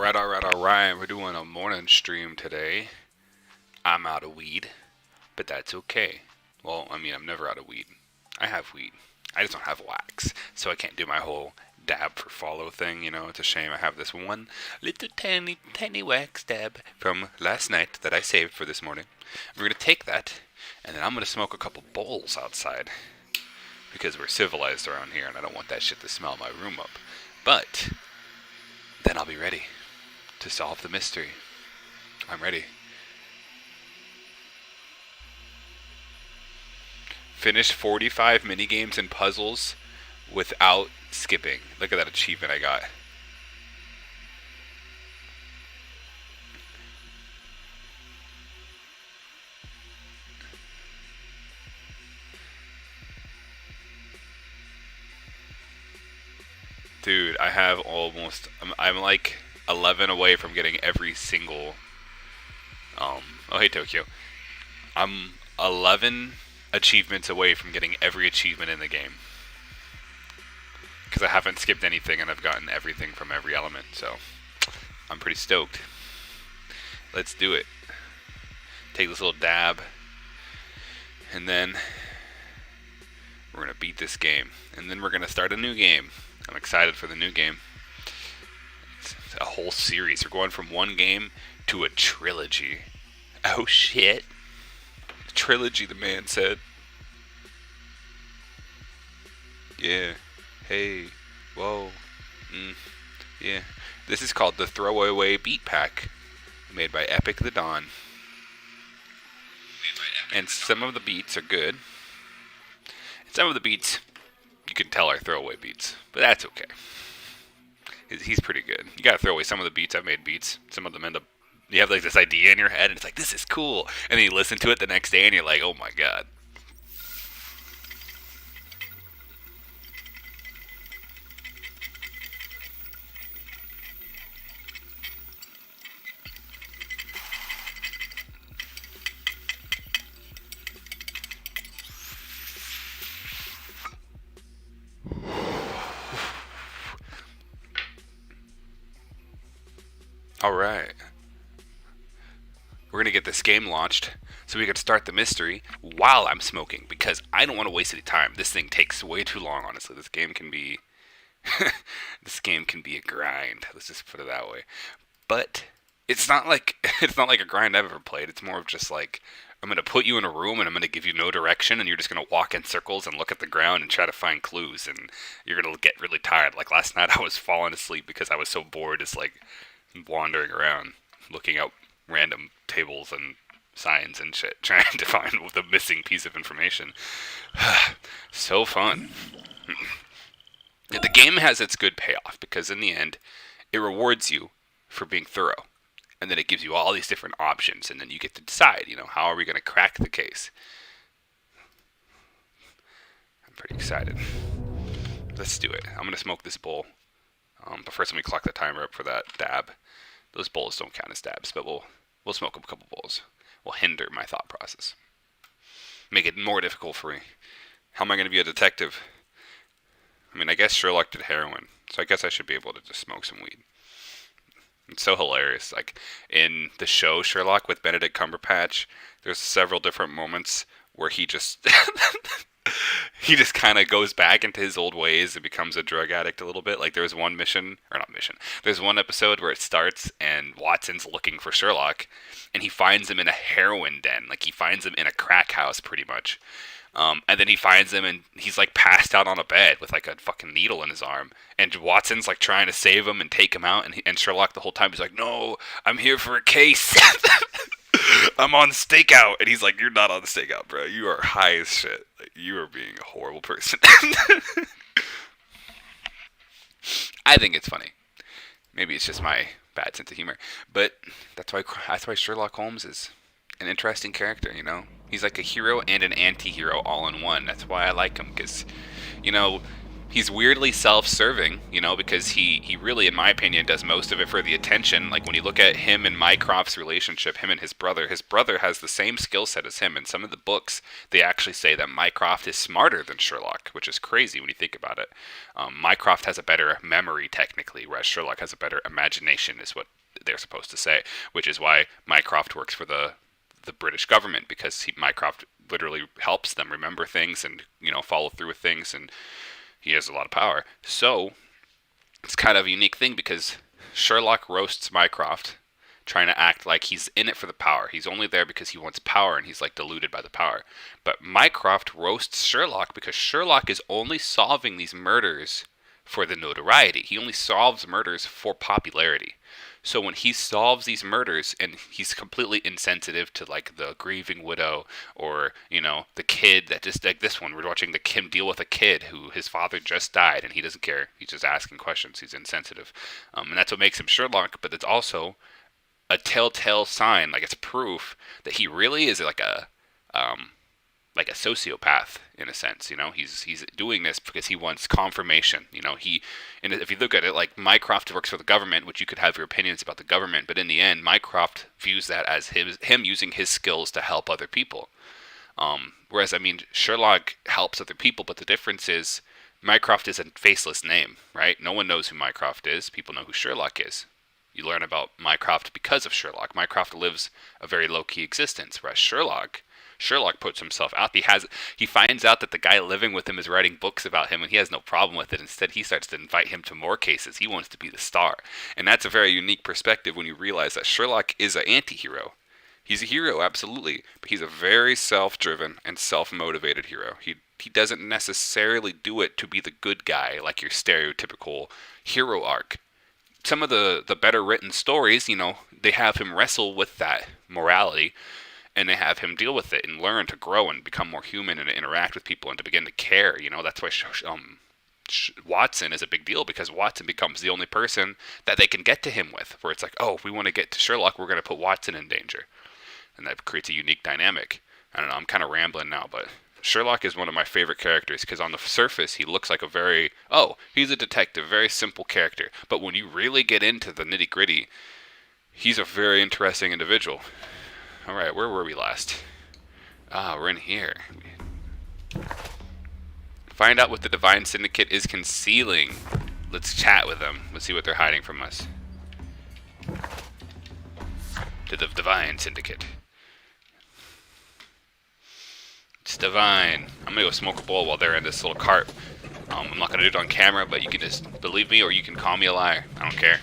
Alright. We're doing a morning stream today. I'm out of weed, but that's okay. Well, I mean, I'm never out of weed. I have weed. I just don't have wax, so I can't do my whole dab for follow thing, It's a shame I have this one little tiny wax dab from last night that I saved for this morning. We're going to take that, and then I'm going to smoke a couple bowls outside, because we're civilized around here, and I don't want that shit to smell my room up. But then I'll be ready to solve the mystery. I'm ready. Finish 45 minigames and puzzles without skipping. Look at that achievement I got. Dude, I have almost... I'm like 11 away from getting every single... Oh, hey, Tokyo. I'm 11 achievements away from getting every achievement in the game. Because I haven't skipped anything and I've gotten everything from every element, so... I'm pretty stoked. Let's do it. Take this little dab. And then... we're going to beat this game. And then we're going to start a new game. I'm excited for the new game. It's a whole series. We're going from one game to a trilogy. Oh shit. Trilogy, the man said. Yeah. Hey. Whoa. Yeah. This is called the Throwaway Beat Pack. Made by Epic the Dawn. And some of the beats are good. And some of the beats... you can tell are throwaway beats, but that's okay. He's pretty good. You gotta throw away some of the beats. I've made beats. Some of them end up... you have like this idea in your head, and it's like, this is cool. And then you listen to it the next day, and you're like, oh my god. Alright. We're going to get this game launched so we can start the mystery while I'm smoking, because I don't want to waste any time. This thing takes way too long, honestly. This game can be... this game can be a grind. Let's just put it that way. But it's not like a grind I've ever played. It's more of just like, I'm going to put you in a room and I'm going to give you no direction, and you're just going to walk in circles and look at the ground and try to find clues, and you're going to get really tired. Like last night I was falling asleep because I was so bored, just like wandering around looking out random tables and signs and shit, trying to find the missing piece of information. So fun. The game has its good payoff, because in the end it rewards you for being thorough, and then it gives you all these different options, and then you get to decide, how are we going to crack the case. I'm pretty excited. Let's do it. I'm going to smoke this bowl, but first let me clock the timer up for that dab. Those bowls don't count as dabs, but we'll smoke a couple bowls. We'll hinder my thought process. Make it more difficult for me. How am I going to be a detective? I mean, I guess Sherlock did heroin, so I guess I should be able to just smoke some weed. It's so hilarious. Like, in the show Sherlock with Benedict Cumberbatch, there's several different moments where he just... he just kind of goes back into his old ways and becomes a drug addict a little bit. Like, there's one there's one episode where it starts and Watson's looking for Sherlock, and he finds him in a heroin den. Like, he finds him in a crack house, pretty much. And then he finds him, and he's like passed out on a bed with like a fucking needle in his arm. And Watson's like trying to save him and take him out, and Sherlock the whole time is like, "No, I'm here for a case. I'm on stakeout." And he's like, "You're not on the stakeout, bro. You are high as shit. Like, you are being a horrible person." I think it's funny. Maybe it's just my bad sense of humor, but that's why Sherlock Holmes is an interesting character. He's like a hero and an anti-hero all in one. That's why I like him, because He's weirdly self-serving, you know, because he really, in my opinion, does most of it for the attention. Like when you look at him and Mycroft's relationship, him and his brother has the same skill set as him. In some of the books, they actually say that Mycroft is smarter than Sherlock, which is crazy when you think about it. Mycroft has a better memory technically, whereas Sherlock has a better imagination, is what they're supposed to say. Which is why Mycroft works for the British government, because Mycroft literally helps them remember things and follow through with things, and he has a lot of power. So it's kind of a unique thing because Sherlock roasts Mycroft, trying to act like he's in it for the power. He's only there because he wants power and he's like deluded by the power. But Mycroft roasts Sherlock because Sherlock is only solving these murders for the notoriety. He only solves murders for popularity. So when he solves these murders and he's completely insensitive to like the grieving widow, or the kid that just, like this one, we're watching the Kim deal with a kid who his father just died and he doesn't care. He's just asking questions. He's insensitive, and that's what makes him Sherlock. But it's also a telltale sign, like it's proof that he really is um, like a sociopath in a sense. He's doing this because he wants confirmation. And if you look at it, like Mycroft works for the government, which you could have your opinions about the government, but in the end, Mycroft views that as him using his skills to help other people. Whereas, I mean, Sherlock helps other people, but the difference is Mycroft is a faceless name, right? No one knows who Mycroft is. People know who Sherlock is. You learn about Mycroft because of Sherlock. Mycroft lives a very low-key existence, whereas Sherlock puts himself out. He finds out that the guy living with him is writing books about him, and he has no problem with it. Instead, he starts to invite him to more cases. He wants to be the star, and that's a very unique perspective when you realize that Sherlock is an anti-hero. He's a hero, absolutely, but he's a very self-driven and self-motivated hero. He doesn't necessarily do it to be the good guy like your stereotypical hero arc. Some of the better written stories, they have him wrestle with that morality, and they have him deal with it and learn to grow and become more human and to interact with people and to begin to care. That's why Watson is a big deal, because Watson becomes the only person that they can get to him with. Where it's like, oh, if we want to get to Sherlock, we're going to put Watson in danger, and that creates a unique dynamic. I don't know. I'm kind of rambling now, but Sherlock is one of my favorite characters because on the surface he looks like he's a detective, very simple character. But when you really get into the nitty gritty, he's a very interesting individual. All right, where were we last? We're in here. Find out what the Divine Syndicate is concealing. Let's chat with them. Let's see what they're hiding from us. To the Divine Syndicate. It's divine. I'm gonna go smoke a bowl while they're in this little cart. I'm not gonna do it on camera, but you can just believe me or you can call me a liar. I don't care.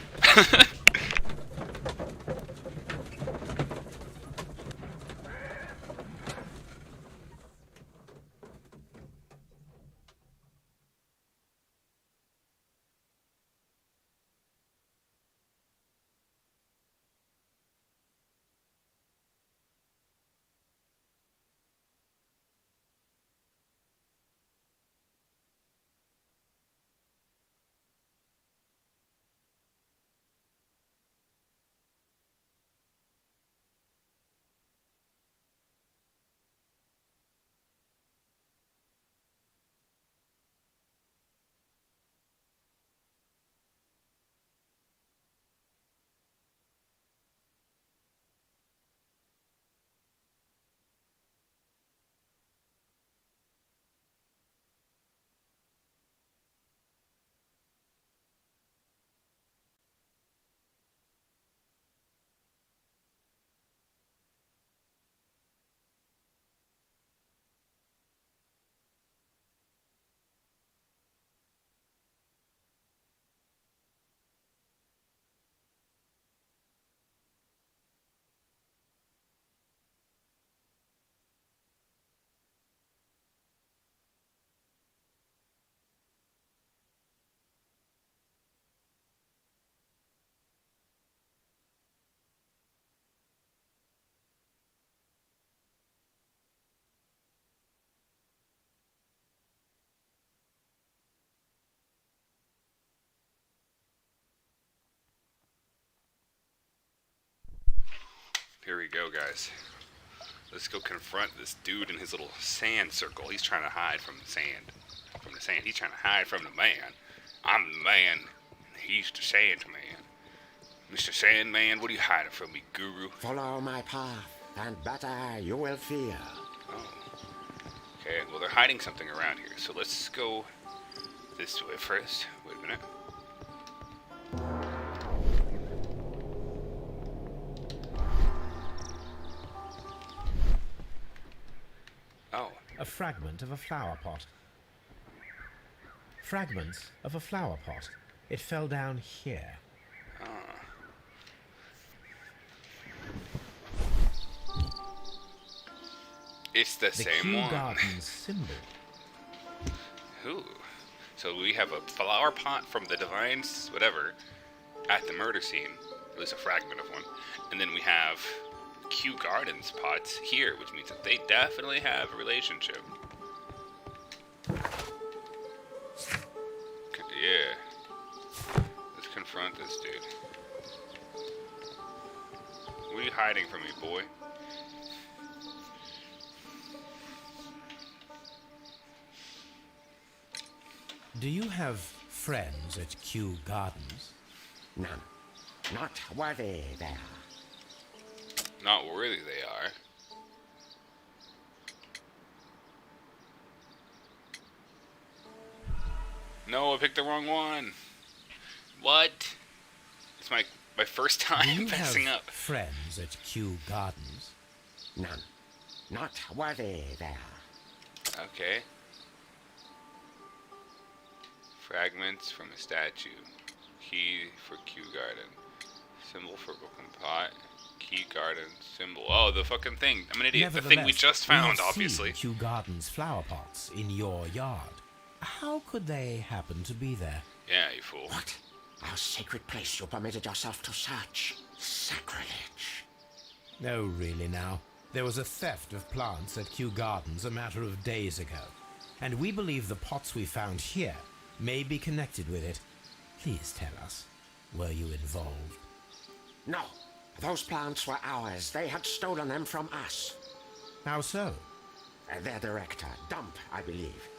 Here we go, guys. Let's go confront this dude in his little sand circle. He's trying to hide from the sand, from just saying, he's trying to hide from the man. I'm the man. He's the Sandman. Mr. Sandman, what are you hiding from me, Guru? Follow my path, and better you will fear. Oh. Okay, well, they're hiding something around here, so let's go this way first. Wait a minute. Oh. A fragment of a flower pot. Fragments of a flower pot. It fell down here. It's the same Kew one. Gardens symbol. Ooh. So we have a flower pot from the Divines, whatever, at the murder scene. At least a fragment of one. And then we have Kew Gardens pots here, which means that they definitely have a relationship. Yeah. Let's confront this dude. What are you hiding from me, boy? Do you have friends at Kew Gardens? None. Not worthy they are. Not worthy they are. No, I picked the wrong one. What? It's my first Do time you messing have up. friends at Kew Gardens? None. Not worthy they are. Okay. Fragments from a statue. Key for Kew Garden. Symbol for broken pot. Key Garden symbol. Oh, the fucking thing. I'm an idiot. The thing we just found, have obviously. seen Kew Gardens flower pots in your yard. How could they happen to be there? Yeah, you fool. What? Our sacred place you permitted yourself to search. Sacrilege. No, really now. There was a theft of plants at Kew Gardens a matter of days ago. And we believe the pots we found here may be connected with it. Please tell us, were you involved? No. Those plants were ours. They had stolen them from us. How so? Their director, Dump, I believe.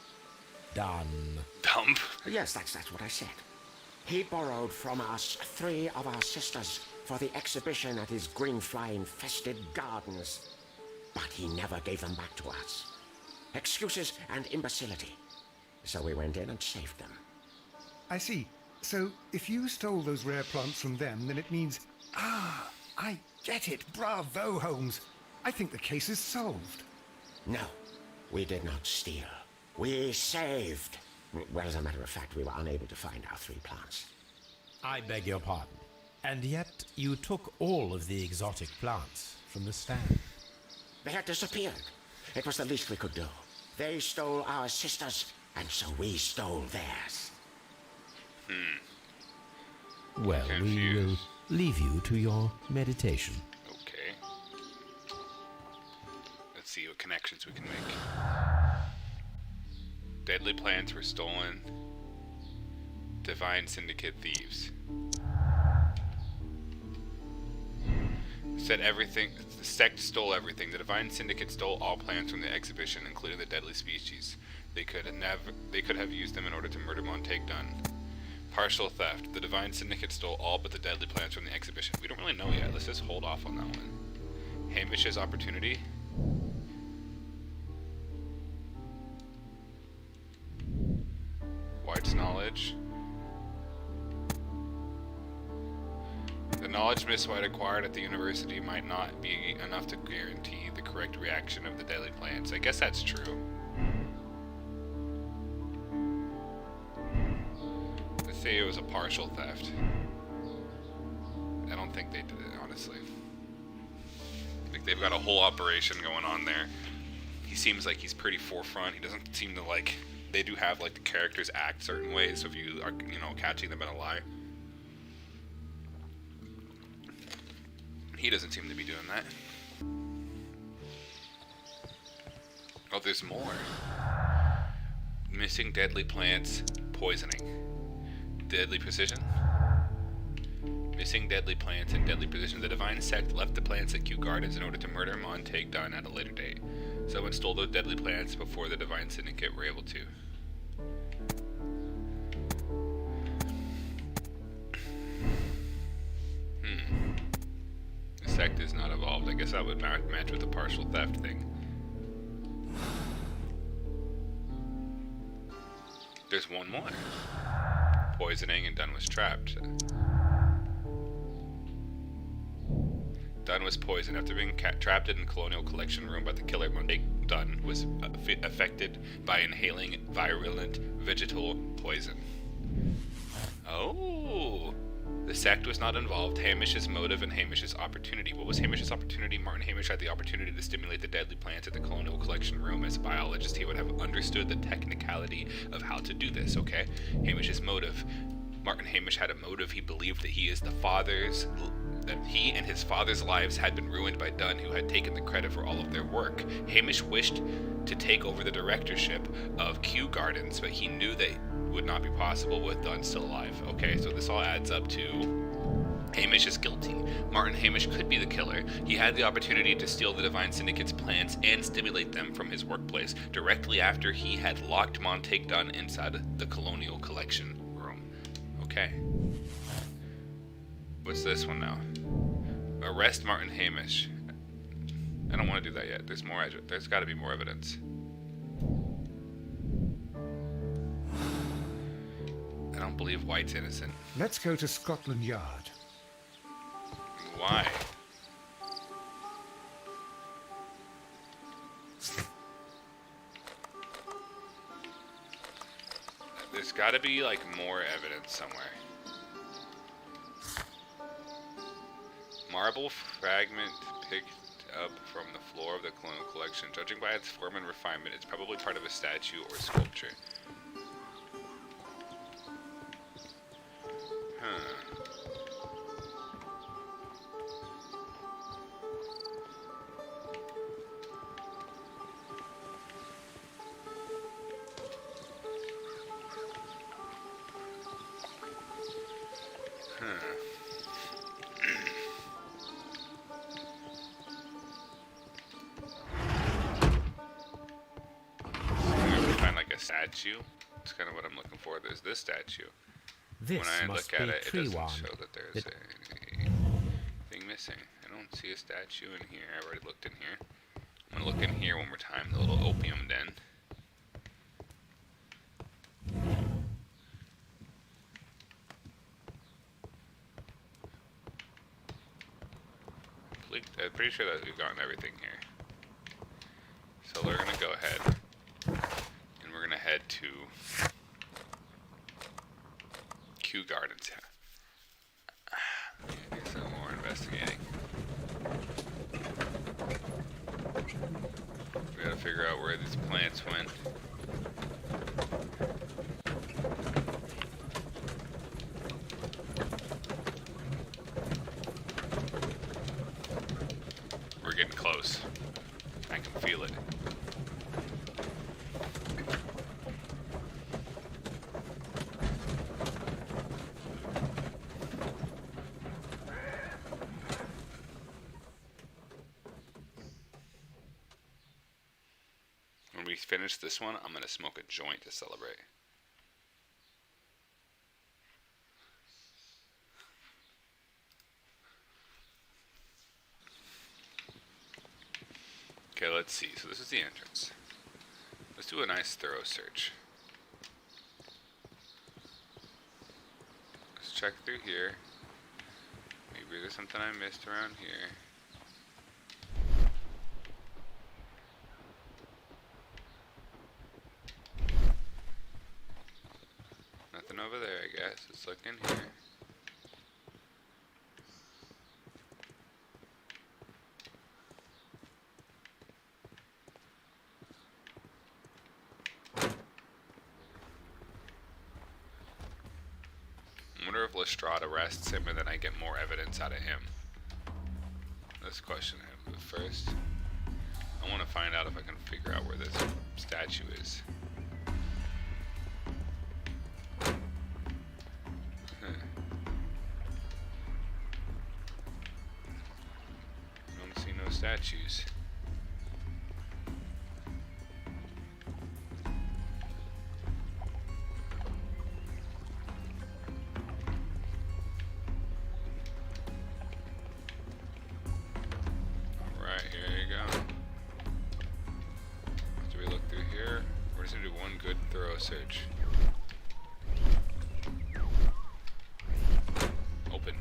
Done. Dump. Yes, that's what I said. He borrowed from us 3 of our sisters for the exhibition at his green fly-infested gardens. But he never gave them back to us. Excuses and imbecility. So we went in and saved them. I see. So, if you stole those rare plants from them, then it means... Ah, I get it. Bravo, Holmes. I think the case is solved. No, we did not steal. We saved. Well, as a matter of fact, we were unable to find our 3 plants. I beg your pardon. And yet you took all of the exotic plants from the stand. They had disappeared. It was the least we could do. They stole our sisters, and so we stole theirs. Well, we will leave you to your meditation. Okay. Let's see what connections we can make. Deadly plants were stolen. Divine Syndicate thieves. Said everything. The sect stole everything. The Divine Syndicate stole all plants from the exhibition, including the deadly species. They could have used them in order to murder Montaigne. Partial theft. The Divine Syndicate stole all but the deadly plants from the exhibition. We don't really know yet. Let's just hold off on that one. Hamish's opportunity. White's knowledge. The knowledge Miss White acquired at the university might not be enough to guarantee the correct reaction of the deadly plants. I guess that's true. Let's say it was a partial theft. I don't think they did it, honestly. Like, they've got a whole operation going on there. He seems like he's pretty forefront. He doesn't seem to, like... They do have, like, the characters act certain ways, so if you are, you know, catching them in a lie. He doesn't seem to be doing that. Oh, there's more. Missing deadly plants, poisoning. Deadly precision. Missing deadly plants and deadly precision. The Divine Sect left the plants at Kew Gardens in order to murder Montaigne Dunn at a later date. Someone stole those deadly plants before the Divine Syndicate were able to. sect is not involved. I guess that would match with the partial theft thing. There's one more. Poisoning and Dunn was trapped. Dunn was poisoned after being trapped in the Colonial Collection room by the killer Monday. Dunn was affected by inhaling virulent vegetal poison. Oh, the sect was not involved. Hamish's motive and Hamish's opportunity. What was Hamish's opportunity? Martin Hamish had the opportunity to stimulate the deadly plants at the Colonial Collection room. As a biologist, he would have understood the technicality of how to do this, okay? Hamish's motive. Martin Hamish had a motive. He believed that that he and his father's lives had been ruined by Dunn, who had taken the credit for all of their work. Hamish wished to take over the directorship of Kew Gardens, but he knew that would not be possible with Dunn still alive. Okay, so this all adds up to Hamish is guilty. Martin Hamish could be the killer. He had the opportunity to steal the Divine Syndicate's plans and stimulate them from his workplace directly after he had locked Montague Dunn inside the Colonial Collection room. Okay. What's this one now? Arrest Martin Hamish. I don't want to do that yet. There's got to be more evidence. I don't believe White's innocent. Let's go to Scotland Yard. Why? There's got to be like more evidence somewhere. Marble fragment picked up from the floor of the Colonial Collection. Judging by its form and refinement, it's probably part of a statue or sculpture. Statue. That's kind of what I'm looking for. There's this statue. This when I must look at be it, it tree doesn't wand. show that there's anything missing. I don't see a statue in here. I've already looked in here. I'm gonna look in here one more time. The little opium den. I'm pretty sure that we've gotten everything here. So we're gonna go ahead. We're gonna head to Kew Gardens. Do some more investigating. We gotta figure out where these plants went. We're getting close. I can feel it. Finish this one, I'm gonna smoke a joint to celebrate. Okay, let's see. So this is the entrance. Let's do a nice thorough search. Let's check through here. Maybe there's something I missed around here. Nothing over there, I guess. Let's look in here. I wonder if Lestrade arrests him and then I get more evidence out of him. Let's question him. But first, I want to find out if I can figure out where this statue is. Statues. auto search. Open.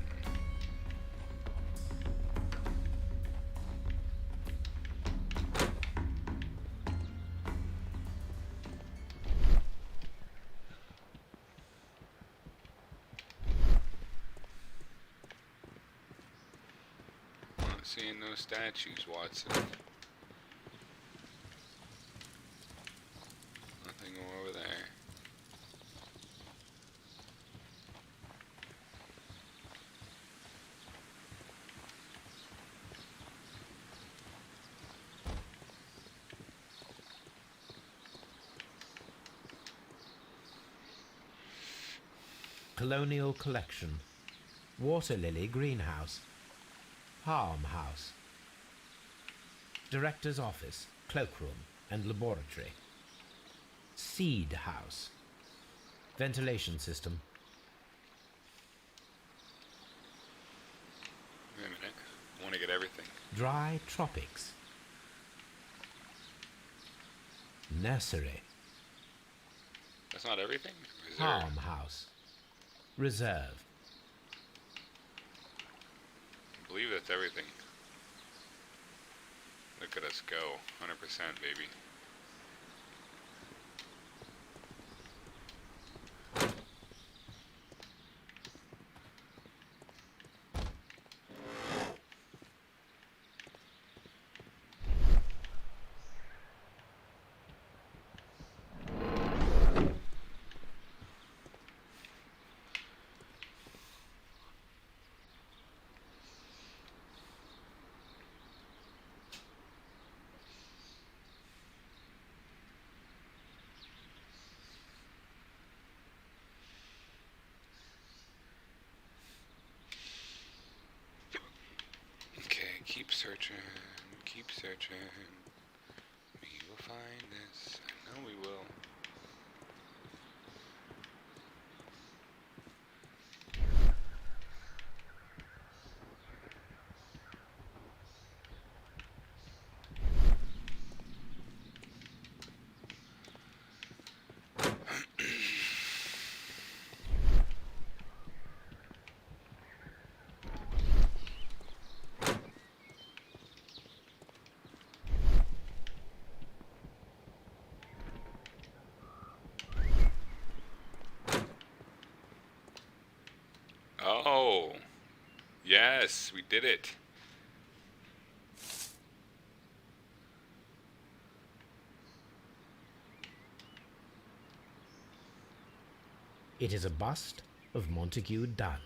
Not seeing no statues, Watson. Nothing over there. Colonial Collection. Water Lily Greenhouse. Palm House. Director's Office, Cloakroom and Laboratory. Seed House. Ventilation System. Wait a minute. I want to get everything. Dry Tropics. Nursery. That's not everything? Is there... Farmhouse. Reserve. I believe that's everything. Look at us go. 100%, baby. Keep searching, keep searching. We will find this. I know we will. Oh, yes, we did it. It is a bust of Montague Dunn.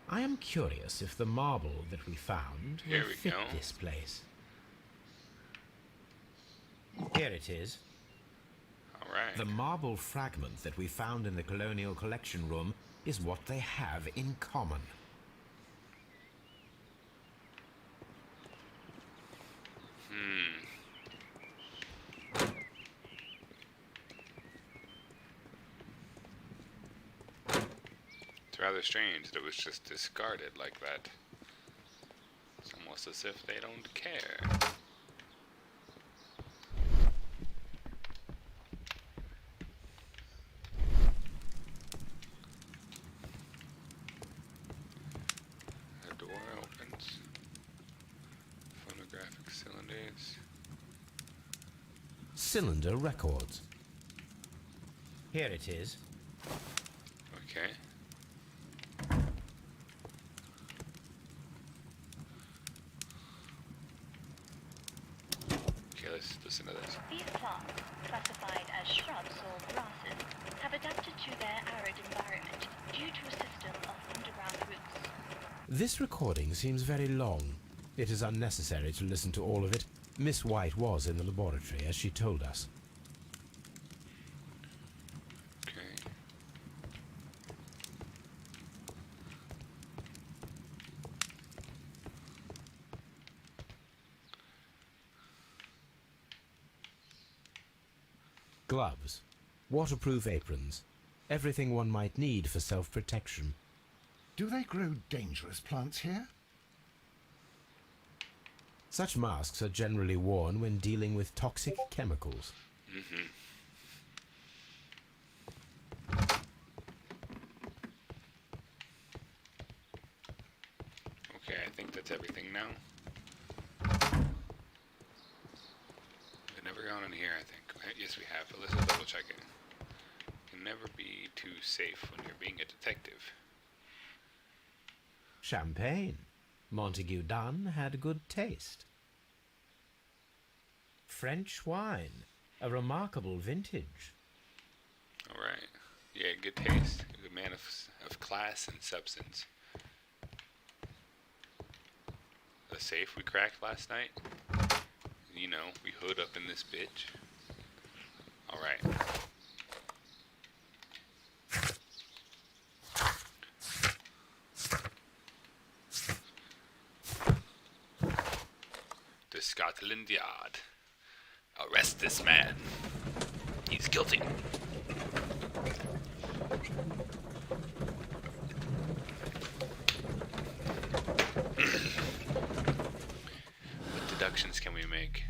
I am curious if the marble that we found Here will we fit go. this place. Here it is. All right. The marble fragment that we found in the Colonial Collection Room is what they have in common. It's rather strange that it was just discarded like that. It's almost as if they don't care. The door opens. Phonographic cylinders. Cylinder Records. Here it is. Okay. Okay, let's listen to this. These plants, classified as shrubs or grasses, have adapted to their arid environment due to a system of underground roots. This recording seems very long. It is unnecessary to listen to all of it. Miss White was in the laboratory, as she told us. Okay. Gloves, waterproof aprons, everything one might need for self-protection. Do they grow dangerous plants here? Such masks are generally worn when dealing with toxic chemicals. Okay, I think that's everything now. We've never gone in here, I think. Yes, we have, but let's just double check it. You can never be too safe when you're being a detective. Champagne. Montague Dunn had good taste. French wine. A remarkable vintage. Alright. Yeah, good taste. A good man of class and substance. The safe we cracked last night. You know, we hood up in this bitch. Alright. To Scotland Yard. Arrest this man. He's guilty. What deductions can we make?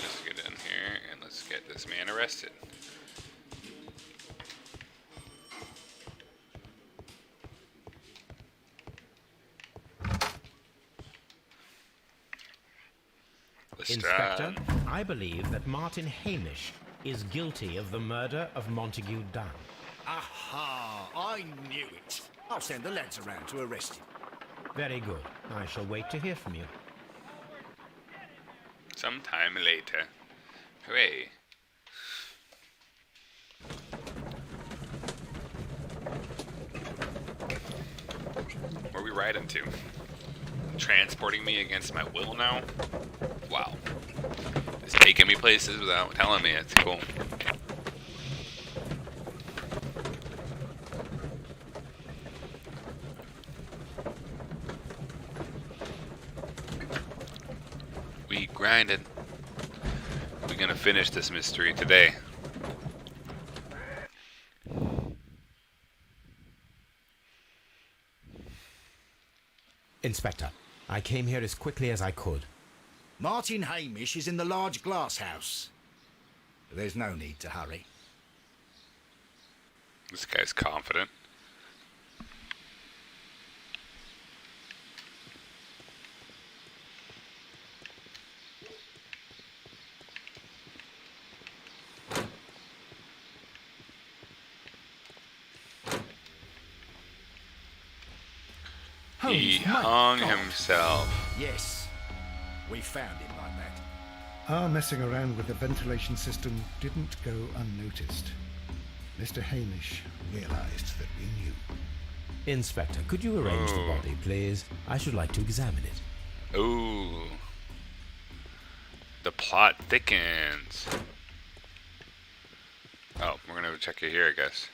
Let's get in here and let's get this man arrested. Inspector, I believe that Martin Hamish is guilty of the murder of Montague Dunn. Aha! I knew it. I'll send the lads around to arrest him. Very good. I shall wait to hear from you. Sometime later. Hooray. Where are we riding to? Transporting me against my will now? Wow. It's taking me places without telling me. It's cool. We grinded. We're gonna finish this mystery today. Inspector, I came here as quickly as I could. Martin Hamish is in the large glass house. There's no need to hurry. This guy's confident. He hung himself. Yes, we found him like that. Our messing around with the ventilation system didn't go unnoticed. Mr. Hamish realized that we knew. Inspector, could you arrange the body, please? I should like to examine it. Ooh. The plot thickens. Oh, we're gonna check it here, I guess.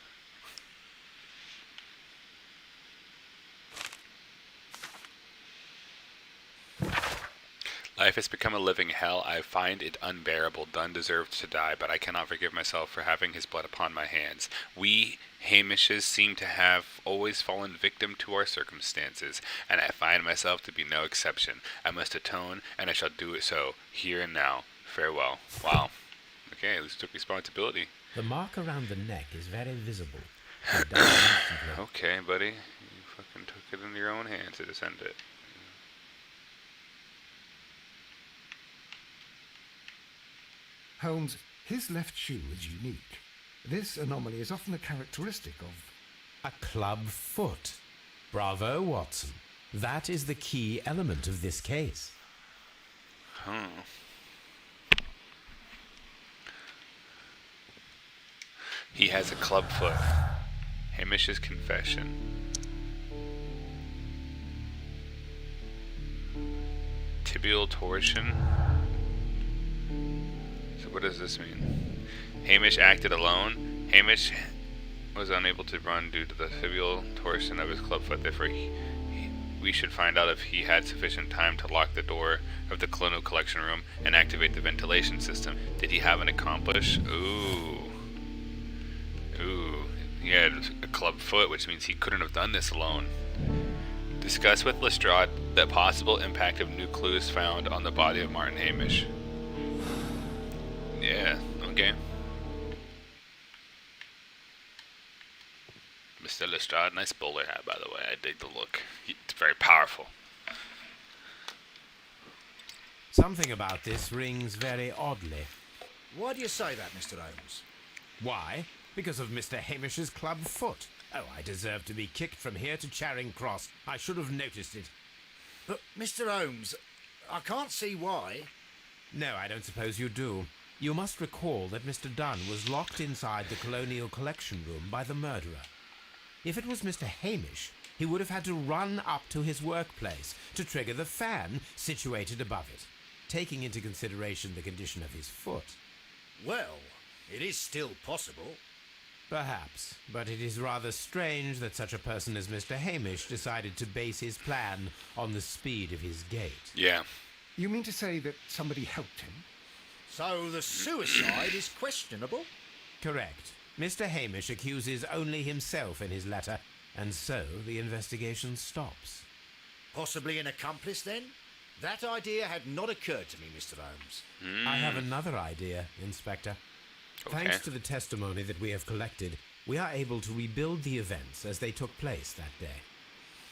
Life has become a living hell. I find it unbearable. Dunn deserved to die, but I cannot forgive myself for having his blood upon my hands. We Hamishes seem to have always fallen victim to our circumstances, and I find myself to be no exception. I must atone, and I shall do it so, here and now. Farewell. Wow. Okay, at least took responsibility. The mark around the neck is very visible. It died instantly. Okay, buddy. You fucking took it into your own hands to descend it. Holmes, his left shoe is unique. This anomaly is often a characteristic of... A club foot. Bravo, Watson. That is the key element of this case. He has a club foot. Hamish's confession. Tibial torsion. So what does this mean? Hamish acted alone. Hamish was unable to run due to the tibial torsion of his club foot. Therefore, We should find out if he had sufficient time to lock the door of the colonial collection room and activate the ventilation system. Did he have an accomplice? Ooh. He had a club foot, which means he couldn't have done this alone. Discuss with Lestrade the possible impact of new clues found on the body of Martin Hamish. Yeah, okay. Mr. Lestrade, nice bowler hat, by the way. I dig the look. It's very powerful. Something about this rings very oddly. Why do you say that, Mr. Holmes? Why? Because of Mr. Hamish's club foot. Oh, I deserve to be kicked from here to Charing Cross. I should have noticed it. But, Mr. Holmes, I can't see why. No, I don't suppose you do. You must recall that Mr. Dunn was locked inside the Colonial Collection Room by the murderer. If it was Mr. Hamish, he would have had to run up to his workplace to trigger the fan situated above it, taking into consideration the condition of his foot. Well, it is still possible. Perhaps, but it is rather strange that such a person as Mr. Hamish decided to base his plan on the speed of his gait. Yeah. You mean to say that somebody helped him? So the suicide is questionable? Correct. Mr. Hamish accuses only himself in his letter, and so the investigation stops. Possibly an accomplice, then? That idea had not occurred to me, Mr. Holmes. I have another idea, Inspector. Okay. Thanks to the testimony that we have collected, we are able to rebuild the events as they took place that day.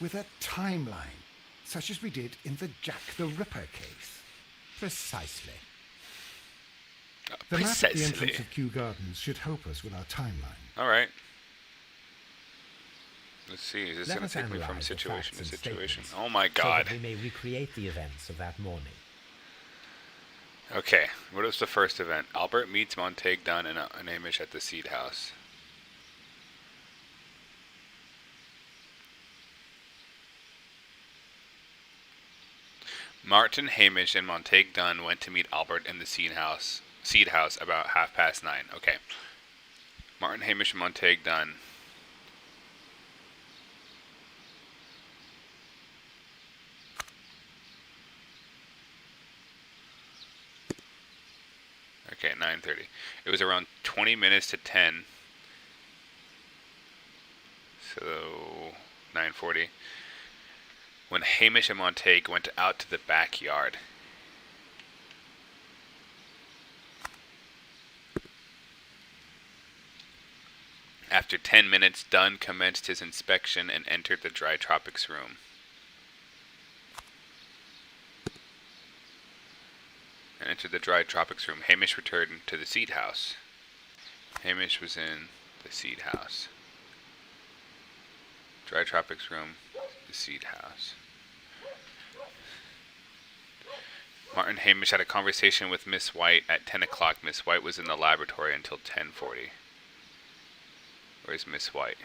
With a timeline, such as we did in the Jack the Ripper case. Precisely. The map at the Precisely. entrance of Kew Gardens should help us with our timeline. Alright. Let's see, is this Let going us to take me from analyze the situation facts to and situation? statements, Oh my so god. that we may recreate the events of that morning. Okay, what was the first event? Albert meets Montague Dunn and Hamish at the Seed House. Martin Hamish and Montague Dunn went to meet Albert in the Seed House about 9:30. Okay. Martin Hamish and Montague Dunn. Okay, 9:30. It was around 20 minutes to 10. So 9:40. When Hamish and Montague went out to the backyard. After 10 minutes, Dunn commenced his inspection and entered the dry tropics room. Hamish returned to the seed house. Hamish was in the seed house. Dry tropics room, the seed house. Martin Hamish had a conversation with Miss White at 10 o'clock. Miss White was in the laboratory until 10:40. Where's Miss White?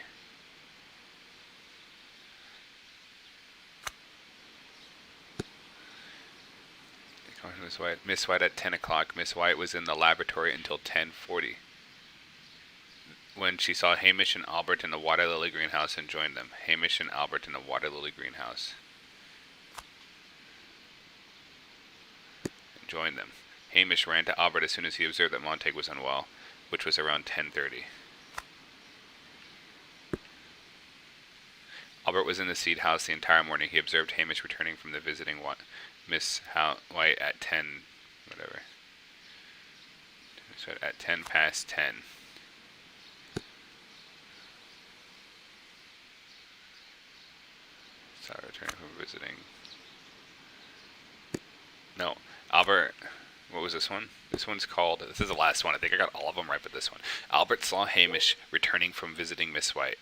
Miss White at 10 o'clock. Miss White was in the laboratory until 10:40. When she saw Hamish and Albert in the water lily greenhouse and joined them. Hamish and Albert in the water lily greenhouse. And joined them. Hamish ran to Albert as soon as he observed that Montague was unwell, which was around 10:30. Albert was in the seed house the entire morning. He observed Hamish returning from the visiting Miss White at 10, whatever. So at 10 past 10. Sorry, returning from visiting. No, Albert, what was this one? This one's called, this is the last one. I think I got all of them right, but this one. Albert saw Hamish returning from visiting Miss White.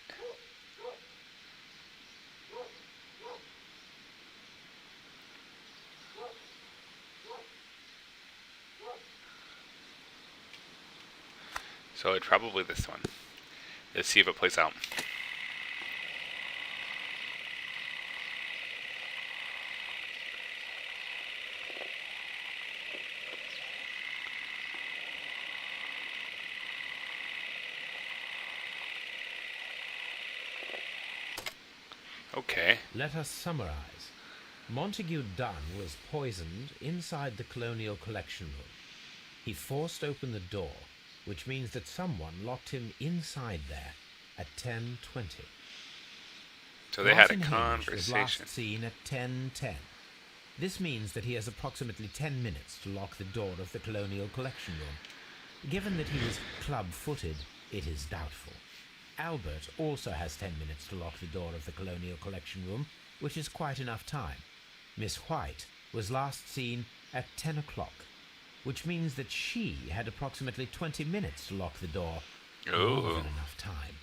So it's probably this one. Let's see if it plays out. Okay. Let us summarize. Montague Dunn was poisoned inside the Colonial Collection Room. He forced open the door, which means that someone locked him inside there at 10:20. So they had a Martin Hamish was conversation. last seen at 10:10. This means that he has approximately 10 minutes to lock the door of the Colonial Collection Room. Given that he was club-footed, it is doubtful. Albert also has 10 minutes to lock the door of the Colonial Collection Room, which is quite enough time. Miss White was last seen at 10 o'clock, which means that she had approximately 20 minutes to lock the door. More Oh. than enough time.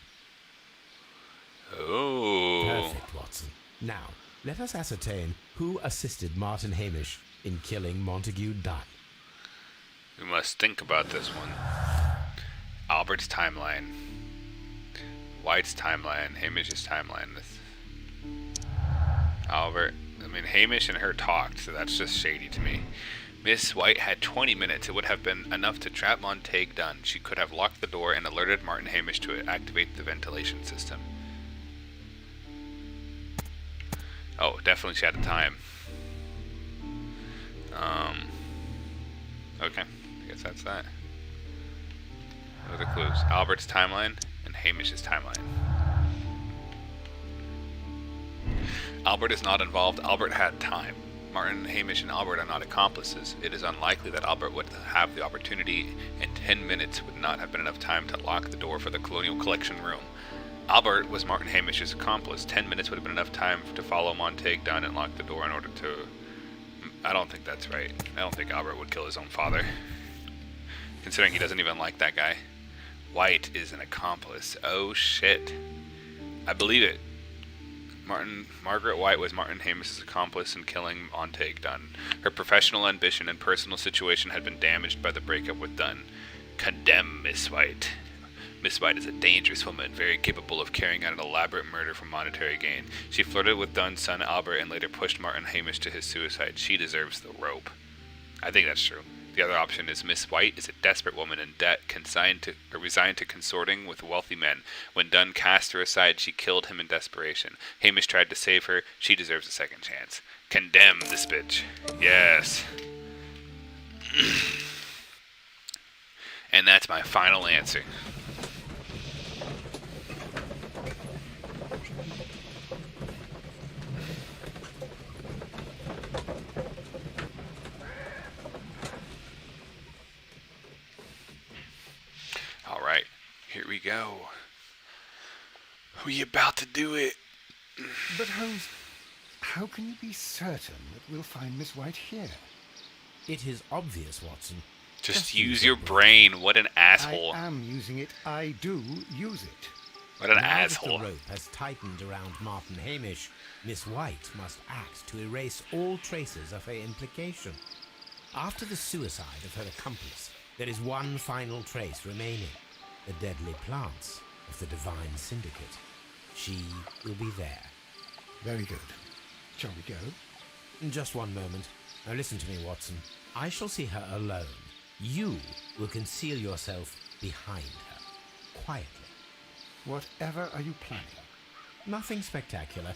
Oh. Perfect, Watson. Now, let us ascertain who assisted Martin Hamish in killing Montague Dunn. We must think about this one. Albert's timeline. White's timeline. Hamish's timeline. Hamish and her talked, so that's just shady to me. Miss White had 20 minutes. It would have been enough to trap Montague Dunn. She could have locked the door and alerted Martin Hamish to activate the ventilation system. Oh, definitely she had the time. Okay. I guess that's that. What are the clues? Albert's timeline and Hamish's timeline. Albert is not involved. Albert had time. Martin, Hamish, and Albert are not accomplices. It is unlikely that Albert would have the opportunity, and 10 minutes would not have been enough time to lock the door for the Colonial Collection Room. Albert was Martin Hamish's accomplice. 10 minutes would have been enough time to follow Montague Dunn and lock the door in order to... I don't think that's right. I don't think Albert would kill his own father, considering he doesn't even like that guy. White is an accomplice. Oh shit. I believe it. Margaret White was Martin Hamish's accomplice in killing Montague Dunn. Her professional ambition and personal situation had been damaged by the breakup with Dunn. Condemn Miss White. Miss White is a dangerous woman, very capable of carrying out an elaborate murder for monetary gain. She flirted with Dunn's son Albert and later pushed Martin Hamish to his suicide. She deserves the rope. I think that's true. The other option is Miss White is a desperate woman in debt, resigned to consorting with wealthy men. When Dunn cast her aside, she killed him in desperation. Hamish tried to save her. She deserves a second chance. Condemn this bitch. Yes. And that's my final answer. Alright, here we go. We about to do it. But Holmes, how can you be certain that we'll find Miss White here? It is obvious, Watson. Just use your brain. What an asshole. I am using it. I do use it. What an Now asshole. that the rope has tightened around Martin Hamish, Miss White must act to erase all traces of her implication. After the suicide of her accomplice, there is one final trace remaining: the deadly plants of the Divine Syndicate. She will be there. Very good. Shall we go? Just one moment. Now listen to me, Watson. I shall see her alone. You will conceal yourself behind her, quietly. Whatever are you planning? Nothing spectacular.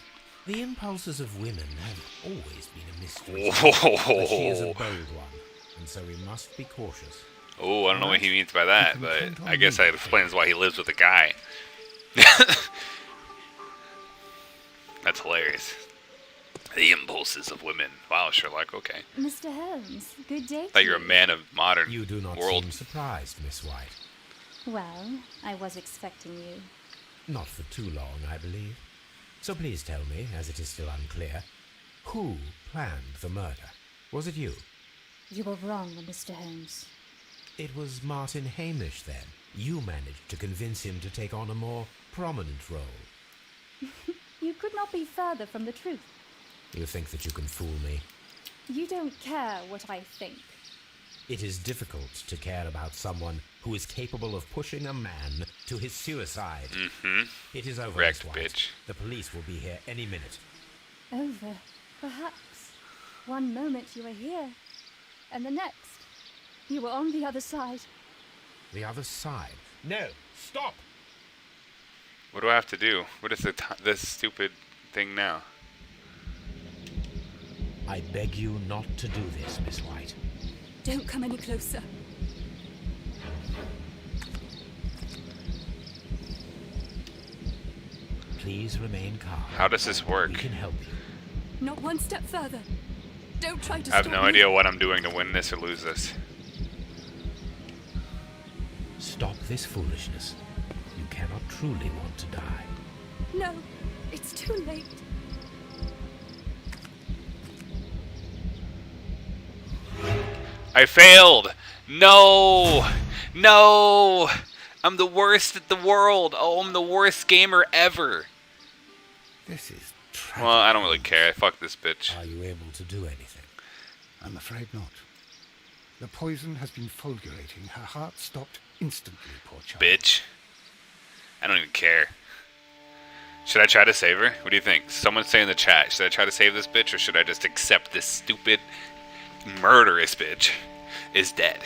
The impulses of women have always been a mystery. Whoa. But she is a bold one, and so we must be cautious. Oh, I don't know what he means by that, You can but count on I guess me. that explains why he lives with a guy. That's hilarious. The impulses of women. Wow, Sherlock, okay. Mr. Holmes, good day. Thought you're a man of modern You do not world. seem surprised, Miss White. Well, I was expecting you. Not for too long, I believe. So please tell me, as it is still unclear, who planned the murder? Was it you? You were wrong, Mr. Holmes. It was Martin Hamish, then. You managed to convince him to take on a more prominent role. You could not be further from the truth. You think that you can fool me? You don't care what I think. It is difficult to care about someone who is capable of pushing a man to his suicide. Mm-hmm. It is over, Wrecked, Miss White. bitch. The police will be here any minute. Over, perhaps. One moment you were here, and the next, you were on the other side. The other side? No! Stop! What do I have to do? What is this stupid thing now. I beg you not to do this, Miss White. Don't come any closer. Please remain calm. How does this work? We can help you. Not one step further. Don't try to I have stop no me. idea what I'm doing to win this or lose this. Stop this foolishness. You cannot truly want to die. No, it's too late. I failed! No! No! I'm the worst at the world! Oh, I'm the worst gamer ever! This is tragic. Well, I don't really care. Fuck this bitch. Are you able to do anything? I'm afraid not. The poison has been fulgurating. Her heart stopped instantly, poor child. Bitch. I don't even care. Should I try to save her? What do you think? Someone say in the chat, should I try to save this bitch or should I just accept this stupid, murderous bitch is dead?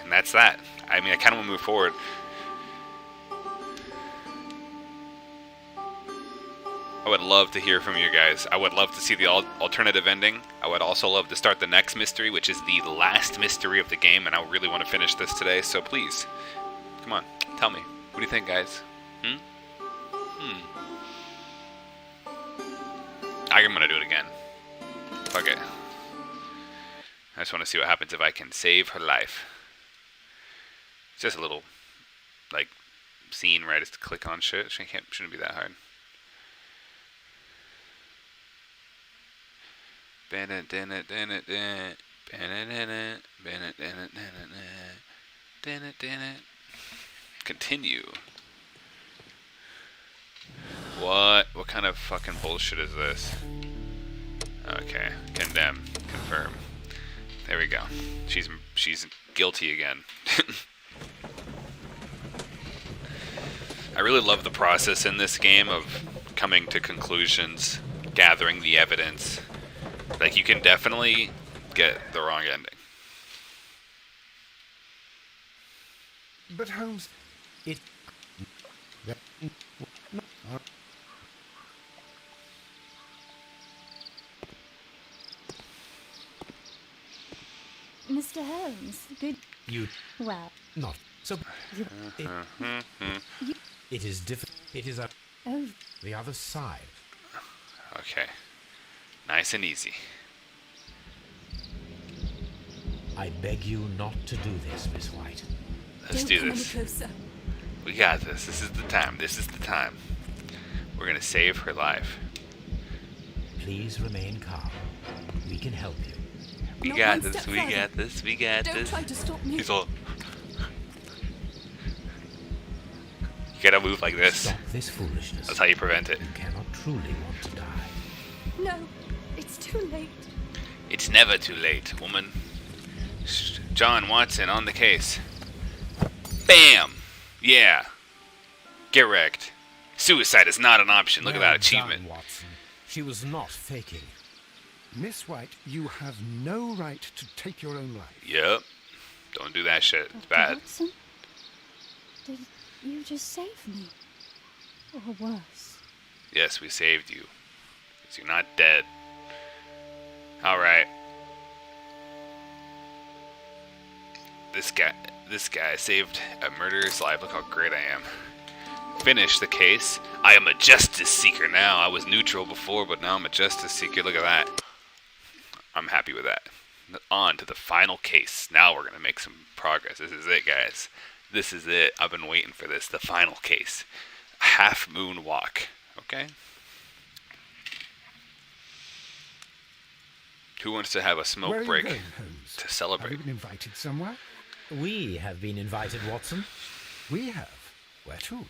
And that's that. I mean, I kind of want to move forward. I would love to hear from you guys. I would love to see the alternative ending. I would also love to start the next mystery, which is the last mystery of the game, and I really want to finish this today, so please, come on, tell me. What do you think, guys? I'm gonna do it again. Fuck it. I just want to see what happens if I can save her life. It's just a little, like, scene where I just click on shit. Shouldn't be that hard. Continue. What kind of fucking bullshit is this? Okay, condemn, confirm. There we go. She's guilty again. I really love the process in this game of coming to conclusions, gathering the evidence. Like, you can definitely get the wrong ending. But Holmes, It... Mr. Holmes, good. You... Well, Not... So... It is difficult. It is oh, the other side. Okay. Nice and easy. I beg you not to do this, Miss White. Let's don't do come this. any closer. We got this. This is the time. This is the time. We're gonna save her life. Please remain calm. We can help you. We Not got one this. step We further. got this. We got Don't this. try to stop me. He's all. You gotta move like this. Stop this foolishness. That's how you prevent it. You cannot truly want to die. No, it's too late. It's never too late, woman. John Watson on the case. Bam! Yeah. Get wrecked. Suicide is not an option. Look at Well that achievement. done, Watson. She was not faking. Miss White, you have no right to take your own life. Yep. Don't do that shit. It's Dr. bad. Watson, did you just save me? Or worse? Yes, we saved you. Because you're not dead. Alright. This guy saved a murderer's life. Look how great I am. Finish the case. I am a justice seeker now. I was neutral before, but now I'm a justice seeker. Look at that. I'm happy with that. On to the final case. Now we're going to make some progress. This is it, guys. This is it. I've been waiting for this. The final case. Half Moon Walk. Okay? Who wants to have a smoke Where are break you going, Holmes? to Have celebrate? you been invited somewhere? We have been invited, Watson, We have. Where to?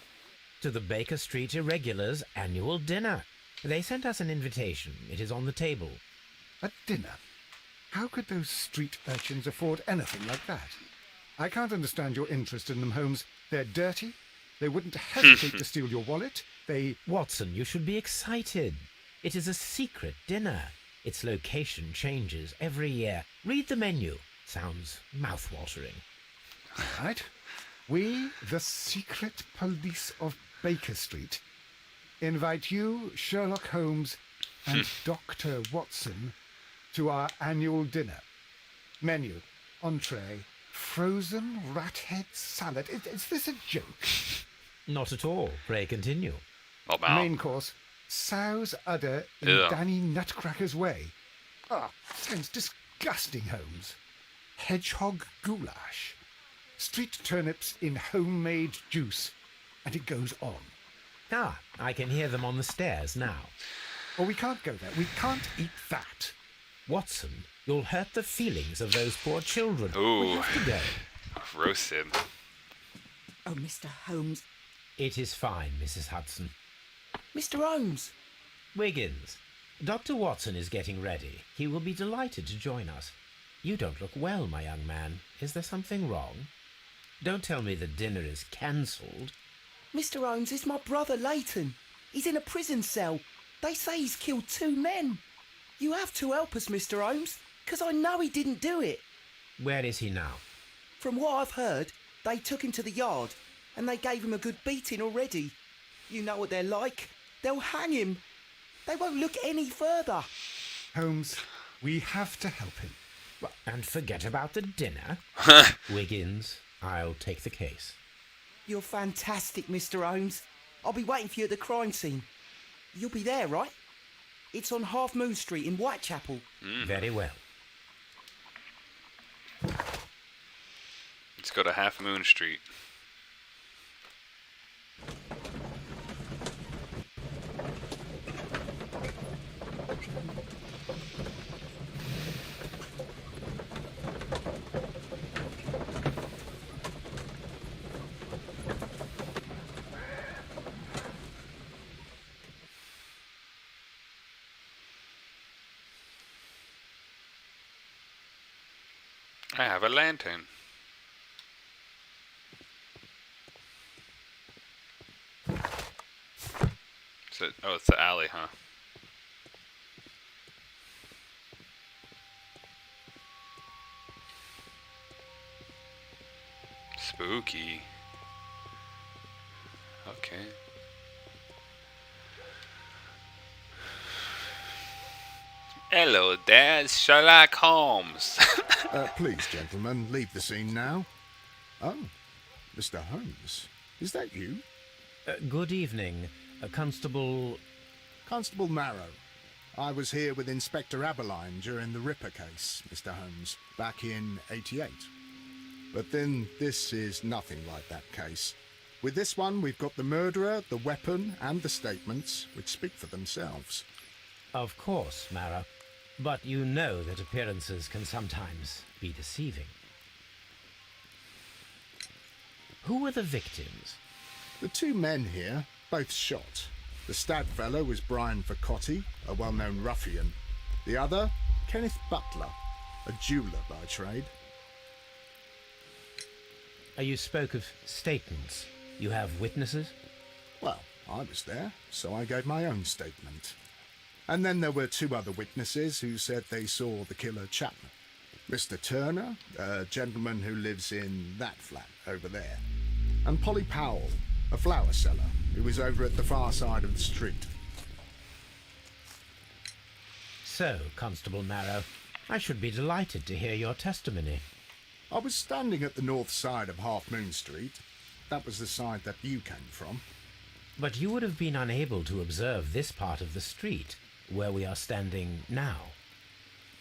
to the Baker Street Irregulars' annual dinner. They sent us an invitation. It is on the table. A dinner. How could those street urchins afford anything like that? I can't understand your interest in them, Holmes. They're dirty. They wouldn't hesitate to steal your wallet. They... Watson, you should be excited. It is a secret dinner. Its location changes every year. Read the menu. Sounds mouth-watering. Right. We, the secret police of Baker Street. invite you, Sherlock Holmes, and Dr. Watson to our annual dinner. Menu, entree, frozen rat head salad. Is this a joke? Not at all. Pray continue. Oh, wow. Main course, sow's udder in Ew. Danny Nutcracker's way. Ah, sounds disgusting, Holmes. Hedgehog goulash. Street turnips in homemade juice. And it goes on. Ah, I can hear them on the stairs now. Oh, we can't go there. We can't eat that. Watson, you'll hurt the feelings of those poor children. We Ooh. have to go. Roasted. Oh, Mr. Holmes. It is fine, Mrs. Hudson. Mr. Holmes. Wiggins, Dr. Watson is getting ready. He will be delighted to join us. You don't look well, my young man. Is there something wrong? Don't tell me the dinner is cancelled. Mr. Holmes, it's my brother Leighton. He's in a prison cell. They say he's killed 2 men. You have to help us, Mr. Holmes, because I know he didn't do it. Where is he now? From what I've heard, they took him to the yard and they gave him a good beating already. You know what they're like. They'll hang him. They won't look any further. Holmes, we have to help him. And forget about the dinner. Wiggins, I'll take the case. You're fantastic, Mr. Holmes. I'll be waiting for you at the crime scene. You'll be there, right? It's on Half Moon Street in Whitechapel. Very well. Let's go to Half Moon Street. I have a lantern. Oh, it's the alley, huh? Spooky. Okay. Hello there, it's Sherlock Holmes. Please, gentlemen, leave the scene now. Oh, Mr. Holmes, is that you? Good evening, Constable... Constable Marrow. I was here with Inspector Aberline during the Ripper case, Mr. Holmes, back in '88. But then this is nothing like that case. With this one, we've got the murderer, the weapon, and the statements, which speak for themselves. Of course, Mara. But you know that appearances can sometimes be deceiving. Who were the victims? The 2 men here, both shot. The stabbed fellow was Brian Vercotti, a well-known ruffian. The other, Kenneth Butler, a jeweller by trade. You spoke of statements. You have witnesses? Well, I was there, so I gave my own statement. And then there were 2 other witnesses who said they saw the killer Chapman. Mr. Turner, a gentleman who lives in that flat over there. And Polly Powell, a flower seller, who was over at the far side of the street. So, Constable Marrow, I should be delighted to hear your testimony. I was standing at the north side of Half Moon Street. That was the side that you came from. But you would have been unable to observe this part of the street, where we are standing now.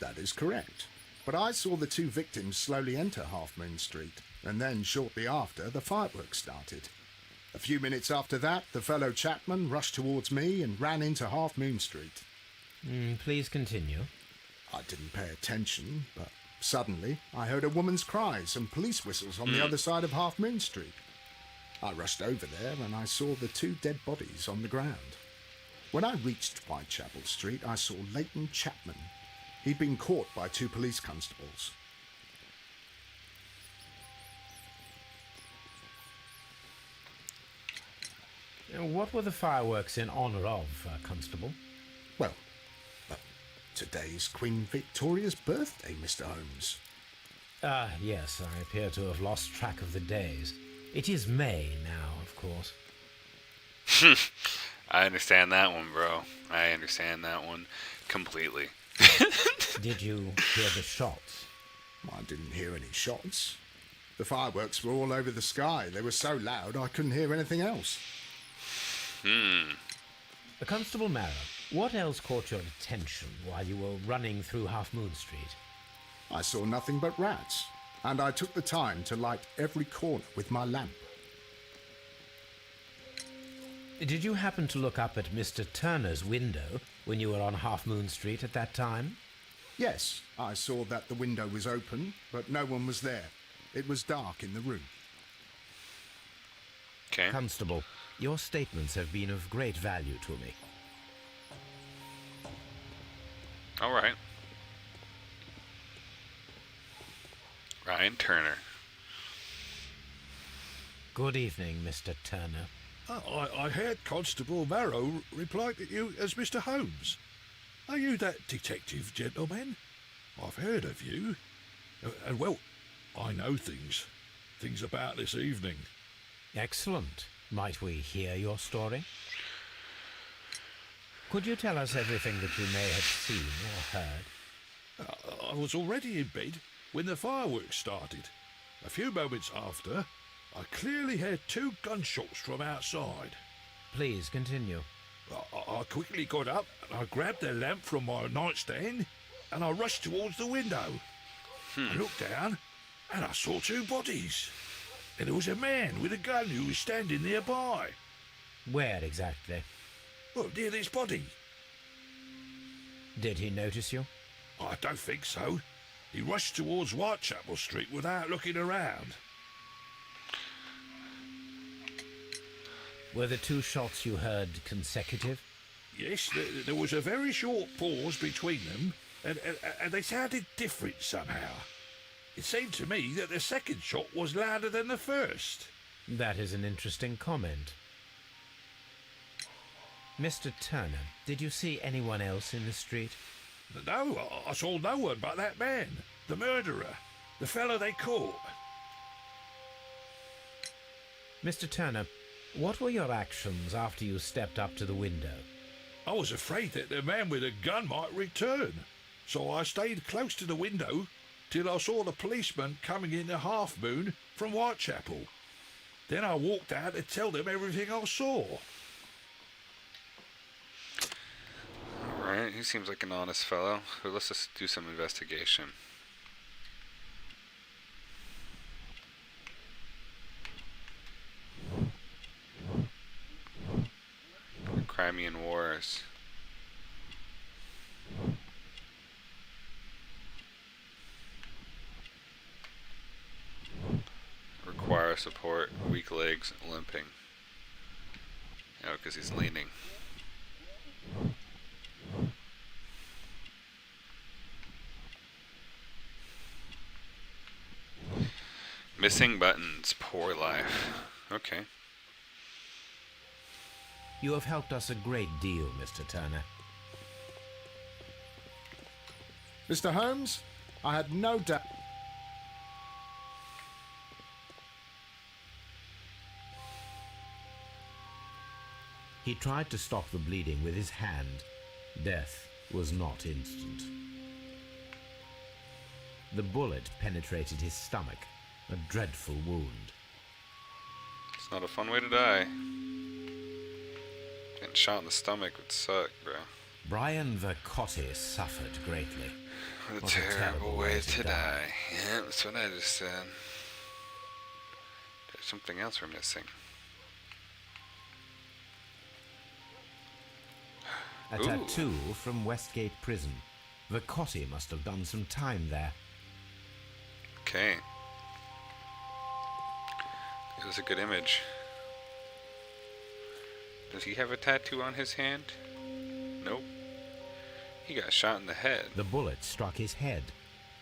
That is correct. But I saw the 2 victims slowly enter Half Moon Street, and then shortly after, the fireworks started. A few minutes after that, the fellow Chapman rushed towards me and ran into Half Moon Street. Please continue. I didn't pay attention, but suddenly I heard a woman's cries and police whistles on the other side of Half Moon Street. I rushed over there and I saw the 2 dead bodies on the ground. When I reached Whitechapel Street, I saw Leighton Chapman. He'd been caught by 2 police constables. What were the fireworks in honour of, Constable? Well, today's Queen Victoria's birthday, Mr. Holmes. Yes, I appear to have lost track of the days. It is May now, of course. I understand that one, bro. I understand that one completely. Did you hear the shots? I didn't hear any shots. The fireworks were all over the sky. They were so loud I couldn't hear anything else. Constable Marrow, what else caught your attention while you were running through Half Moon Street? I saw nothing but rats, and I took the time to light every corner with my lamp. Did you happen to look up at Mr. Turner's window when you were on Half Moon Street at that time? Yes, I saw that the window was open, but no one was there. It was dark in the room. Okay. Constable, your statements have been of great value to me. All right. Ryan Turner. Good evening, Mr. Turner. I heard Constable Marrow reply to you as Mr. Holmes. Are you that detective gentleman? I've heard of you. And well, I know things about this evening. Excellent. Might we hear your story? Could you tell us everything that you may have seen or heard? I was already in bed when the fireworks started. A few moments after, I clearly heard 2 gunshots from outside. Please continue. I quickly got up and I grabbed the lamp from my nightstand and I rushed towards the window. I looked down and I saw 2 bodies. And there was a man with a gun who was standing nearby. Where exactly? Well, near this body. Did he notice you? I don't think so. He rushed towards Whitechapel Street without looking around. Were the 2 shots you heard consecutive? Yes, there was a very short pause between them, and they sounded different somehow. It seemed to me that the second shot was louder than the first. That is an interesting comment. Mr. Turner, did you see anyone else in the street? No, I saw no one but that man, the murderer, the fellow they caught. Mr. Turner, what were your actions after you stepped up to the window? I was afraid that the man with a gun might return, so I stayed close to the window till I saw the policeman coming into Half Moon from Whitechapel. Then I walked out to tell them everything I saw. Alright, he seems like an honest fellow. So let's just do some investigation. Crimean Wars. Require support, weak legs, limping. Oh, because he's leaning. Missing buttons, poor life. Okay. You have helped us a great deal, Mr. Turner. Mr. Holmes, I had no doubt. He tried to stop the bleeding with his hand. Death was not instant. The bullet penetrated his stomach, a dreadful wound. It's not a fun way to die. Getting shot in the stomach would suck, bro. Brian Vercotti suffered greatly. What a What a terrible way to die. Yeah, that's what I just said. There's something else we're missing. A tattoo from Westgate Prison. Vercotti must have done some time there. Okay. It was a good image. Does he have a tattoo on his hand? Nope. He got shot in the head. The bullet struck his head.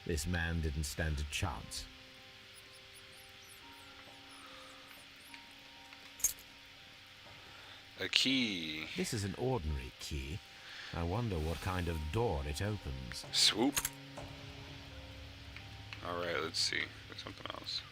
This man didn't stand a chance. A key. This is an ordinary key. I wonder what kind of door it opens. Swoop. Alright, let's see. There's something else.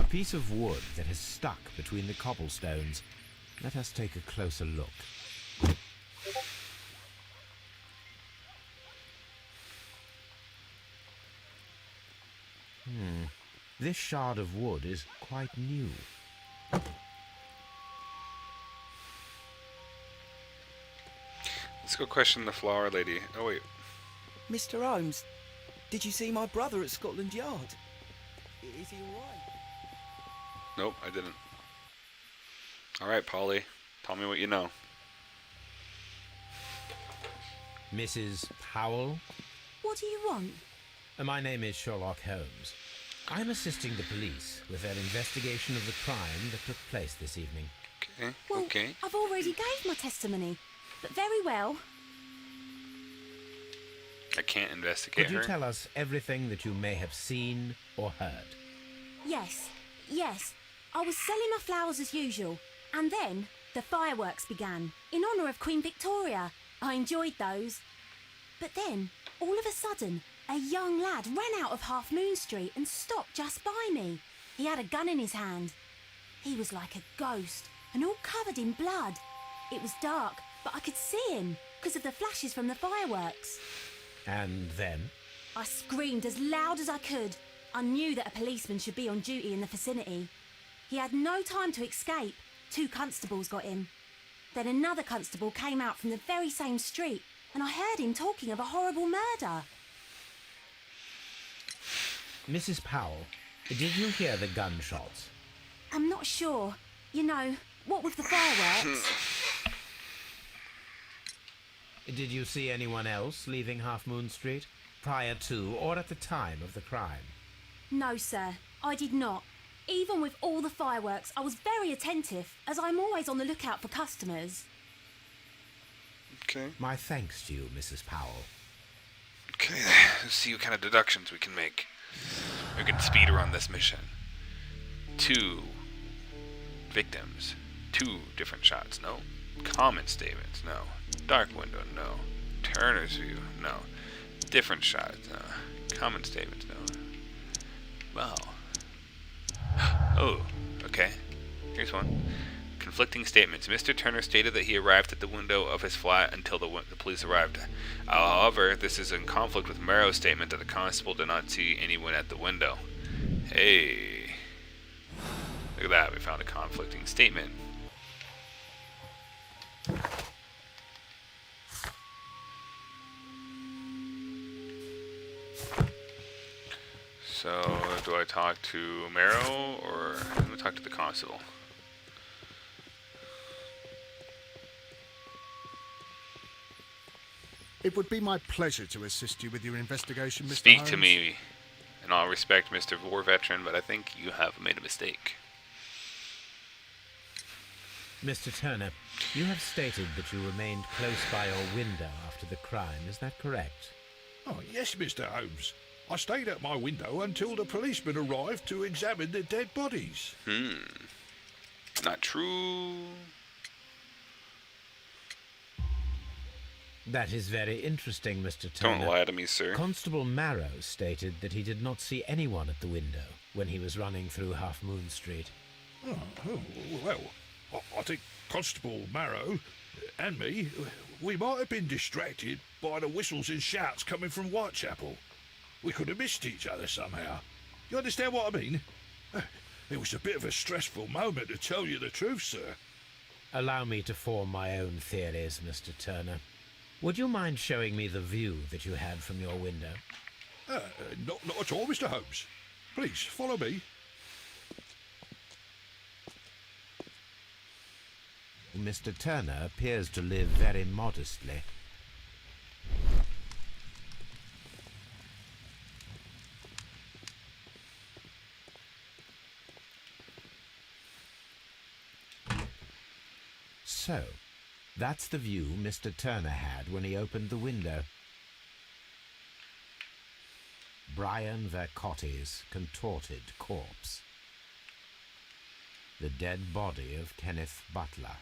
piece of wood that has stuck between the cobblestones. Let us take a closer look. This shard of wood is quite new. Let's go question the flower lady. Oh wait. Mr. Holmes, did you see my brother at Scotland Yard? Is he alright? Nope, I didn't. Alright, Polly. Tell me what you know. Mrs. Powell? What do you want? My name is Sherlock Holmes. I'm assisting the police with their investigation of the crime that took place this evening. Okay, Well, okay. I've already gave my testimony, but very well. I can't investigate Could you her. tell us everything that you may have seen or heard? Yes. I was selling my flowers as usual, and then the fireworks began, in honour of Queen Victoria. I enjoyed those. But then, all of a sudden, a young lad ran out of Half Moon Street and stopped just by me. He had a gun in his hand. He was like a ghost, and all covered in blood. It was dark, but I could see him, because of the flashes from the fireworks. And then? I screamed as loud as I could. I knew that a policeman should be on duty in the vicinity. He had no time to escape. 2 constables got him. Then another constable came out from the very same street, and I heard him talking of a horrible murder. Mrs. Powell, did you hear the gunshots? I'm not sure. You know, what with the fireworks? Did you see anyone else leaving Half Moon Street prior to or at the time of the crime? No, sir, I did not. Even with all the fireworks, I was very attentive, as I'm always on the lookout for customers. Okay. My thanks to you, Mrs. Powell. Okay, let's see what kind of deductions we can make. We can speed run this mission. 2 victims. 2 different shots. No. Common statements. No. Dark window. No. Turner's view. No. Different shots. No. Common statements. No. Wow. Oh. Okay. Here's one. Conflicting statements. Mr. Turner stated that he arrived at the window of his flat until the police arrived. However, this is in conflict with Merrow's statement that the constable did not see anyone at the window. Hey. Look at that. We found a conflicting statement. So, do I talk to Merrow or do I talk to the constable? It would be my pleasure to assist you with your investigation, Mr. Speak Holmes. to me. In all respect, Mr. War Veteran, but I think you have made a mistake. Mr. Turner, you have stated that you remained close by your window after the crime. Is that correct? Oh, yes, Mr. Holmes. I stayed at my window until the policeman arrived to examine the dead bodies. Not true. That is very interesting, Mr. Turner. Don't lie to me, sir. Constable Marrow stated that he did not see anyone at the window when he was running through Half Moon Street. Well, I think Constable Marrow and me, we might have been distracted by the whistles and shouts coming from Whitechapel. We could have missed each other somehow. You understand what I mean? It was a bit of a stressful moment, to tell you the truth, sir. Allow me to form my own theories, Mr. Turner. Would you mind showing me the view that you had from your window? Not at all, Mr. Holmes. Please, follow me. Mr. Turner appears to live very modestly. So, that's the view Mr. Turner had when he opened the window. Brian Vercotti's contorted corpse. The dead body of Kenneth Butler.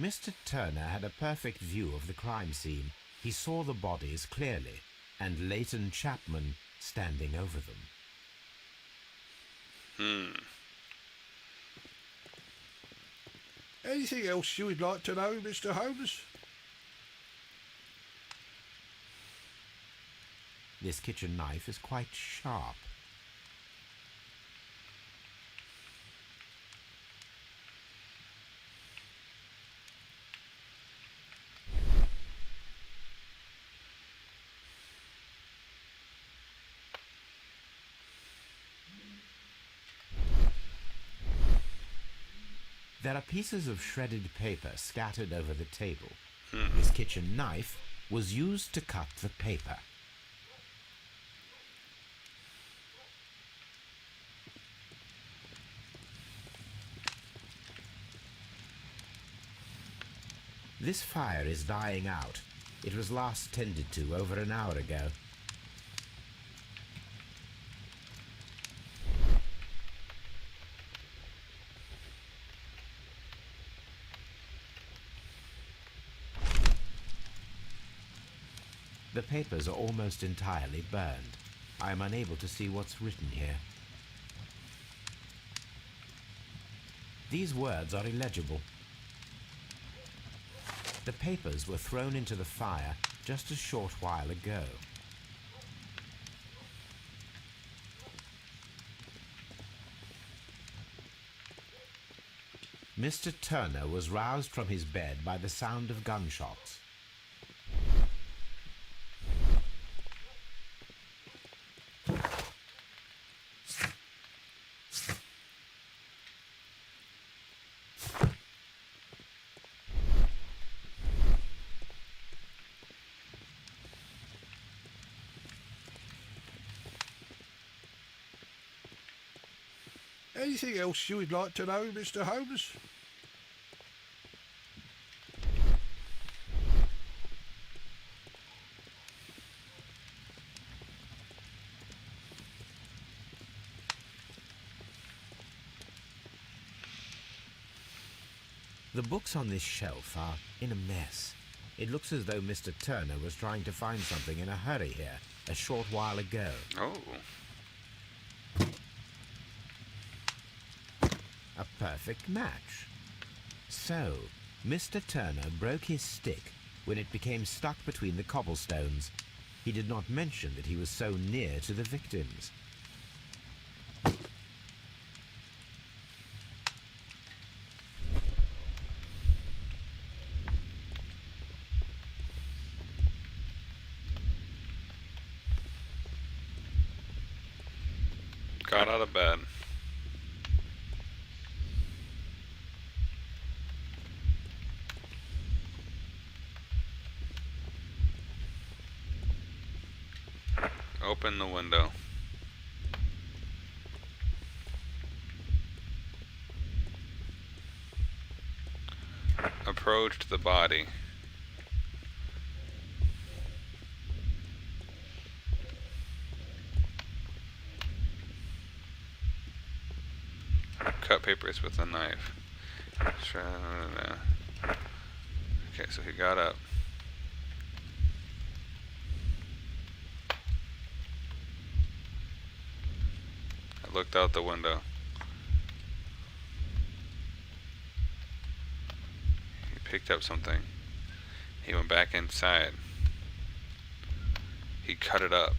Mr. Turner had a perfect view of the crime scene. He saw the bodies clearly, and Leighton Chapman standing over them. Anything else you would like to know, Mr. Holmes? This kitchen knife is quite sharp. There are pieces of shredded paper scattered over the table. This kitchen knife was used to cut the paper. This fire is dying out. It was last tended to over an hour ago. The papers are almost entirely burned. I am unable to see what's written here. These words are illegible. The papers were thrown into the fire just a short while ago. Mr. Turner was roused from his bed by the sound of gunshots. Anything else you would like to know, Mr. Holmes? The books on this shelf are in a mess. It looks as though Mr. Turner was trying to find something in a hurry here a short while ago. Oh. A perfect match. So, Mr. Turner broke his stick when it became stuck between the cobblestones. He did not mention that he was so near to the victims. Got out of bed. Open the window. Approached the body. Cut papers with a knife. Okay, so he got up. I looked out the window. He picked up something. He went back inside. He cut it up.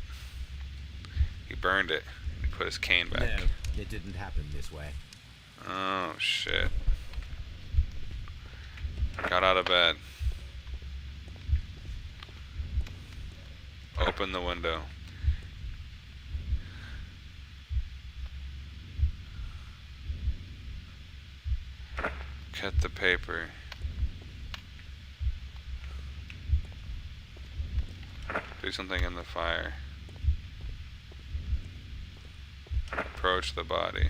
He burned it. He put his cane back. No, it didn't happen this way. Oh, shit. Got out of bed. Opened the window. Cut the paper. Do something in the fire. Approach the body.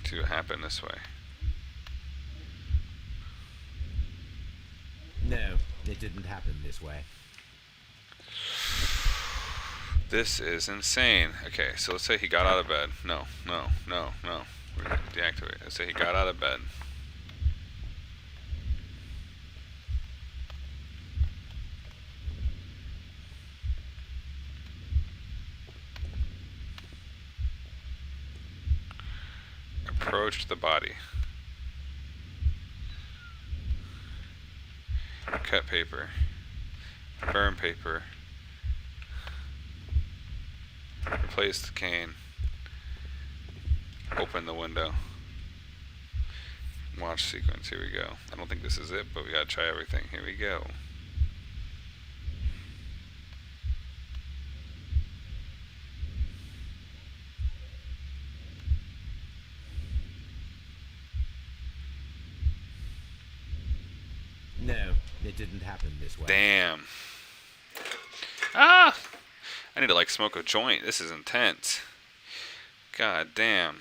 To happen this way. No, it didn't happen this way. This is insane. Okay, so let's say he got out of bed. No. We're gonna deactivate. Let's say he got out of bed. Approached the body. Cut paper. Burn paper. Replace the cane. Open the window. Watch sequence. Here we go. I don't think this is it, but we gotta try everything. Here we go. No, it didn't happen this way. Damn. Ah! I need to like smoke a joint. This is intense. God damn.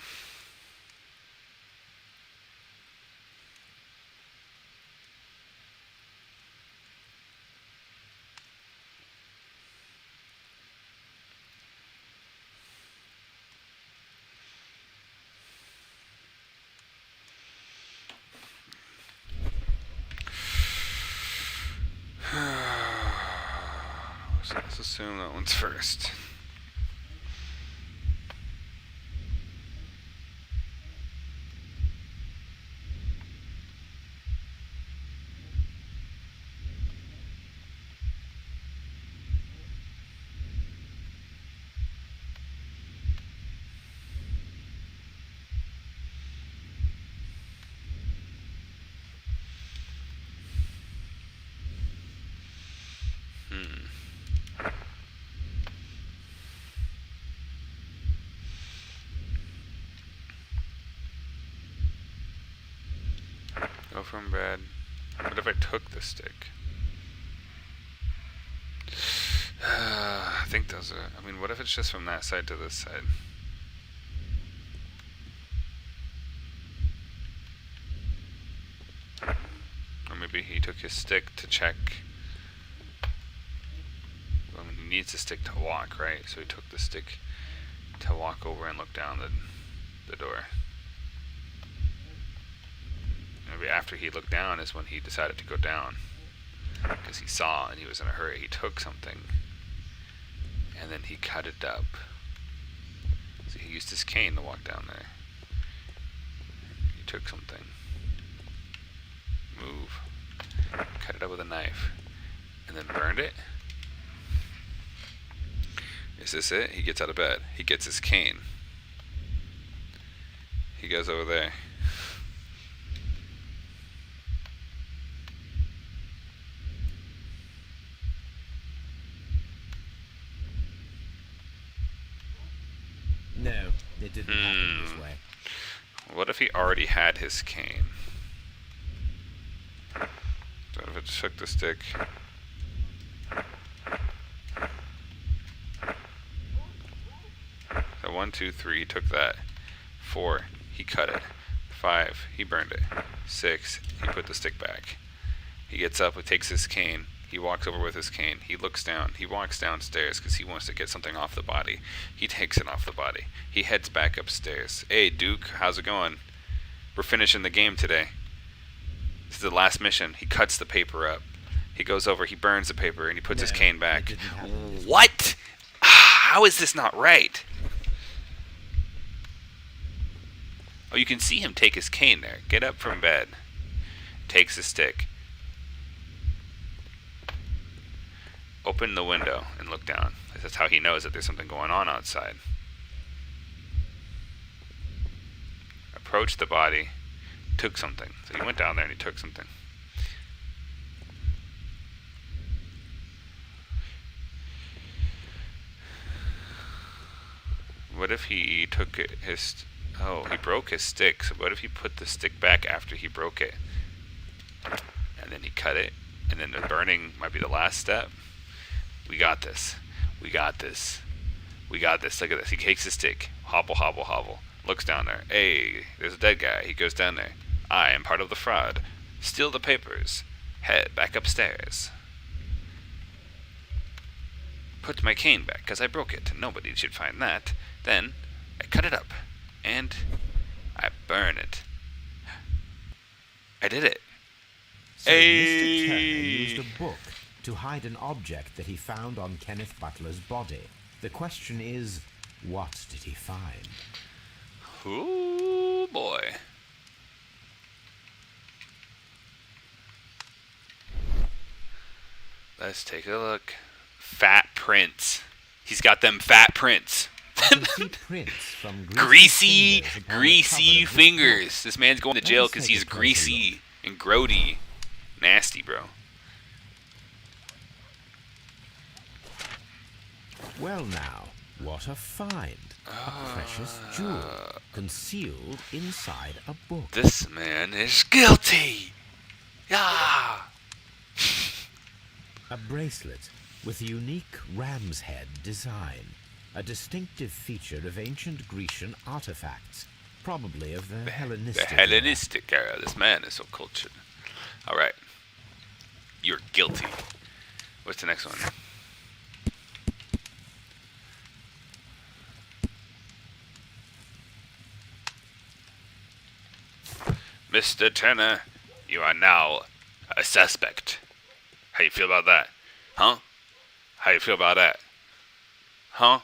So let's assume that one's first. Go from bed. What if I took the stick? I think those are. I mean, what if it's just from that side to this side? Or maybe he took his stick to check. Well, I mean, he needs a stick to walk, right? So he took the stick to walk over and look down the door. Maybe after he looked down is when he decided to go down. Because he saw and he was in a hurry. He took something. And then he cut it up. So he used his cane to walk down there. He took something. Move. Cut it up with a knife. And then burned it. Is this it? He gets out of bed. He gets his cane. He goes over there. No, it didn't happen this way. What if he already had his cane? What if it took the stick? So 1, 2, 3, he took that. 4, he cut it. 5, he burned it. 6, he put the stick back. He gets up, he takes his cane. He walks over with his cane. He looks down. He walks downstairs because he wants to get something off the body. He takes it off the body. He heads back upstairs. Hey, Duke, how's it going? We're finishing the game today. This is the last mission. He cuts the paper up. He goes over, he burns the paper, and he puts his cane back. What? How is this not right? Oh, you can see him take his cane there. Get up from bed. Takes his stick. Open the window and look down. That's how he knows that there's something going on outside. Approached the body. Took something. So he went down there and he took something. What if he took his... Oh, he broke his stick. So what if he put the stick back after he broke it? And then he cut it. And then the burning might be the last step. We got this. We got this. We got this. Look at this. He takes his stick. Hobble, hobble, hobble. Looks down there. Hey, there's a dead guy. He goes down there. I am part of the fraud. Steal the papers. Head back upstairs. Put my cane back, because I broke it. Nobody should find that. Then, I cut it up. And I burn it. I did it. So Mr. Turner used a book to hide an object that he found on Kenneth Butler's body. The question is, what did he find? Ooh, boy. Let's take a look. Fat prints. He's got them fat prints. I can see prints from Greasy greasy fingers. This man's going to jail Let's because take he's a closer greasy and grody. Nasty, bro. Well now, what a find. A precious jewel concealed inside a book. This man is guilty. Yeah. A bracelet with a unique ram's head design. A distinctive feature of ancient Grecian artifacts, probably of the Hellenistic The Hellenistic era. This man is so cultured. All right. You're guilty. What's the next one? Mr. Turner, you are now a suspect. How you feel about that? Huh? How you feel about that? Huh?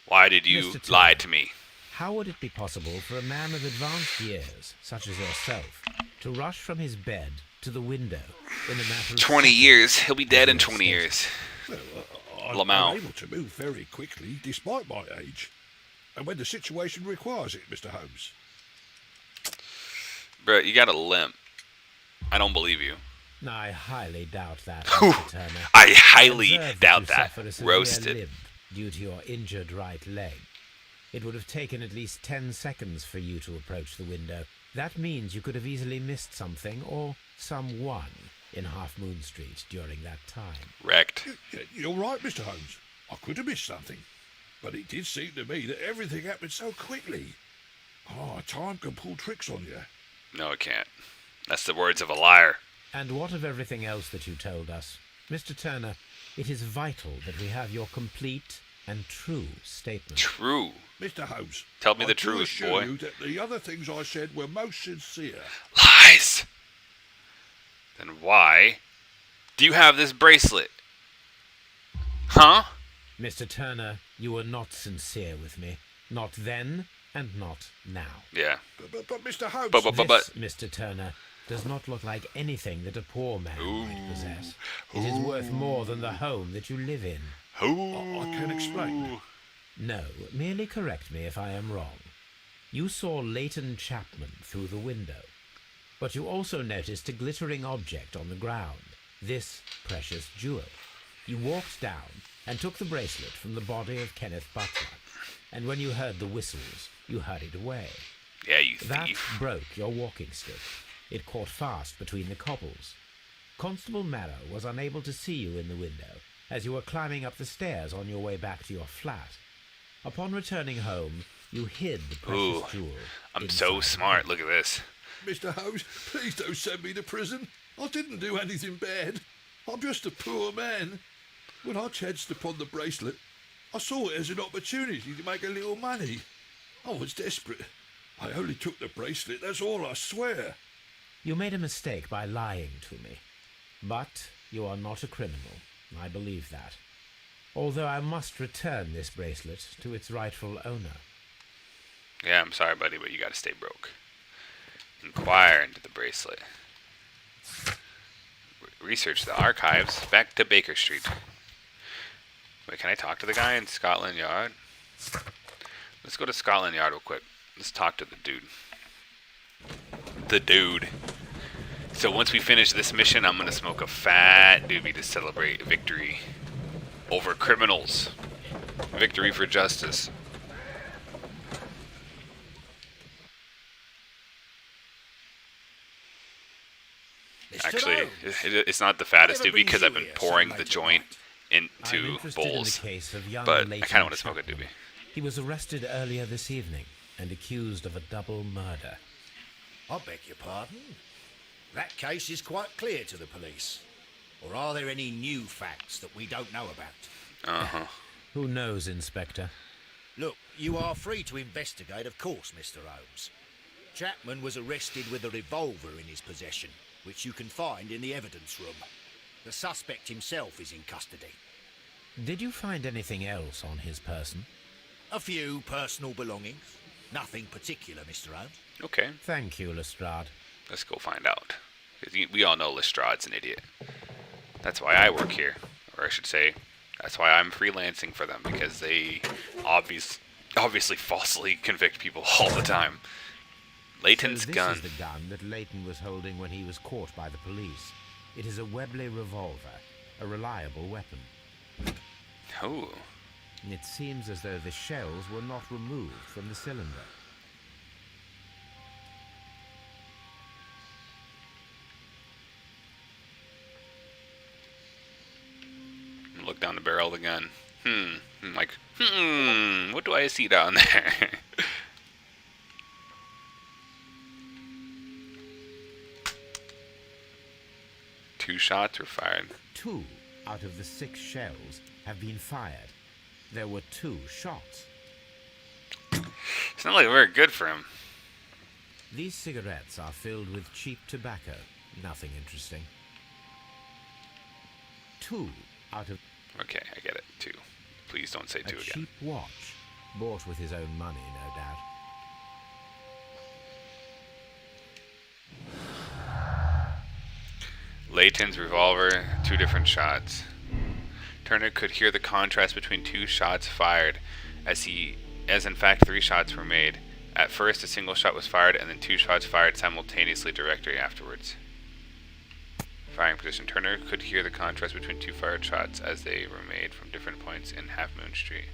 Why did you Mr. Turner, lie to me? How would it be possible for a man of advanced years, such as yourself, to rush from his bed to the window in a matter of 20 seconds? years. He'll be dead in Yes, 20 years. I'm Lamau. able to move very quickly despite my age. And when the situation requires it, Mr. Holmes. Bro, you got a limp. I don't believe you. I highly doubt that, Mr. Turner. I highly Observe doubt you that. suffer a severe Roasted. limp due to your injured right leg. It would have taken at least 10 seconds for you to approach the window. That means you could have easily missed something or someone in Half Moon Street during that time. Wrecked. You're right, Mr. Holmes. I could have missed something. But it did seem to me that everything happened so quickly. Oh, time can pull tricks on you. No, it can't. That's the words of a liar. And what of everything else that you told us? Mr. Turner, it is vital that we have your complete and true statement. True. Mr. Holmes. Tell me I the do truth, assure boy. you that the other things I said were most sincere. Lies! Then why do you have this bracelet? Huh? Mr. Turner, you were not sincere with me. Not then and not now. Yeah. But Mr. Holmes... But- This, Mr. Turner, does not look like anything that a poor man might possess. It is worth more than the home that you live in. I can explain. No, merely correct me if I am wrong. You saw Leighton Chapman through the window, but you also noticed a glittering object on the ground, this precious jewel. You walked down and took the bracelet from the body of Kenneth Butler, and when you heard the whistles, you hurried away. Yeah, you That thief. broke your walking stick. It caught fast between the cobbles. Constable Marrow was unable to see you in the window as you were climbing up the stairs on your way back to your flat. Upon returning home, you hid the precious Ooh, jewel. I'm inside so the smart. book. Look at this. Mr. Holmes, please don't send me to prison. I didn't do anything bad. I'm just a poor man. When I chanced upon the bracelet, I saw it as an opportunity to make a little money. I was desperate. I only took the bracelet, that's all, I swear. You made a mistake by lying to me. But you are not a criminal. I believe that. Although I must return this bracelet to its rightful owner. Yeah, I'm sorry, buddy, but you gotta stay broke. Inquire into the bracelet. Research the archives. Back to Baker Street. Wait, can I talk to the guy in Scotland Yard? Let's go to Scotland Yard real quick. Let's talk to the dude. The dude. So once we finish this mission, I'm gonna smoke a fat doobie to celebrate victory over criminals. Victory for justice. Actually, it's not the fattest doobie because I've been pouring the joint I'm into interested in bowls. the case of young But I Leighton kind of want to smoke a Chapman. doobie. He was arrested earlier this evening and accused of a double murder. I beg your pardon? That case is quite clear to the police. Or are there any new facts that we don't know about? Uh-huh. Who knows, Inspector? Look, you are free to investigate, of course, Mr. Holmes. Chapman was arrested with a revolver in his possession, which you can find in the evidence room. The suspect himself is in custody. Did you find anything else on his person? A few personal belongings. Nothing particular, Mr. Holmes. Okay, Thank you, Lestrade. let's go find out. 'Cause we all know Lestrade's an idiot. That's why I work here. Or I should say, that's why I'm freelancing for them, because they obviously falsely convict people all the time. Layton's So this gun. is the gun that Layton was holding when he was caught by the police. It is a Webley revolver, a reliable weapon. Oh, It seems as though the shells were not removed from the cylinder. look down the barrel of the gun. I'm like, what do I see down there? Two shots were fired. 2 out of the 6 shells have been fired. There were 2 shots. It's not like very good for him. These cigarettes are filled with cheap tobacco. Nothing interesting. 2 out of Okay, I get it. 2. Please don't say a 2 again. cheap watch, bought with his own money, no doubt. Layton's revolver, 2 different shots. Turner could hear the contrast between 2 shots fired, as in fact 3 shots were made. At first, a single shot was fired, and then 2 shots fired simultaneously directly afterwards. Firing position. Turner could hear the contrast between 2 fired shots as they were made from different points in Half Moon Street.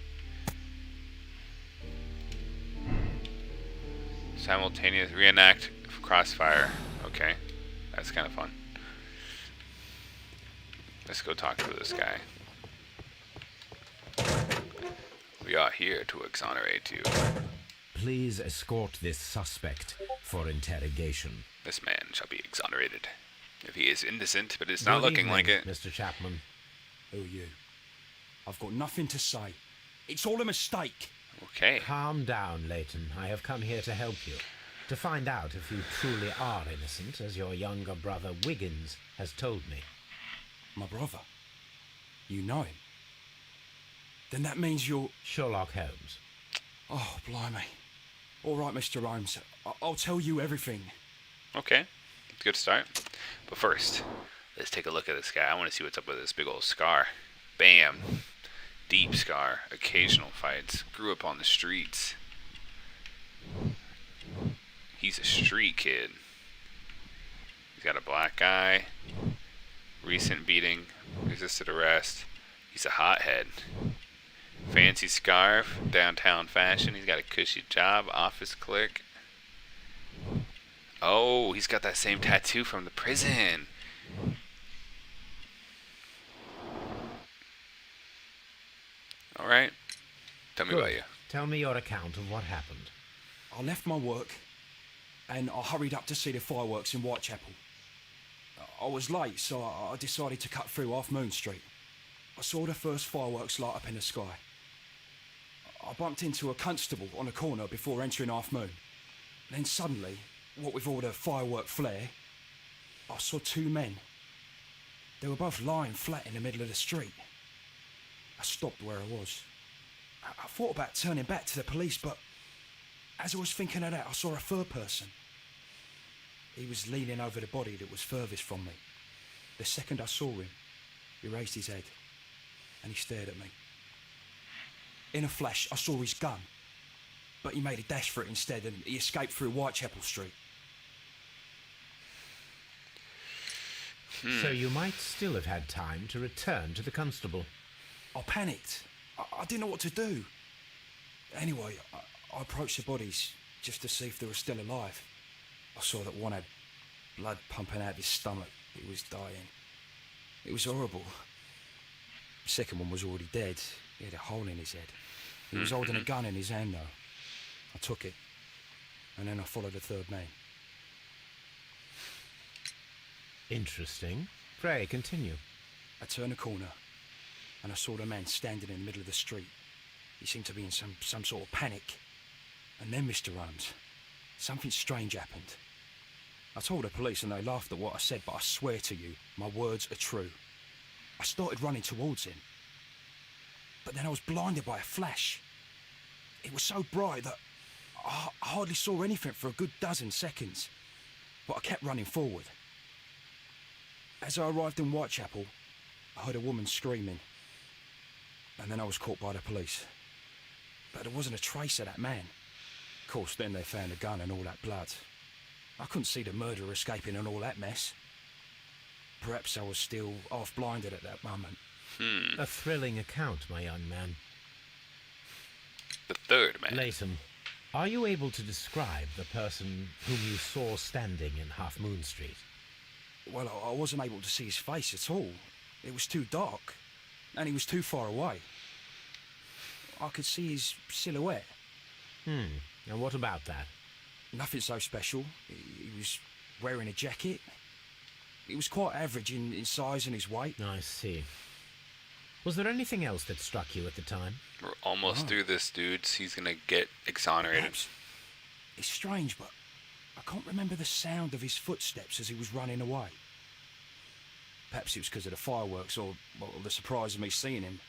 Simultaneous reenact crossfire. Okay, that's kind of fun. Let's go talk to this guy. We are here to exonerate you. Please escort this suspect for interrogation. This man shall be exonerated. If he is innocent, but it's not Good looking like evening, it. Mr. Chapman. Who are you? I've got nothing to say. It's all a mistake. Okay. Calm down, Layton. I have come here to help you. To find out if you truly are innocent, as your younger brother Wiggins has told me. My brother? You know him? Then that means you're... Sherlock Holmes. Oh, blimey. All right, Mr. Holmes. I'll tell you everything. Okay. Good start. But first, let's take a look at this guy. I want to see what's up with this big old scar. Bam. Deep scar. Occasional fights. Grew up on the streets. He's a street kid. He's got a black eye. Recent beating. Resisted arrest. He's a hothead. Fancy scarf. Downtown fashion. He's got a cushy job. Office clerk. Oh, he's got that same tattoo from the prison. Alright. Tell me Good. about you. Tell me your account of what happened. I left my work and I hurried up to see the fireworks in Whitechapel. I was late, so I decided to cut through Half Moon Street. I saw the first fireworks light up in the sky. I bumped into a constable on a corner before entering Half Moon. Then suddenly, what with all the firework flare, I saw 2 men. They were both lying flat in the middle of the street. I stopped where I was. I thought about turning back to the police, but as I was thinking of that, I saw a third person. He was leaning over the body that was furthest from me. The second I saw him, he raised his head and he stared at me. In a flash, I saw his gun, but he made a dash for it instead and he escaped through Whitechapel Street. So you might still have had time to return to the constable. I panicked. I didn't know what to do. Anyway, I approached the bodies just to see if they were still alive. I saw that one had blood pumping out of his stomach. He was dying. It was horrible. The second one was already dead. He had a hole in his head. He was holding a gun in his hand, though. I took it, and then I followed the third man. Interesting. Pray, continue. I turned a corner, and I saw the man standing in the middle of the street. He seemed to be in some sort of panic. And then, Mr. Holmes, something strange happened. I told the police and they laughed at what I said, but I swear to you, my words are true. I started running towards him. But then I was blinded by a flash. It was so bright that I hardly saw anything for a good dozen seconds, but I kept running forward. As I arrived in Whitechapel, I heard a woman screaming, and then I was caught by the police. But there wasn't a trace of that man. Of course, then they found a gun and all that blood. I couldn't see the murderer escaping and all that mess. Perhaps I was still half-blinded at that moment. A thrilling account, my young man. The third man. Leighton, are you able to describe the person whom you saw standing in Half Moon Street? Well, I wasn't able to see his face at all. It was too dark, and he was too far away. I could see his silhouette. And what about that? Nothing so special. He was wearing a jacket. He was quite average in size and his weight. I see. Was there anything else that struck you at the time? We're almost through this, dudes. He's gonna get exonerated. Perhaps. It's strange, but I can't remember the sound of his footsteps as he was running away. Perhaps it was because of the fireworks or the surprise of me seeing him.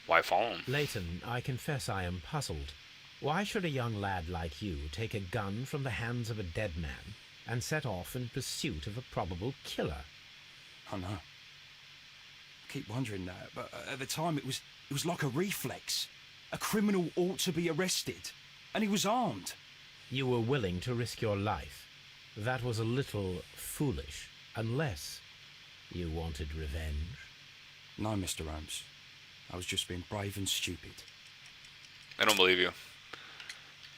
Why follow him? Leighton, I confess I am puzzled. Why should a young lad like you take a gun from the hands of a dead man and set off in pursuit of a probable killer? I know. I keep wondering that, but at the time it was like a reflex. A criminal ought to be arrested, and he was armed. You were willing to risk your life. That was a little foolish, unless you wanted revenge. No, Mr. Holmes. I was just being brave and stupid. I don't believe you.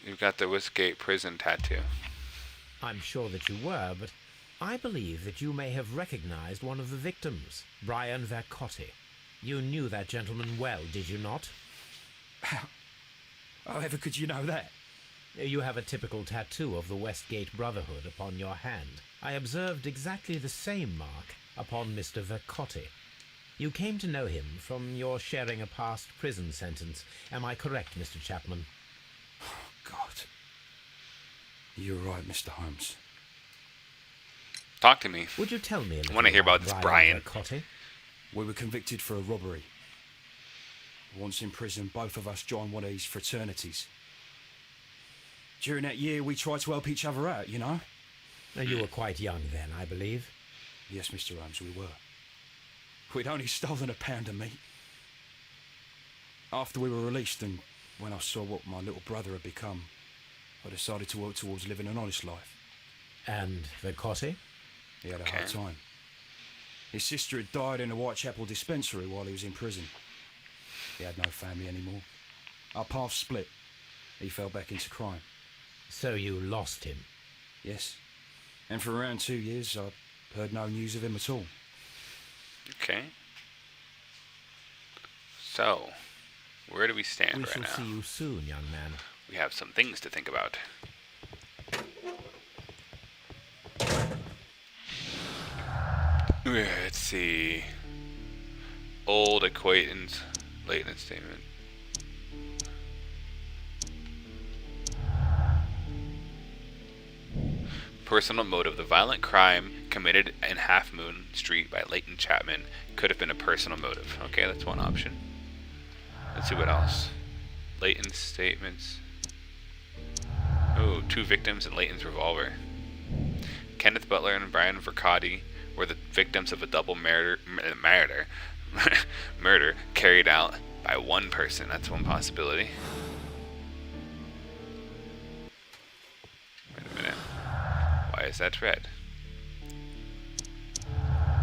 You've got the Westgate prison tattoo. I'm sure that you were, but I believe that you may have recognized one of the victims, Brian Vercotti. You knew that gentleman well, did you not? However could you know that? You have a typical tattoo of the Westgate Brotherhood upon your hand. I observed exactly the same mark upon Mr. Vercotti. You came to know him from your sharing a past prison sentence. Am I correct, Mr. Chapman? God. You're right, Mr. Holmes. Talk to me. Would you tell me a little I want to hear about this Brian. Vercotti? We were convicted for a robbery. Once in prison, both of us joined one of these fraternities. During that year, we tried to help each other out, you know? Now, you were quite young then, I believe. Yes, Mr. Holmes, we were. We'd only stolen a pound of meat. After we were released, and when I saw what my little brother had become, I decided to work towards living an honest life. And Vercotti? He had a hard time. His sister had died in a Whitechapel dispensary while he was in prison. He had no family anymore. Our paths split. He fell back into crime. So you lost him? Yes. And for around 2 years, I heard no news of him at all. Okay. So, where do we stand We right shall now? see you soon, young man. We have some things to think about. Let's see. Old acquaintance, Leighton statement. Personal motive. The violent crime committed in Half Moon Street by Leighton Chapman could have been a personal motive. Okay, that's one option. Let's see what else. Leighton's statements. Oh, 2 victims and Leighton's revolver. Kenneth Butler and Brian Vercotti were the victims of a double murder carried out by one person. That's one possibility. Wait a minute. Why is that red?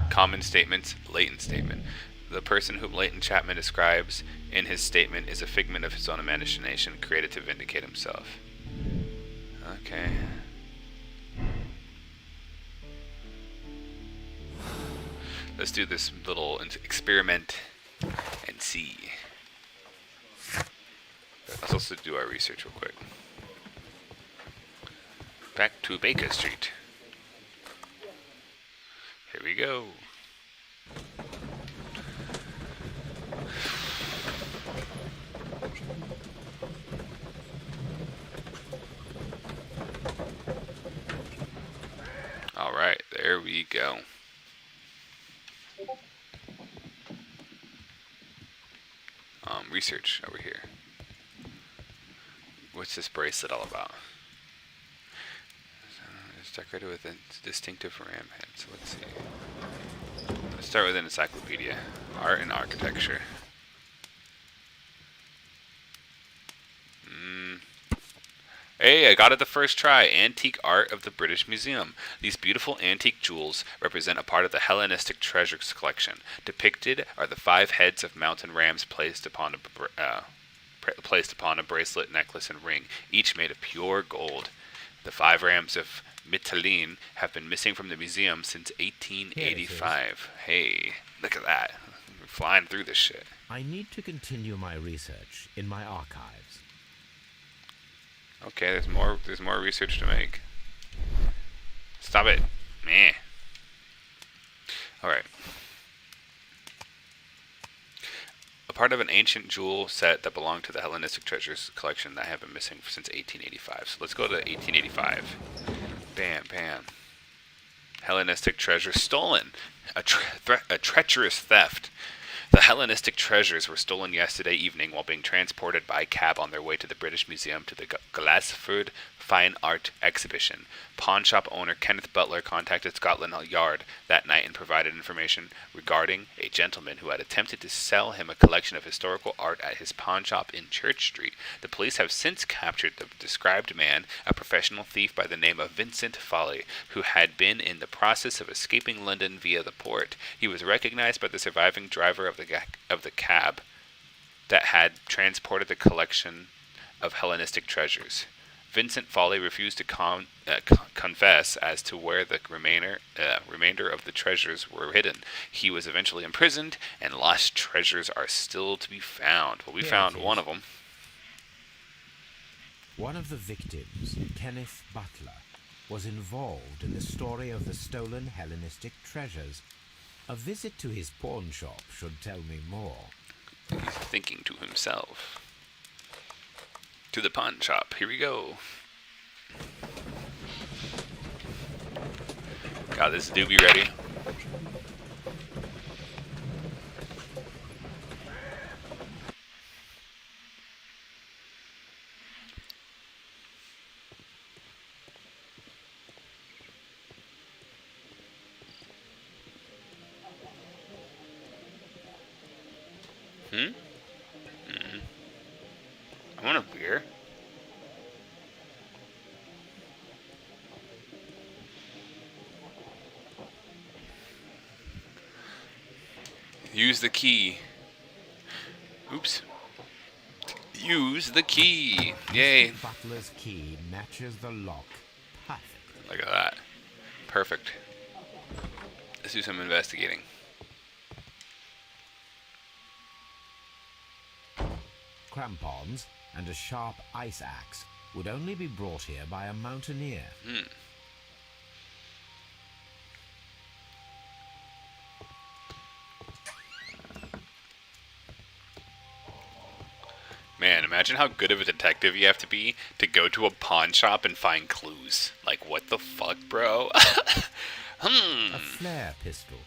Common statements, Leighton statement. The person whom Leighton Chapman describes in his statement is a figment of his own imagination created to vindicate himself. Okay. Let's do this little experiment and see. Let's also do our research real quick. Back to Baker Street. Here we go. Alright, there we go. Research over here. What's this bracelet all about? It's decorated with a distinctive ram head. So let's see. Let's start with an encyclopedia. Art and architecture. Hey, I got it the first try. Antique art of the British Museum. These beautiful antique jewels represent a part of the Hellenistic treasures collection. Depicted are the 5 heads of mountain rams placed upon a bracelet, necklace, and ring, each made of pure gold. The 5 rams of Mytilene have been missing from the museum since 1885. Hey, look at that. We're flying through this shit. I need to continue my research in my archives. Okay, there's more research to make. Stop it. Meh. Alright. A part of an ancient jewel set that belonged to the Hellenistic treasures collection that have been missing since 1885. So let's go to 1885. Bam, bam. Hellenistic treasure stolen. A treacherous theft. The Hellenistic treasures were stolen yesterday evening while being transported by cab on their way to the British Museum to the Glassford Fine Art Exhibition. Pawn shop owner Kenneth Butler contacted Scotland Yard that night and provided information regarding a gentleman who had attempted to sell him a collection of historical art at his pawn shop in Church Street. The police have since captured the described man, a professional thief by the name of Vincent Foley, who had been in the process of escaping London via the port. He was recognized by the surviving driver of the cab that had transported the collection of Hellenistic treasures. Vincent Foley refused to confess as to where the remainder of the treasures were hidden. He was eventually imprisoned, and lost treasures are still to be found. Well, we found one of them. One of the victims, Kenneth Butler, was involved in the story of the stolen Hellenistic treasures. A visit to his pawn shop should tell me more. He's thinking to himself. To the pawn shop. Here we go. Got this doobie ready. I want a beer. Use the key. Oops. Use the key. Yay. Mr. Butler's key matches the lock perfectly. Look at that. Perfect. Let's do some investigating. Crampons and a sharp ice axe would only be brought here by a mountaineer. Man, imagine how good of a detective you have to be to go to a pawn shop and find clues. Like, what the fuck, bro? A flare pistol.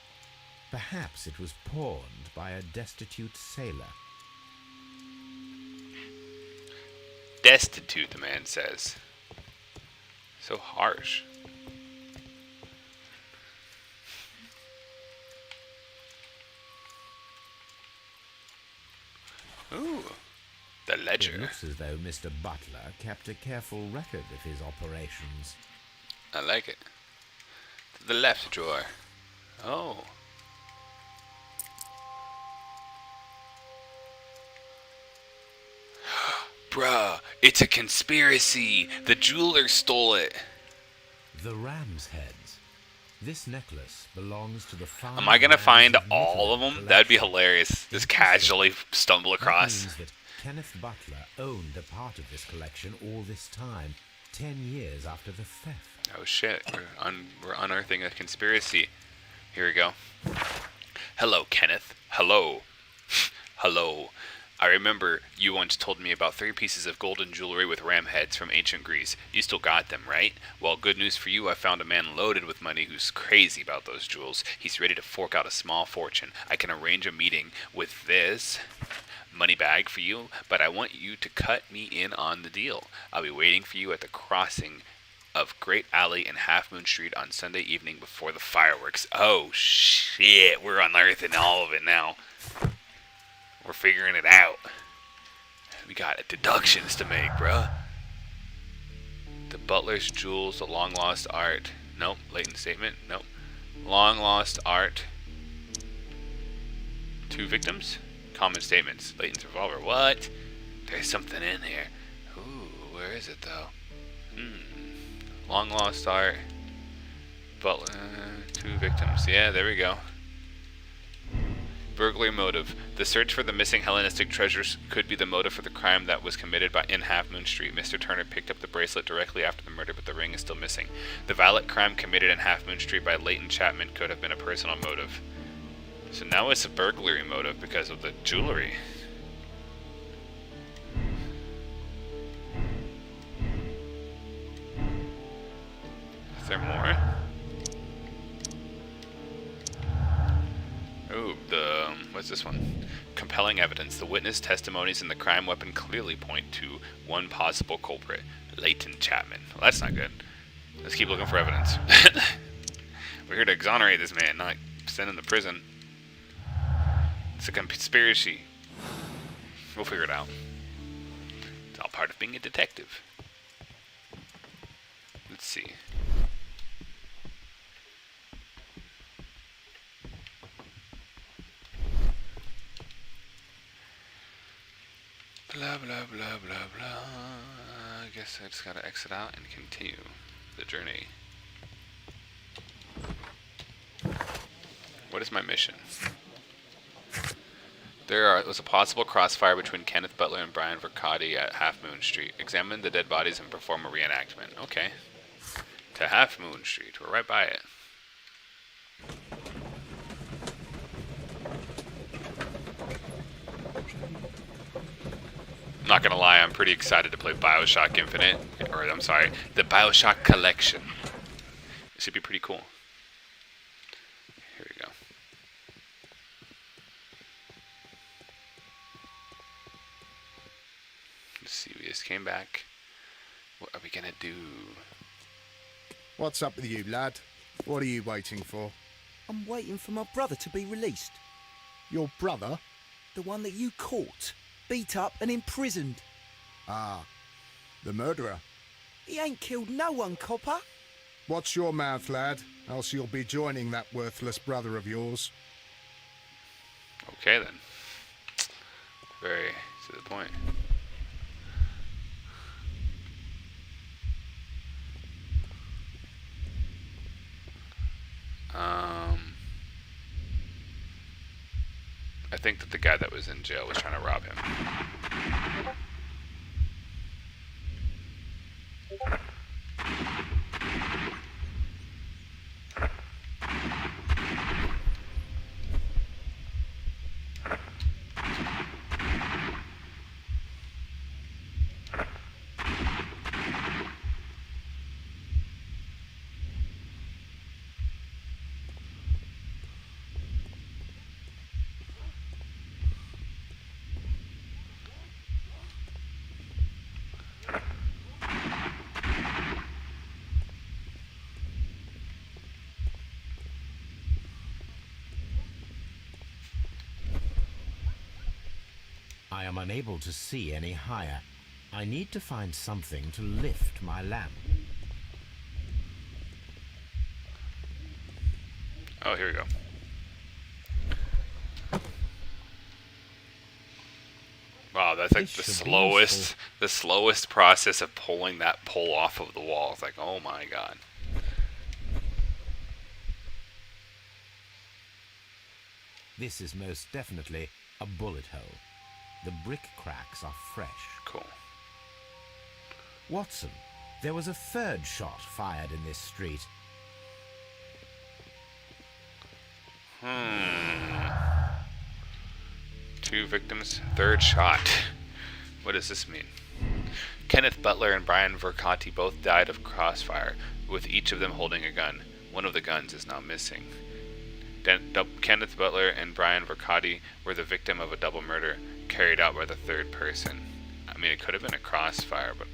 Perhaps it was pawned by a destitute sailor. Destitute, the man says. So harsh. Ooh, the ledger. It looks as though Mr. Butler kept a careful record of his operations. I like it. To the left drawer. Oh. Bruh, it's a conspiracy. The jeweler stole it. The ram's heads. This necklace belongs to the farm. Am I gonna find all of them? That'd be hilarious. Just casually stumble across. That means that Kenneth Butler owned a part of this collection all this time, 10 years after the theft. Oh shit, we're unearthing a conspiracy. Here we go. Hello, Kenneth. Hello. Hello. I remember you once told me about 3 pieces of golden jewelry with ram heads from ancient Greece. You still got them, right? Well, good news for you, I found a man loaded with money who's crazy about those jewels. He's ready to fork out a small fortune. I can arrange a meeting with this money bag for you, but I want you to cut me in on the deal. I'll be waiting for you at the crossing of Great Alley and Half Moon Street on Sunday evening before the fireworks. Oh shit, we're unearthing all of it now. We're figuring it out. We got deductions to make, bruh. The butler's jewels, the long lost art. Nope. Latent statement. Nope. Long lost art. 2 victims? Common statements. Layton's revolver. What? There's something in here. Ooh, where is it though? Long lost art. Butler. 2 victims. Yeah, there we go. Burglary motive. The search for the missing Hellenistic treasures could be the motive for the crime that was committed in Half Moon Street. Mr. Turner picked up the bracelet directly after the murder, but the ring is still missing. The violent crime committed in Half Moon Street by Leighton Chapman could have been a personal motive. So now it's a burglary motive because of the jewelry. Is there more? Ooh, what's this one? Compelling evidence. The witness testimonies and the crime weapon clearly point to one possible culprit, Leighton Chapman. Well, that's not good. Let's keep looking for evidence. We're here to exonerate this man, not send him to prison. It's a conspiracy. We'll figure it out. It's all part of being a detective. Let's see. Blah, blah, blah, blah, blah. I guess I just gotta exit out and continue the journey. What is my mission? There was a possible crossfire between Kenneth Butler and Brian Vercotti at Half Moon Street. Examine the dead bodies and perform a reenactment. Okay. To Half Moon Street. We're right by it. I'm not gonna lie, I'm pretty excited to play BioShock Infinite. Or, I'm sorry, the BioShock Collection. It should be pretty cool. Here we go. Let's see, we just came back. What are we gonna do? What's up with you, lad? What are you waiting for? I'm waiting for my brother to be released. Your brother? The one that you caught, beat up and imprisoned. Ah, the murderer. He ain't killed no one, copper. Watch your mouth, lad, else you'll be joining that worthless brother of yours. Okay then. Very to the point. I think that the guy that was in jail was trying to rob him. I am unable to see any higher. I need to find something to lift my lamp. Oh, here we go. Wow, that's like the slowest process of pulling that pole off of the wall. It's like, oh my god. This is most definitely a bullet hole. The brick cracks are fresh. Cool. Watson, there was a third shot fired in this street. Two victims, third shot. What does this mean? Kenneth Butler and Brian Vercotti both died of crossfire, with each of them holding a gun. One of the guns is now missing. Kenneth Butler and Brian Vercotti were the victim of a double murder carried out by the third person. I mean, it could have been a crossfire, but...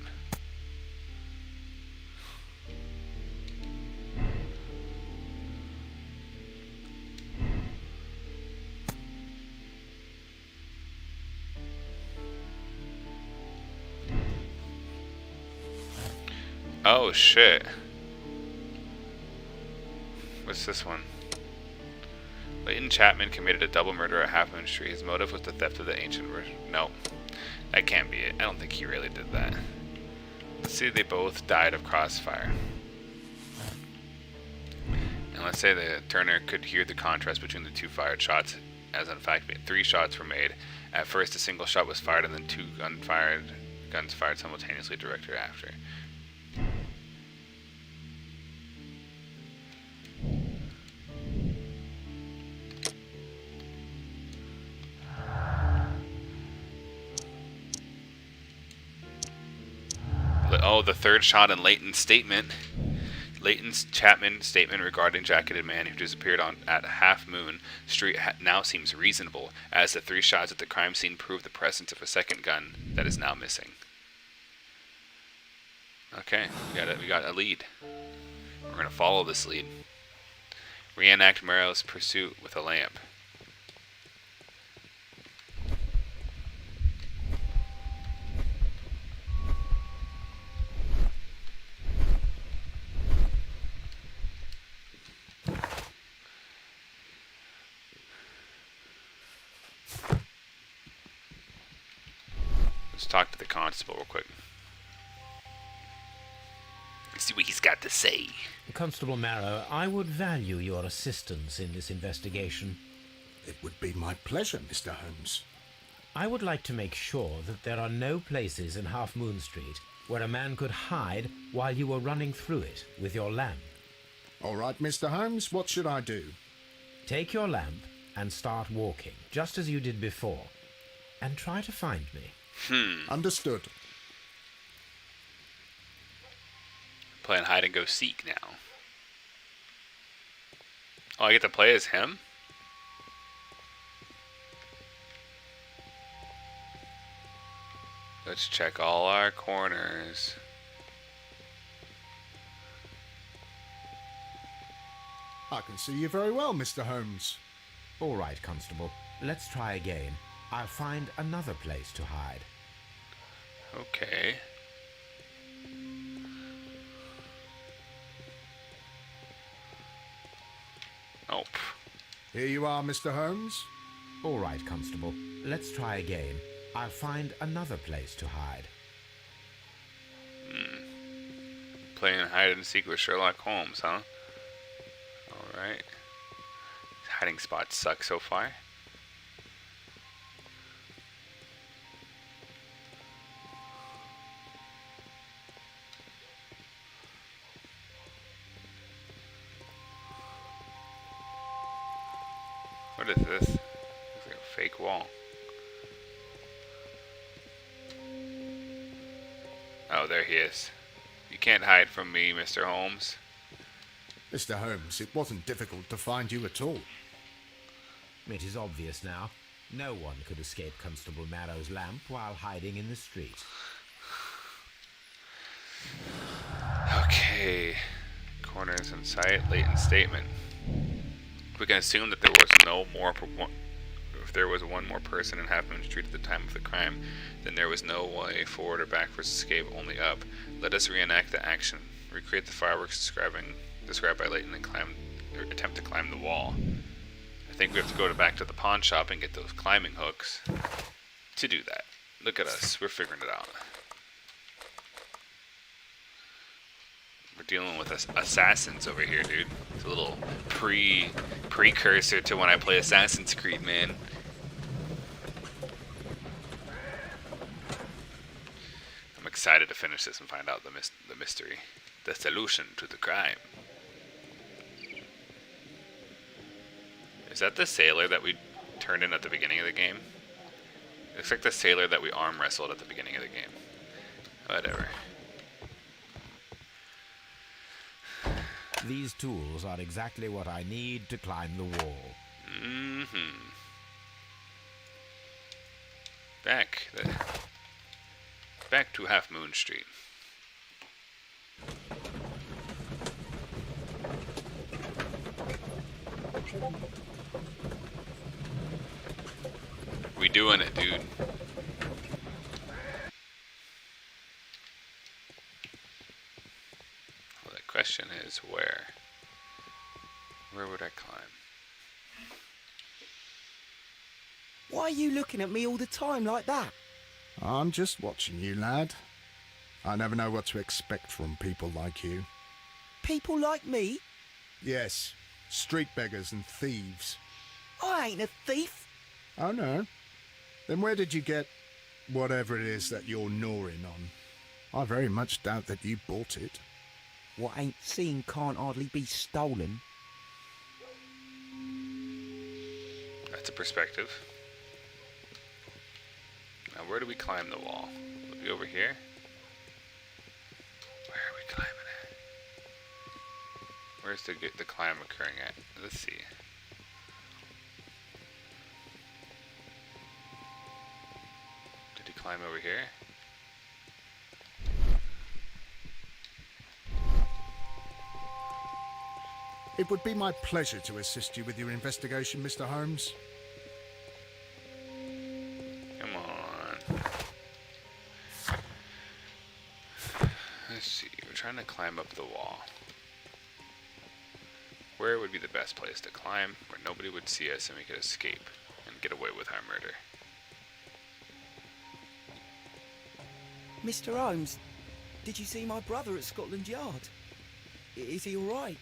Oh, shit. What's this one? Leighton Chapman committed a double murder at Half Moon Street. His motive was the theft of the ancient... No. That can't be it. I don't think he really did that. Let's see, they both died of crossfire. And let's say that Turner could hear the contrast between the two fired shots, as in fact 3 shots were made. At first, a single shot was fired, and then 2 guns fired simultaneously directly after. Oh, the third shot in Leighton's statement. Leighton's Chapman statement regarding jacketed man who disappeared at Half Moon Street now seems reasonable, as the 3 shots at the crime scene prove the presence of a second gun that is now missing. Okay, we got a lead. We're gonna follow this lead. Reenact Merrill's pursuit with a lamp. Let's talk to the constable real quick. Let's see what he's got to say. Constable Marrow, I would value your assistance in this investigation. It would be my pleasure, Mr. Holmes. I would like to make sure that there are no places in Half Moon Street where a man could hide while you were running through it with your lamp. All right, Mr. Holmes, what should I do? Take your lamp and start walking, just as you did before, and try to find me. Understood. Playing hide and go seek now. Oh, I get to play as him? Let's check all our corners. I can see you very well, Mr. Holmes. All right, Constable. Let's try again. I'll find another place to hide. Okay. Nope. Here you are, Mr. Holmes. All right, Constable. Let's try again. I'll find another place to hide. Playing hide and seek with Sherlock Holmes, huh? Alright. Hiding spots suck so far. What is this? Looks like a fake wall. Oh, there he is. You can't hide from me, Mr. Holmes. Mr. Holmes, it wasn't difficult to find you at all. It is obvious now. No one could escape Constable Marrow's lamp while hiding in the street. Okay. Corners in sight. Latent statement. We can assume that there was no more... If there was one more person in Half Moon Street at the time of the crime, then there was no way forward or backwards to escape, only up. Let us reenact the action. Recreate the fireworks described by Leighton and attempt to climb the wall. I think we have to go back to the pawn shop and get those climbing hooks to do that. Look at us. We're figuring it out. We're dealing with assassins over here, dude. It's a little precursor to when I play Assassin's Creed, man. I'm excited to finish this and find out the mystery, the solution to the crime. Is that the sailor that we turned in at the beginning of the game? It looks like the sailor that we arm wrestled at the beginning of the game. Whatever. These tools are exactly what I need to climb the wall. Mm-hmm. Back to Half Moon Street. We doing it, dude. Well, the question is where? Where would I climb? Why are you looking at me all the time like that? I'm just watching you, lad. I never know what to expect from people like you. People like me? Yes, street beggars and thieves. I ain't a thief. Oh, no? Then where did you get whatever it is that you're gnawing on? I very much doubt that you bought it. What ain't seen can't hardly be stolen. That's a perspective. Now, where do we climb the wall? Will it be over here? Where are we climbing at? Where's the climb occurring at? Let's see. Did he climb over here? It would be my pleasure to assist you with your investigation, Mr. Holmes. Come on. Let's see. We're trying to climb up the wall. Where would be the best place to climb where nobody would see us and we could escape and get away with our murder? Mr. Holmes, did you see my brother at Scotland Yard? Is he all right?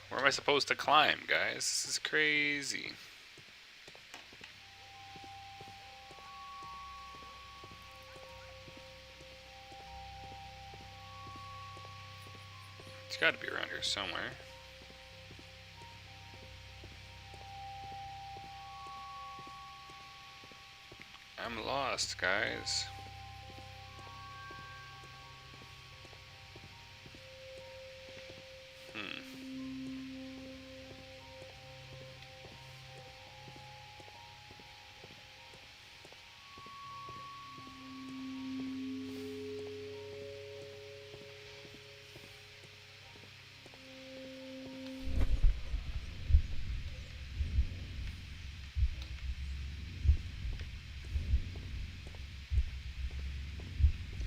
Where am I supposed to climb, guys? This is crazy. It's got to be around here somewhere. I'm lost, guys.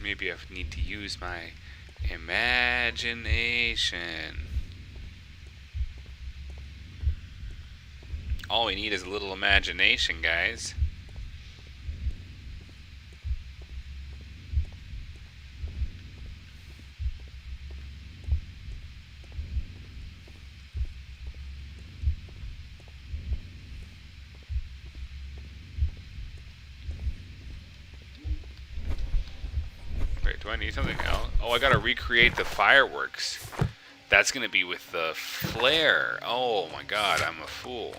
Maybe I need to use my imagination. All we need is a little imagination, guys. Wait, do I need something else? Oh, I gotta recreate the fireworks. That's gonna be with the flare. Oh my god, I'm a fool.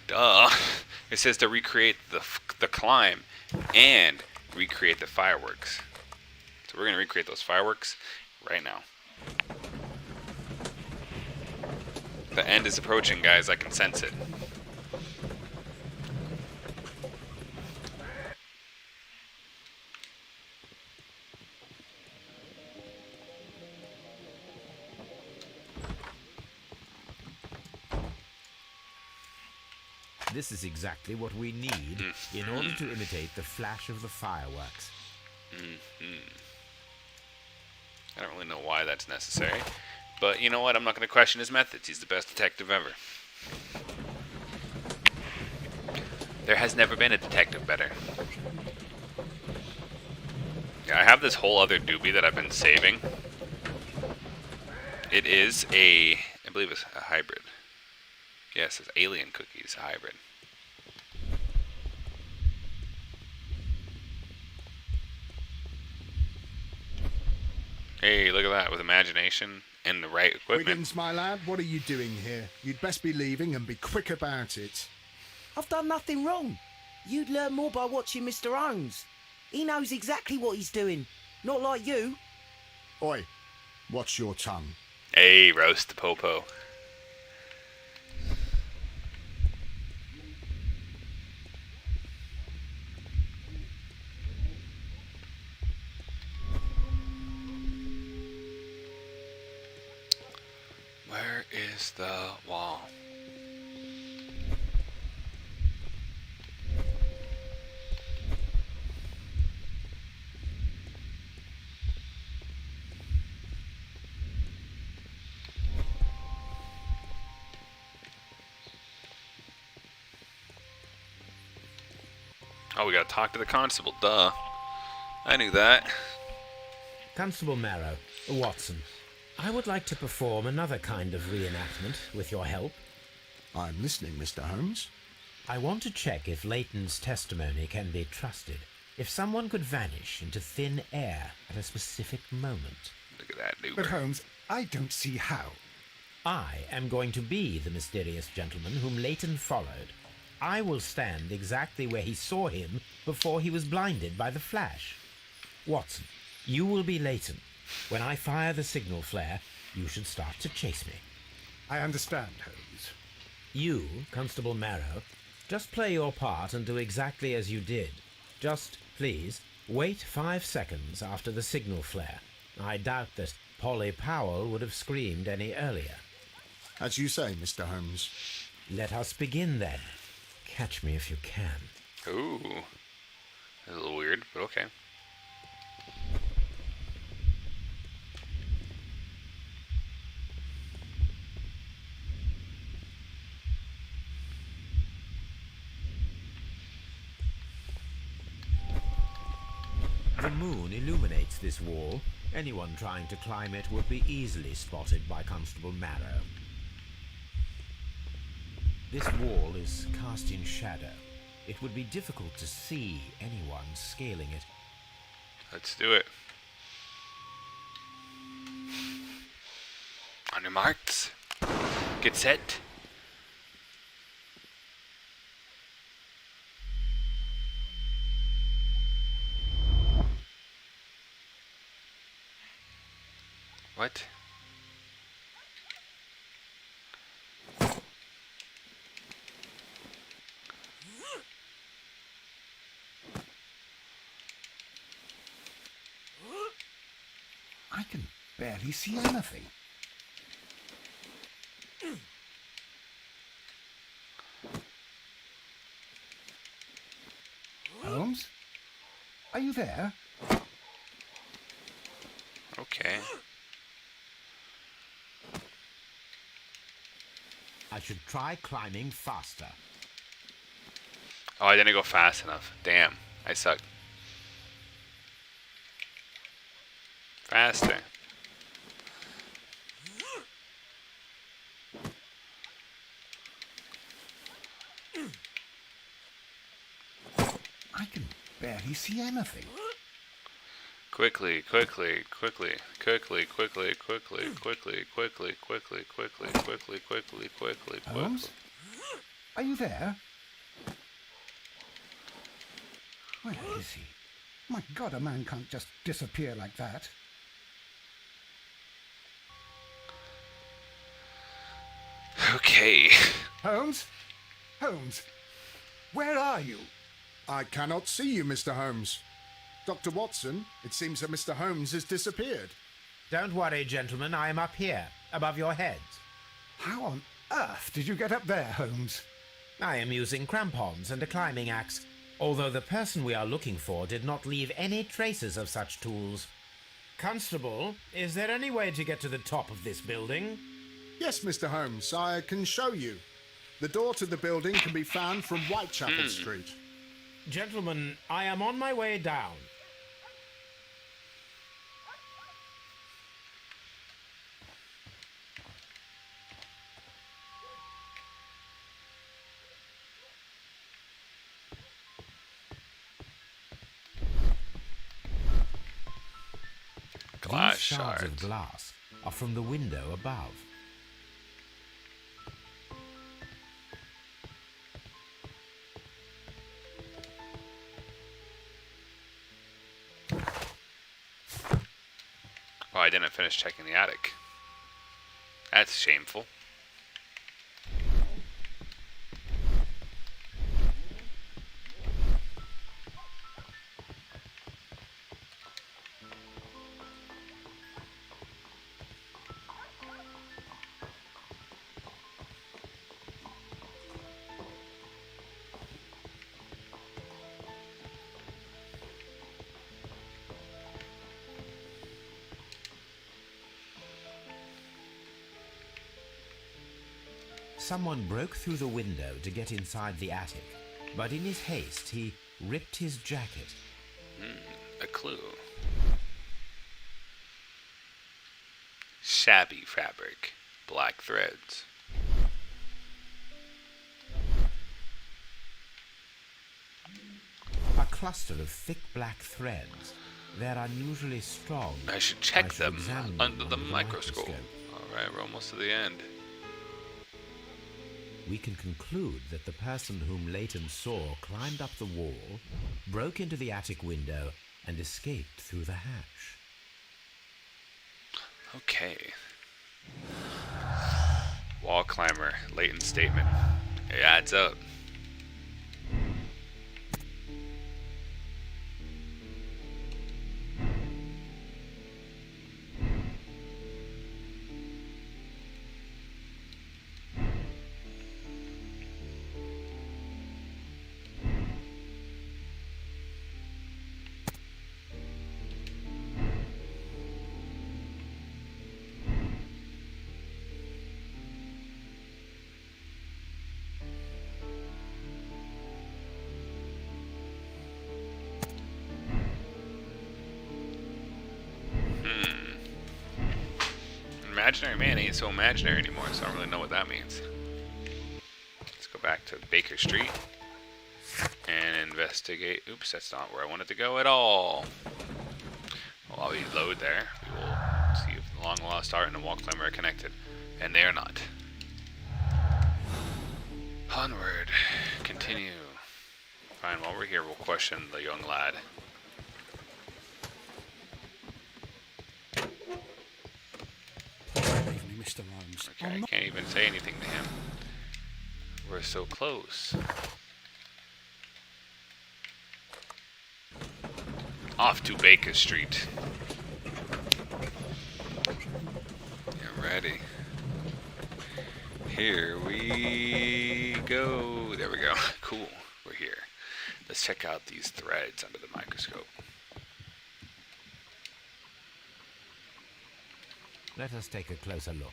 Duh. It says to recreate the climb and recreate the fireworks. So we're gonna recreate those fireworks right now. The end is approaching, guys. I can sense it. This is exactly what we need in order to imitate the flash of the fireworks. I don't really know why that's necessary. But you know what? I'm not going to question his methods. He's the best detective ever. There has never been a detective better. Yeah, I have this whole other doobie that I've been saving. It is I believe it's a hybrid. Yes, it's alien cookies hybrid. Hey, look at that. With imagination and the right equipment. Wiggins, my lad, what are you doing here? You'd best be leaving and be quick about it. I've done nothing wrong. You'd learn more by watching Mr. Holmes. He knows exactly what he's doing. Not like you. Oi, watch your tongue. Hey, roast the popo. Where is the wall? Oh, we gotta talk to the constable. Duh. I knew that. Constable Marrow, Watson, I would like to perform another kind of reenactment with your help. I'm listening, Mr. Holmes. I want to check if Leighton's testimony can be trusted. If someone could vanish into thin air at a specific moment. Look at that, dude. But Holmes, I don't see how. I am going to be the mysterious gentleman whom Leighton followed. I will stand exactly where he saw him before he was blinded by the flash. Watson, you will be Leighton. When I fire the signal flare, you should start to chase me. I understand, Holmes. You, Constable Marrow, just play your part and do exactly as you did. Just, please, wait 5 seconds after the signal flare. I doubt that Polly Powell would have screamed any earlier. As you say, Mr. Holmes. Let us begin then. Catch me if you can. Ooh. That's a little weird, but okay. The moon illuminates this wall. Anyone trying to climb it would be easily spotted by Constable Marrow. This wall is cast in shadow. It would be difficult to see anyone scaling it. Let's do it. On your marks. Get set. What? I can barely see anything. Holmes? Are you there? Okay. I should try climbing faster. Oh, I didn't go fast enough. Damn. I suck. Faster. I can barely see anything. Quickly, quickly, quickly, quickly, quickly, quickly, quickly, quickly, quickly, quickly, quickly, quickly, quickly, Holmes? Are you there? Where is he? My God, a man can't just disappear like that. Okay. Holmes? Holmes? Where are you? I cannot see you, Mr. Holmes. Dr. Watson, it seems that Mr. Holmes has disappeared. Don't worry, gentlemen. I am up here, above your heads. How on earth did you get up there, Holmes? I am using crampons and a climbing axe, although the person we are looking for did not leave any traces of such tools. Constable, is there any way to get to the top of this building? Yes, Mr. Holmes, I can show you. The door to the building can be found from Whitechapel Street. Gentlemen, I am on my way down. Gosh. shards of shards. glass are from the window above. Oh, I didn't finish checking the attic. That's shameful. Someone broke through the window to get inside the attic, but in his haste he ripped his jacket. A clue. Shabby fabric. Black threads. A cluster of thick black threads. They're unusually strong. I should check them examine under the under microscope. Alright, we're almost to the end. We can conclude that the person whom Leighton saw climbed up the wall, broke into the attic window, and escaped through the hatch. Okay. Wall climber, Leighton's statement. It adds up. Imaginary man ain't so imaginary anymore, so I don't really know what that means. Let's go back to Baker Street and investigate. Oops, that's not where I wanted to go at all. Well, while we load there, we will see if the long lost art and the wall climber are connected. And they are not. Onward. Continue. Fine, while we're here, we'll question the young lad. Mr. Holmes. Okay, I can't even say anything to him. We're so close. Off to Baker Street. Get ready. Here we go. There we go. Cool. We're here. Let's check out these threads under the microscope. Let us take a closer look.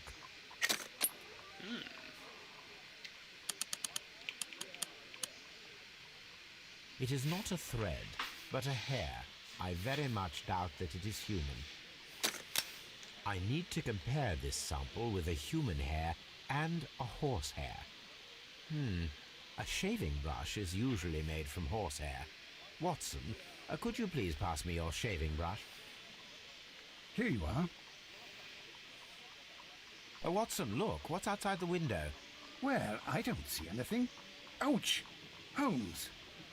It is not a thread, but a hair. I very much doubt that it is human. I need to compare this sample with a human hair and a horse hair. A shaving brush is usually made from horsehair. Watson, could you please pass me your shaving brush? Here you are. Watson, look, what's outside the window? Well, I don't see anything. Ouch! Holmes!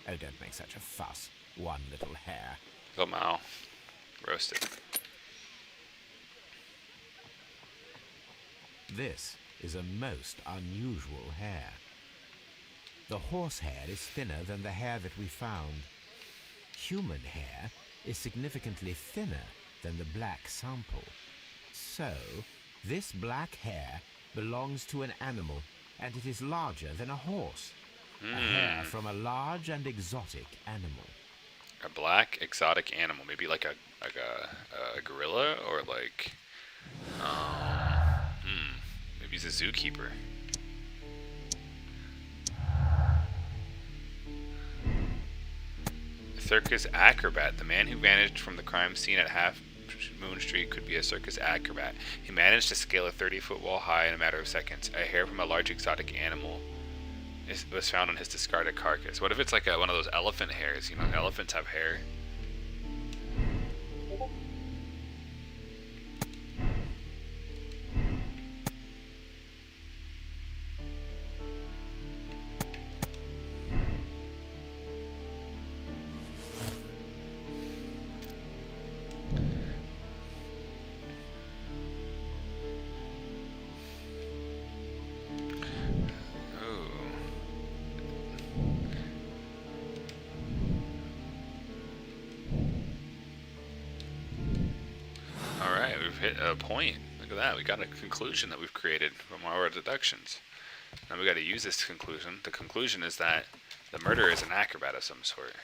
Oh, don't make such a fuss. One little hair. Go Mao. Roasted. This is a most unusual hair. The horse hair is thinner than the hair that we found. Human hair is significantly thinner than the black sample. So, this black hair belongs to an animal, and it is larger than a horse. A hair from a large and exotic animal. A black exotic animal, maybe like a gorilla, or like maybe he's a zookeeper. A circus acrobat. The man who vanished from the crime scene at Half Moon Street could be a circus acrobat. He managed to scale a 30-foot wall high in a matter of seconds. A hair from a large exotic animal was found on his discarded carcass. What if it's like one of those elephant hairs? You know, elephants have hair. a point. Look at that. We got a conclusion that we've created from our deductions. Now we got to use this conclusion. The conclusion is that the murderer is an acrobat of some sort.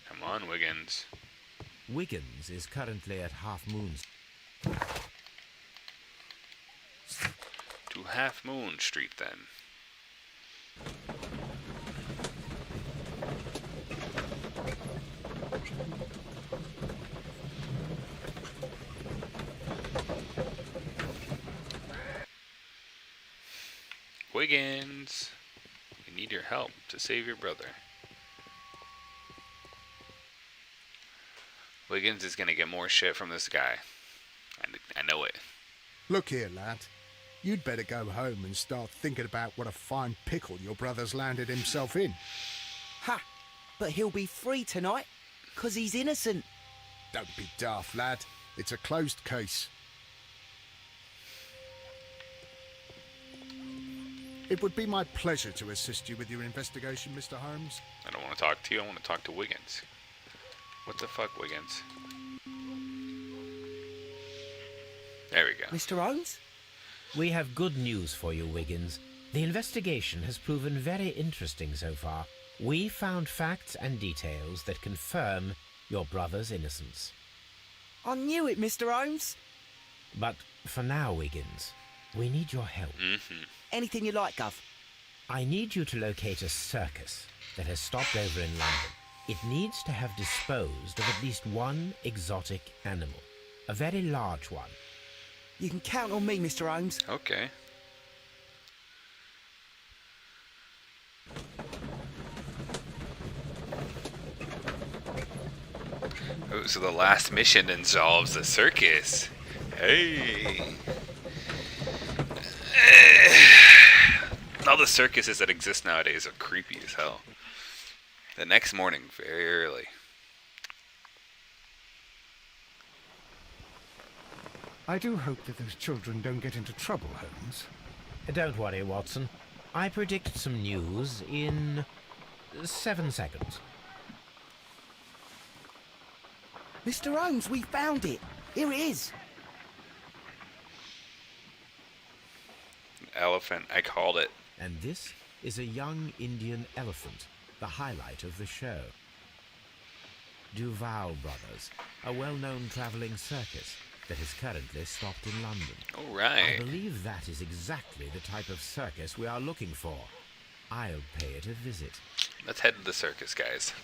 Come on, Wiggins. Wiggins is currently at Half Moon. To Half Moon Street, then. Wiggins, we need your help to save your brother. Wiggins is gonna get more shit from this guy. I know it. Look here, lad. You'd better go home and start thinking about what a fine pickle your brother's landed himself in. Ha! But he'll be free tonight, 'cause he's innocent. Don't be daft, lad. It's a closed case. It would be my pleasure to assist you with your investigation, Mr. Holmes. I don't want to talk to you. I want to talk to Wiggins. What the fuck, Wiggins? There we go. Mr. Holmes? We have good news for you, Wiggins. The investigation has proven very interesting so far. We found facts and details that confirm your brother's innocence. I knew it, Mr. Holmes. But for now, Wiggins, we need your help. Anything you like, Gov. I need you to locate a circus that has stopped over in London. It needs to have disposed of at least one exotic animal. A very large one. You can count on me, Mr. Holmes. Okay. Oh, so the last mission involves the circus. Hey. All the circuses that exist nowadays are creepy as hell. The next morning, very early. I do hope that those children don't get into trouble, Holmes. Don't worry, Watson. I predict some news in 7 seconds. Mr. Holmes, we found it. Here it is. Elephant, I called it. And this is a young Indian elephant, the highlight of the show. Duval Brothers, a well-known travelling circus that is currently stopped in London. All right. I believe that is exactly the type of circus we are looking for. I'll pay it a visit. Let's head to the circus, guys.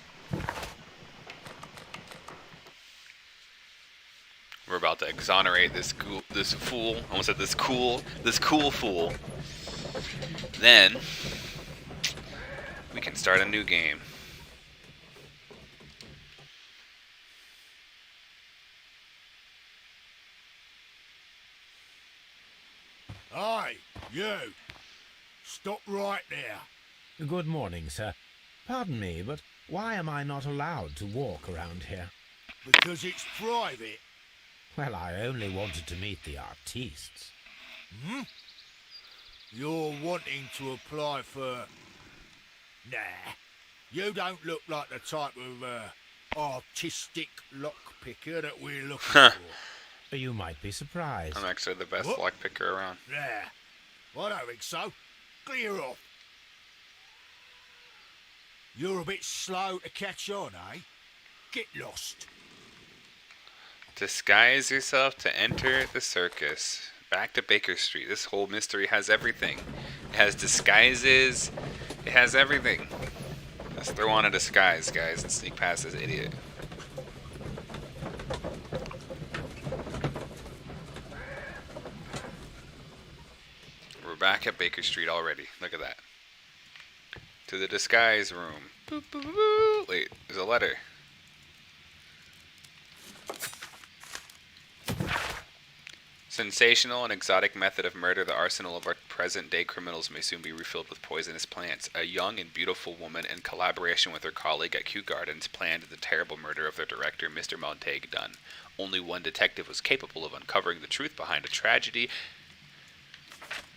We're about to exonerate this fool. I almost said this cool fool. Then we can start a new game. Hey, you! Stop right there. Good morning, sir. Pardon me, but why am I not allowed to walk around here? Because it's private. Well, I only wanted to meet the artistes. Hmm? You're wanting to apply for... Nah. You don't look like the type of artistic lockpicker that we're looking for. You might be surprised. I'm actually the best What? lockpicker around. Nah. I don't think so. Clear off. You're a bit slow to catch on, eh? Get lost. Disguise yourself to enter the circus. Back to Baker Street. This whole mystery has everything. It has disguises. It has everything. Let's throw on a disguise, guys, and sneak past this idiot. We're back at Baker Street already. Look at that. To the disguise room. Boop, boop, boop, boop. Wait, there's a letter. Sensational and exotic method of murder. The arsenal of our present-day criminals may soon be refilled with poisonous plants. A young and beautiful woman, in collaboration with her colleague at Kew Gardens, planned the terrible murder of their director, Mr. Montague Dunn. Only one detective was capable of uncovering the truth behind a tragedy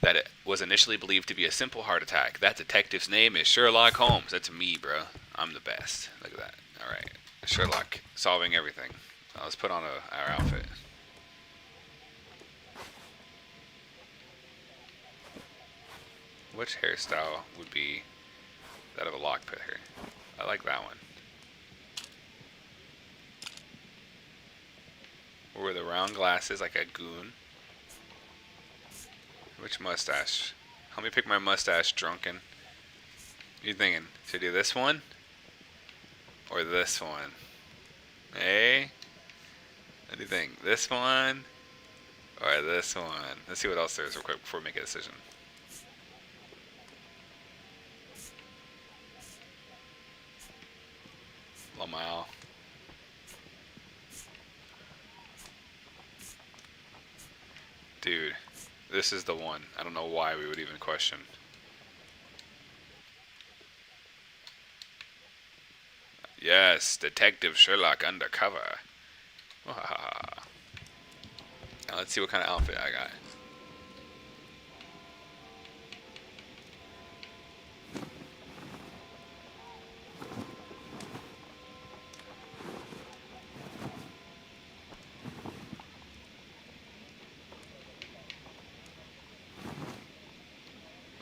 that it was initially believed to be a simple heart attack. That detective's name is Sherlock Holmes. That's me, bro. I'm the best. Look at that. All right, Sherlock solving everything. Let's put on our outfit. Which hairstyle would be that of a lockpicker? I like that one. Or the round glasses like a goon. Which mustache? Help me pick my mustache, drunken. What are you thinking? Should I do this one? Or this one? Hey? What do you think? This one? Or this one? Let's see what else there is real quick before we make a decision. Lamau. Dude, this is the one. I don't know why we would even question. Yes, Detective Sherlock undercover. Now let's see what kind of outfit I got.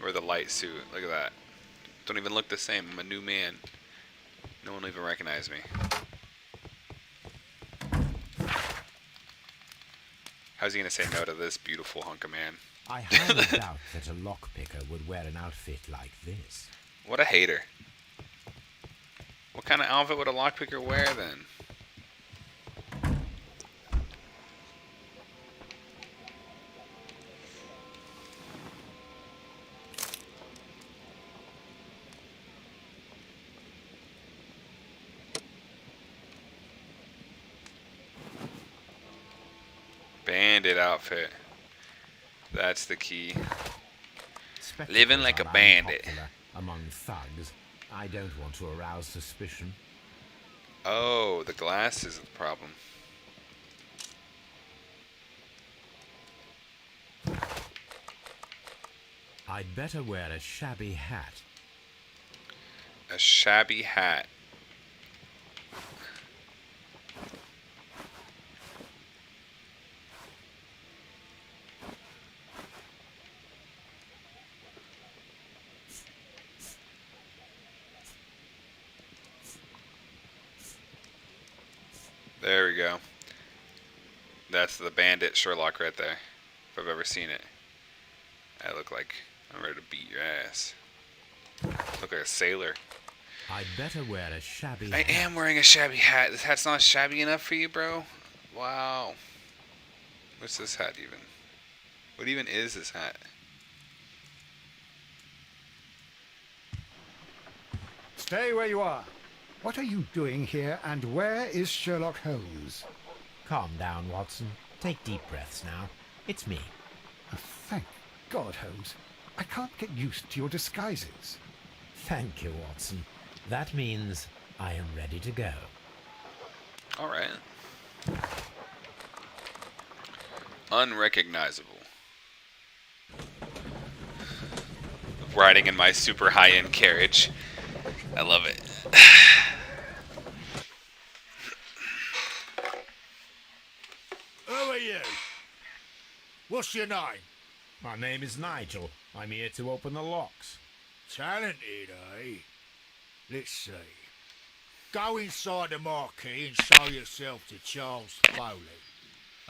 Or the light suit. Look at that. Don't even look the same. I'm a new man. No one will even recognize me. How's he gonna say no to this beautiful hunk of man? I highly doubt that a lockpicker would wear an outfit like this. What a hater. What kind of outfit would a lockpicker wear then? Bandit outfit. That's the key. Living like a bandit. Among thugs, I don't want to arouse suspicion. Oh, the glasses is the problem. I'd better wear a shabby hat. A shabby hat. There we go. That's the bandit Sherlock right there. If I've ever seen it. I look like I'm ready to beat your ass. Look like a sailor. I'd better wear a shabby I hat. am wearing a shabby hat. This hat's not shabby enough for you, bro? Wow. What's this hat even? What even is this hat? Stay where you are. What are you doing here, and where is Sherlock Holmes? Calm down, Watson. Take deep breaths now. It's me. Oh, thank God, Holmes. I can't get used to your disguises. Thank you, Watson. That means I am ready to go. Alright. Unrecognizable. Riding in my super high-end carriage. I love it. Who are you? What's your name? My name is Nigel. I'm here to open the locks. Talented, eh? Let's see. Go inside the marquee and show yourself to Charles Foley.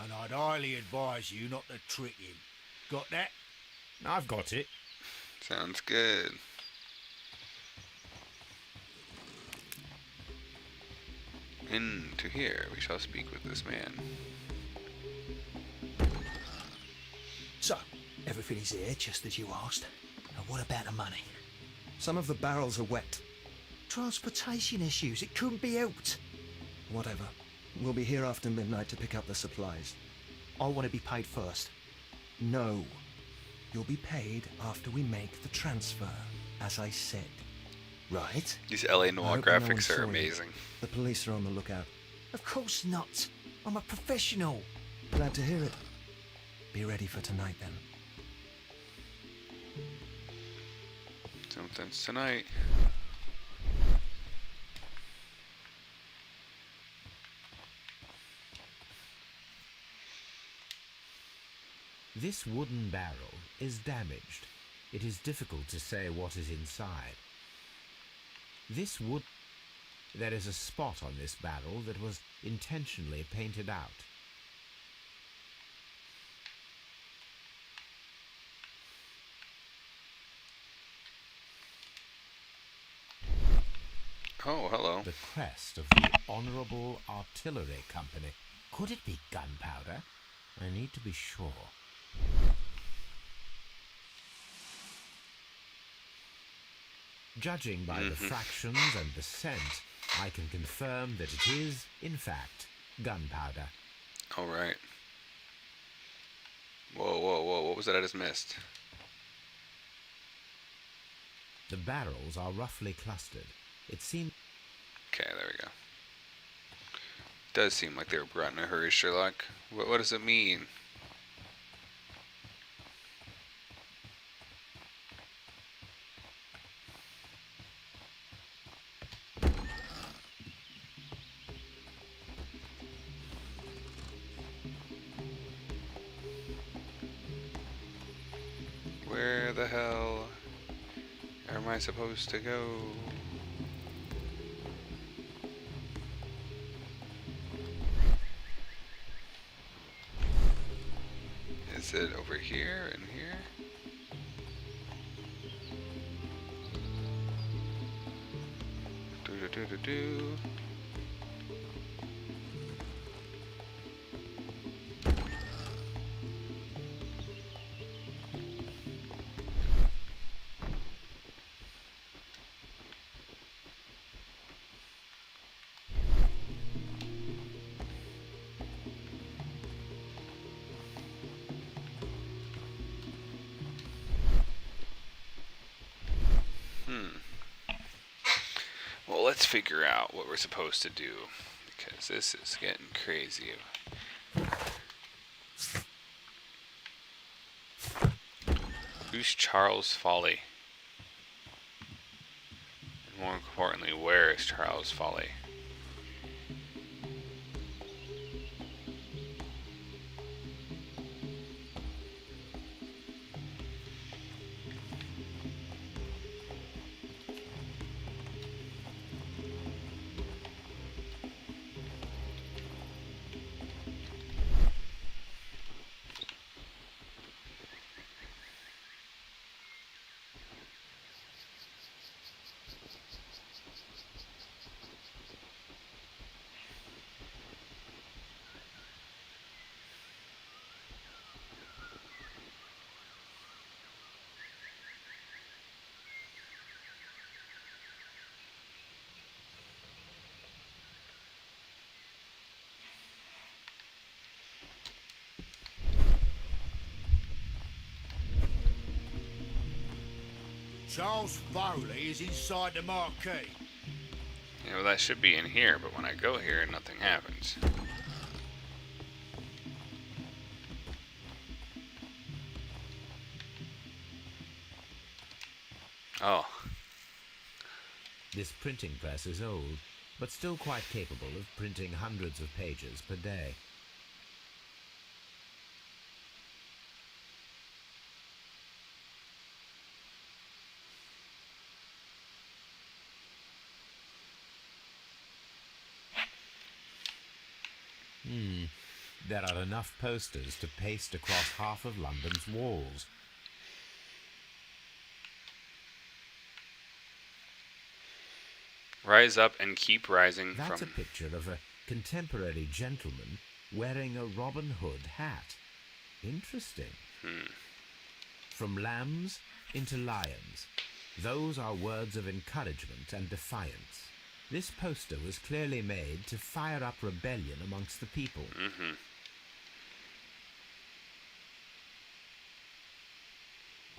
And I'd highly advise you not to trick him. Got that? I've got it. Sounds good. Into here, we shall speak with this man. So, everything is here, just as you asked. And what about the money? Some of the barrels are wet. Transportation issues, it couldn't be helped. Whatever. We'll be here after midnight to pick up the supplies. I want to be paid first. No. You'll be paid after we make the transfer, as I said. Right? These LA Noir graphics are amazing. The police are on the lookout. Of course not. I'm a professional. Glad to hear it. Be ready for tonight, then. Something's tonight. This wooden barrel is damaged. It is difficult to say what is inside. There is a spot on this barrel that was intentionally painted out. Oh, hello. The crest of the Honorable Artillery Company. Could it be gunpowder? I need to be sure. Judging by the fractions and the scent, I can confirm that it is, in fact, gunpowder. All right. Whoa, whoa, whoa. What was that I just missed? The barrels are roughly clustered. It seems... Okay, there we go. Does seem like they were brought in a hurry, Sherlock. What does it mean? Where the hell am I supposed to go? Is it over here and here? Do. Well, let's figure out what we're supposed to do, because this is getting crazy. Who's Charles Foley? And more importantly, where is Charles Foley? Charles Foley is inside the marquee. Yeah, well, that should be in here, but when I go here, nothing happens. Oh. This printing press is old, but still quite capable of printing hundreds of pages per day. There are enough posters to paste across half of London's walls. Rise up and keep rising. That's a picture of a contemporary gentleman wearing a Robin Hood hat. Interesting. From lambs into lions. Those are words of encouragement and defiance. This poster was clearly made to fire up rebellion amongst the people.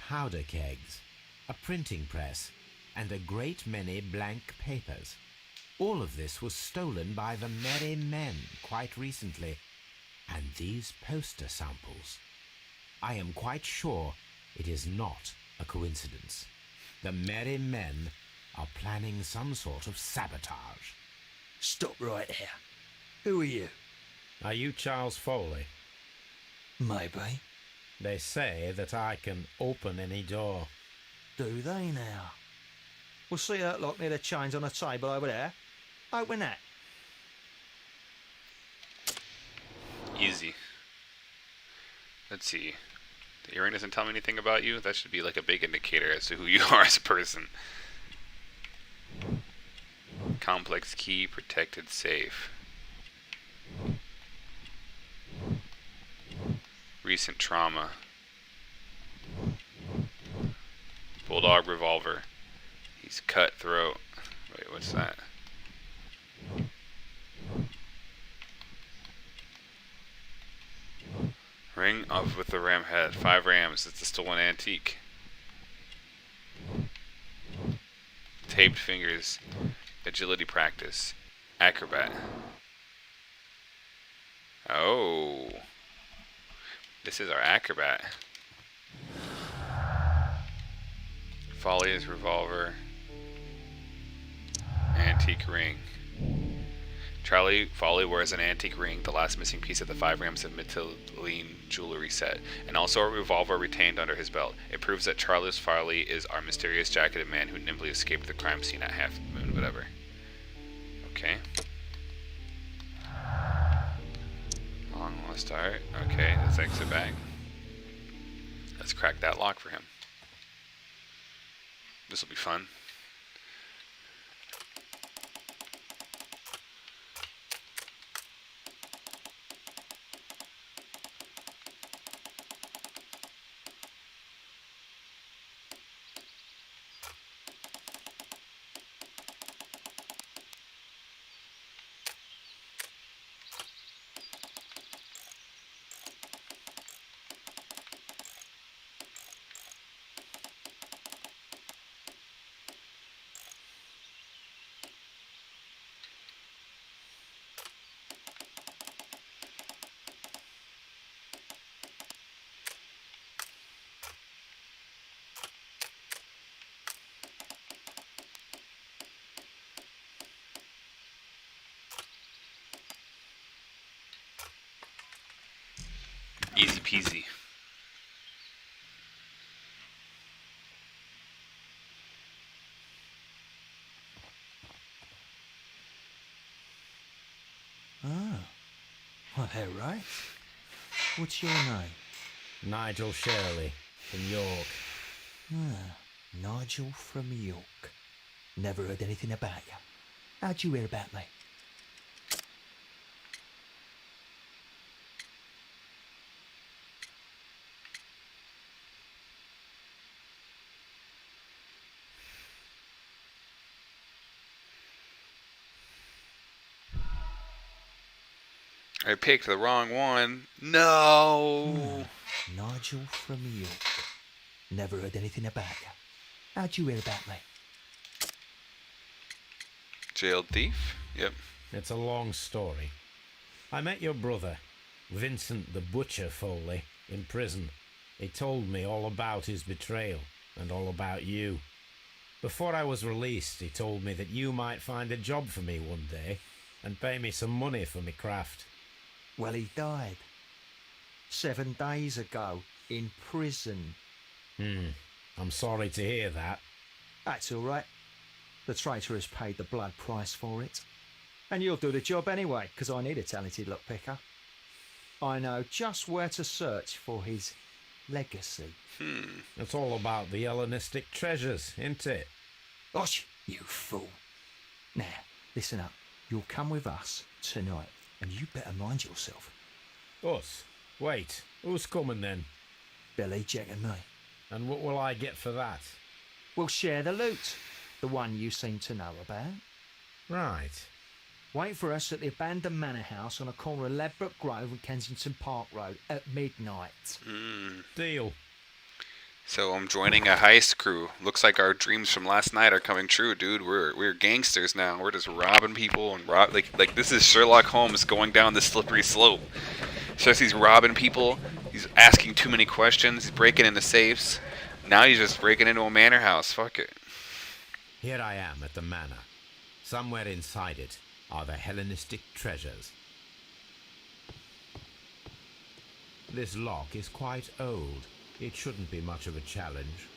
Powder kegs, a printing press, and a great many blank papers. All of this was stolen by the merry men quite recently. And these poster samples. I am quite sure it is not a coincidence. The merry men are planning some sort of sabotage. Stop right here. Who are you? Are you Charles Foley? Maybe. They say that I can open any door. Do they now? We'll see that lock near the chains on the table over there. Open that. Easy. Let's see. The earring doesn't tell me anything about you. That should be like a big indicator as to who you are as a person. Complex key, protected safe. Recent trauma. Bulldog revolver. He's cutthroat. Wait, what's that? Ring of with the ram head. 5 rams. It's a stolen antique. Taped fingers. Agility practice. Acrobat. Oh. This is our acrobat. Foley's revolver. Antique ring. Charlie Foley wears an antique ring, the last missing piece of the 5 rams of Mytilene jewelry set, and also a revolver retained under his belt. It proves that Charles Foley is our mysterious jacketed man who nimbly escaped the crime scene at half moon, whatever. Okay. Long will start. Okay, let's exit back. Let's crack that lock for him. This will be fun. Easy peasy. Ah. Well, they're right. What's your name? Nigel Shirley, from York. Ah, Nigel from York. Never heard anything about you. How'd you hear about me? I picked the wrong one. No. Nigel from York. Never heard anything about you. How'd you hear about me? Jailed thief? Yep. It's a long story. I met your brother, Vincent the Butcher Foley, in prison. He told me all about his betrayal and all about you. Before I was released, he told me that you might find a job for me one day and pay me some money for my craft. Well, he died 7 days ago in prison. I'm sorry to hear that. That's all right. The traitor has paid the blood price for it. And you'll do the job anyway, because I need a talented lockpicker. I know just where to search for his legacy. It's all about the Hellenistic treasures, isn't it? Osh, you fool. Now, listen up. You'll come with us tonight, and you better mind yourself. Us? Wait, who's coming then? Billy, Jack and me. And what will I get for that? We'll share the loot. The one you seem to know about. Right. Wait for us at the abandoned manor house on a corner of Ladbroke Grove and Kensington Park Road at midnight. Deal. So I'm joining a heist crew. Looks like our dreams from last night are coming true, dude. We're gangsters now. We're just robbing people and like this is Sherlock Holmes going down the slippery slope. So he's robbing people. He's asking too many questions. He's breaking into safes. Now he's just breaking into a manor house. Fuck it. Here I am at the manor. Somewhere inside it are the Hellenistic treasures. This lock is quite old. It shouldn't be much of a challenge.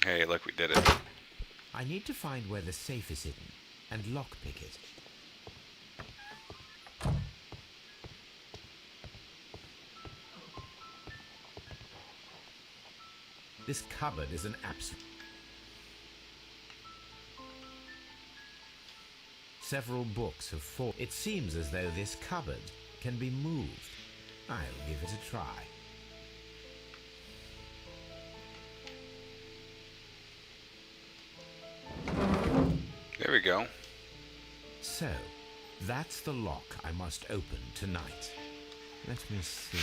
Hey, look, we did it. I need to find where the safe is hidden and lockpick it. This cupboard is an absolute... Several books have fallen. It seems as though this cupboard can be moved. I'll give it a try. There we go. So, that's the lock I must open tonight. Let me see.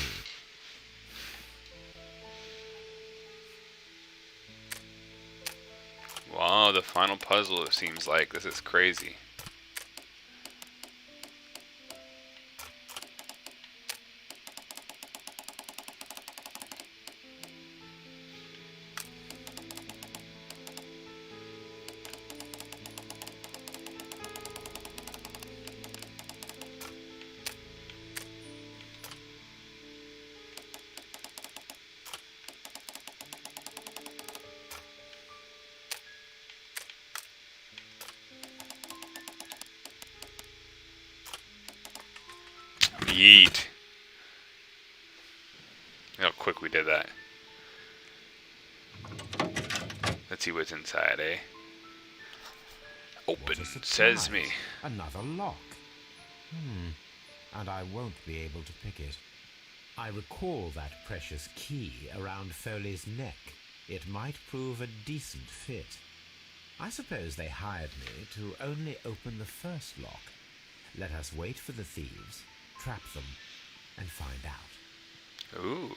Wow, the final puzzle, it seems like. This is crazy. Yeet. How quick we did that. Let's see what's inside, eh? Open, says me. Another lock. And I won't be able to pick it. I recall that precious key around Foley's neck. It might prove a decent fit. I suppose they hired me to only open the first lock. Let us wait for the thieves, trap them, and find out. Ooh.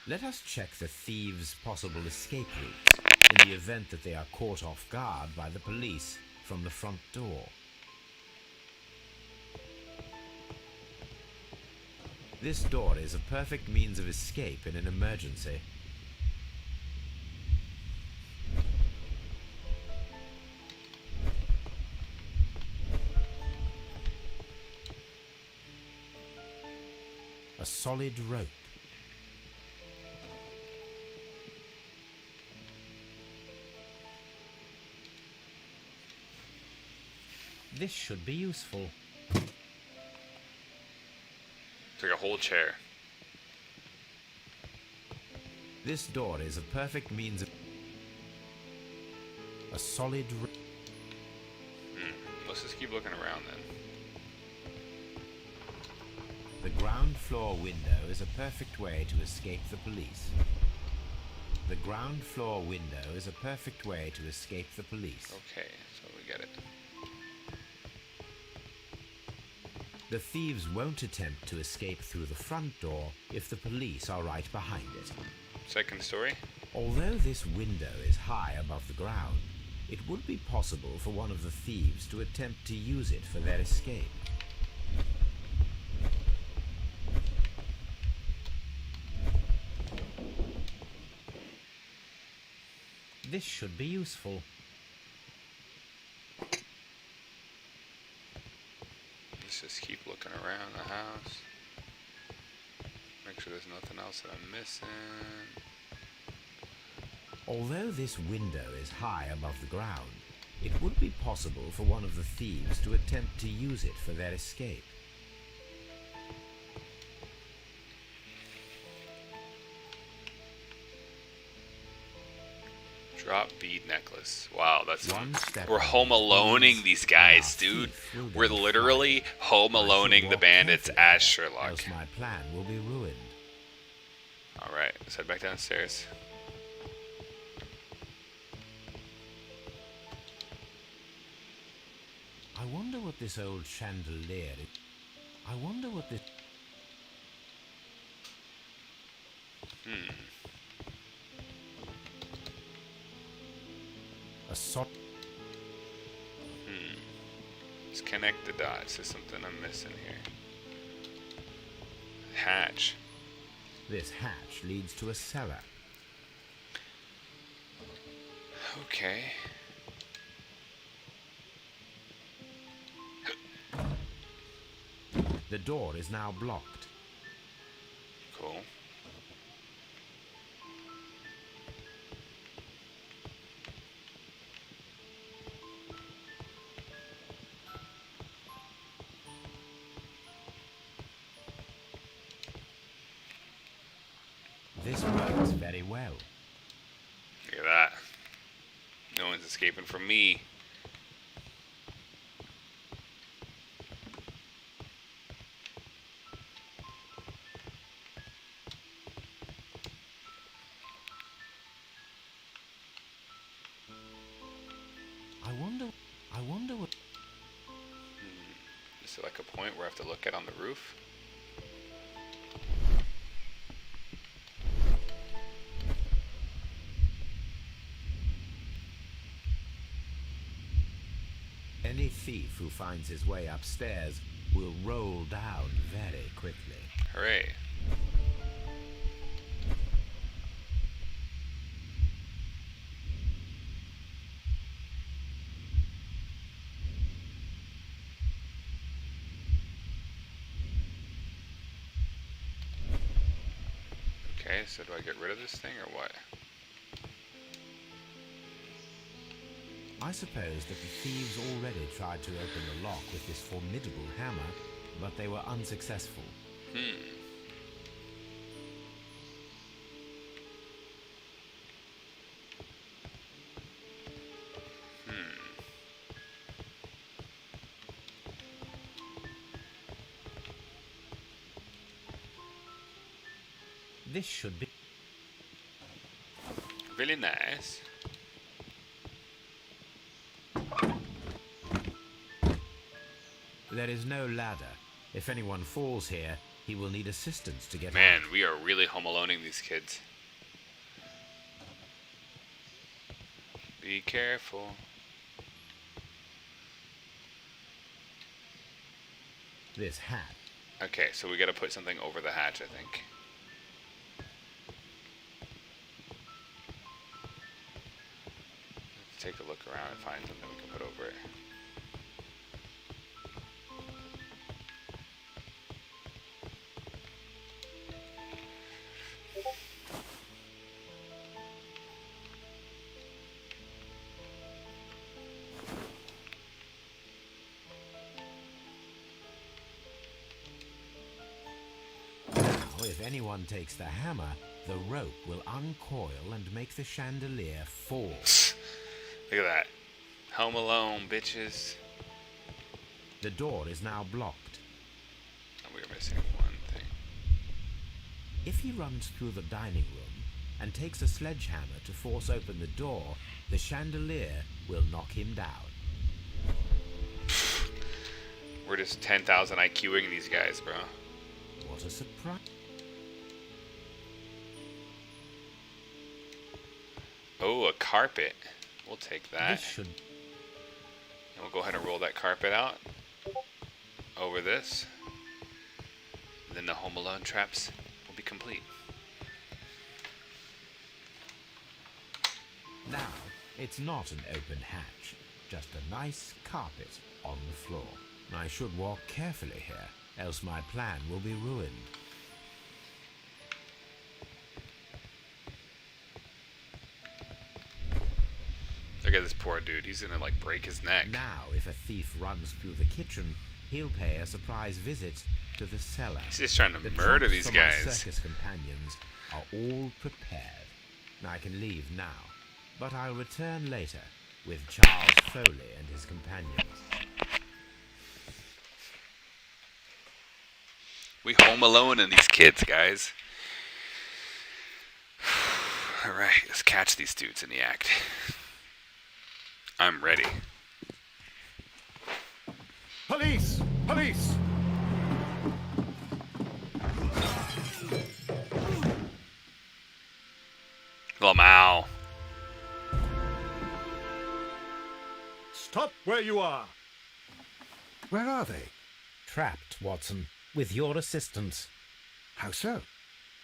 Let us check the thieves' possible escape routes in the event that they are caught off guard by the police from the front door. This door is a perfect means of escape in an emergency. A solid rope. This should be useful. It's like a whole chair. This door is a perfect means of... A solid rope. Let's just keep looking around then. The ground floor window is a perfect way to escape the police. The ground floor window is a perfect way to escape the police. Okay, so we get it. The thieves won't attempt to escape through the front door if the police are right behind it. Second story. Although this window is high above the ground, it would be possible for one of the thieves to attempt to use it for their escape. This should be useful. Let's just keep looking around the house. Make sure there's nothing else that I'm missing. Although this window is high above the ground, it would be possible for one of the thieves to attempt to use it for their escape. Drop bead necklace. Wow, that's One step we're home aloneing these guys, dude. We're literally home aloneing the bandits as Sherlock. Else my plan will be ruined. All right, let's head back downstairs. I wonder what this old chandelier is. I wonder what this... A sort... Let's connect the dots. There's something I'm missing here. Hatch. This hatch leads to a cellar. Okay. The door is now blocked. Cool. This works very well. Look at that. No one's escaping from me. I wonder what... Is there like a point where I have to look at on the roof? Any thief who finds his way upstairs will roll down very quickly. Hooray. Okay, so do I get rid of this thing or what? I suppose that the thieves already tried to open the lock with this formidable hammer, but they were unsuccessful. This should be... Really nice. There is no ladder. If anyone falls here, he will need assistance to get Man, out. we are really home aloneing these kids. Be careful. This hat. Okay, so we gotta put something over the hatch, I think. Let's take a look around and find something we can put over it. If anyone takes the hammer, the rope will uncoil and make the chandelier fall. Look at that. Home alone, bitches. The door is now blocked. And we're missing 1, If he runs through the dining room and takes a sledgehammer to force open the door, the chandelier will knock him down. We're just 10,000 IQing these guys, bro. What a surprise. Oh, a carpet. We'll take that. This should... And we'll go ahead and roll that carpet out over this. And then the Home Alone traps will be complete. Now, it's not an open hatch, just a nice carpet on the floor. I should walk carefully here, else my plan will be ruined. Look at this poor dude. He's gonna like break his neck. Now, if a thief runs through the kitchen, he'll pay a surprise visit to the cellar. He's just trying to The murder traps these for my guys. circus companions are all prepared. I can leave now, but I'll return later with Charles Foley and his companions. We Home Alone in these kids, guys. Alright, let's catch these dudes in the act. I'm ready. Police! Police! Lamau. Stop where you are! Where are they? Trapped, Watson, with your assistance. How so?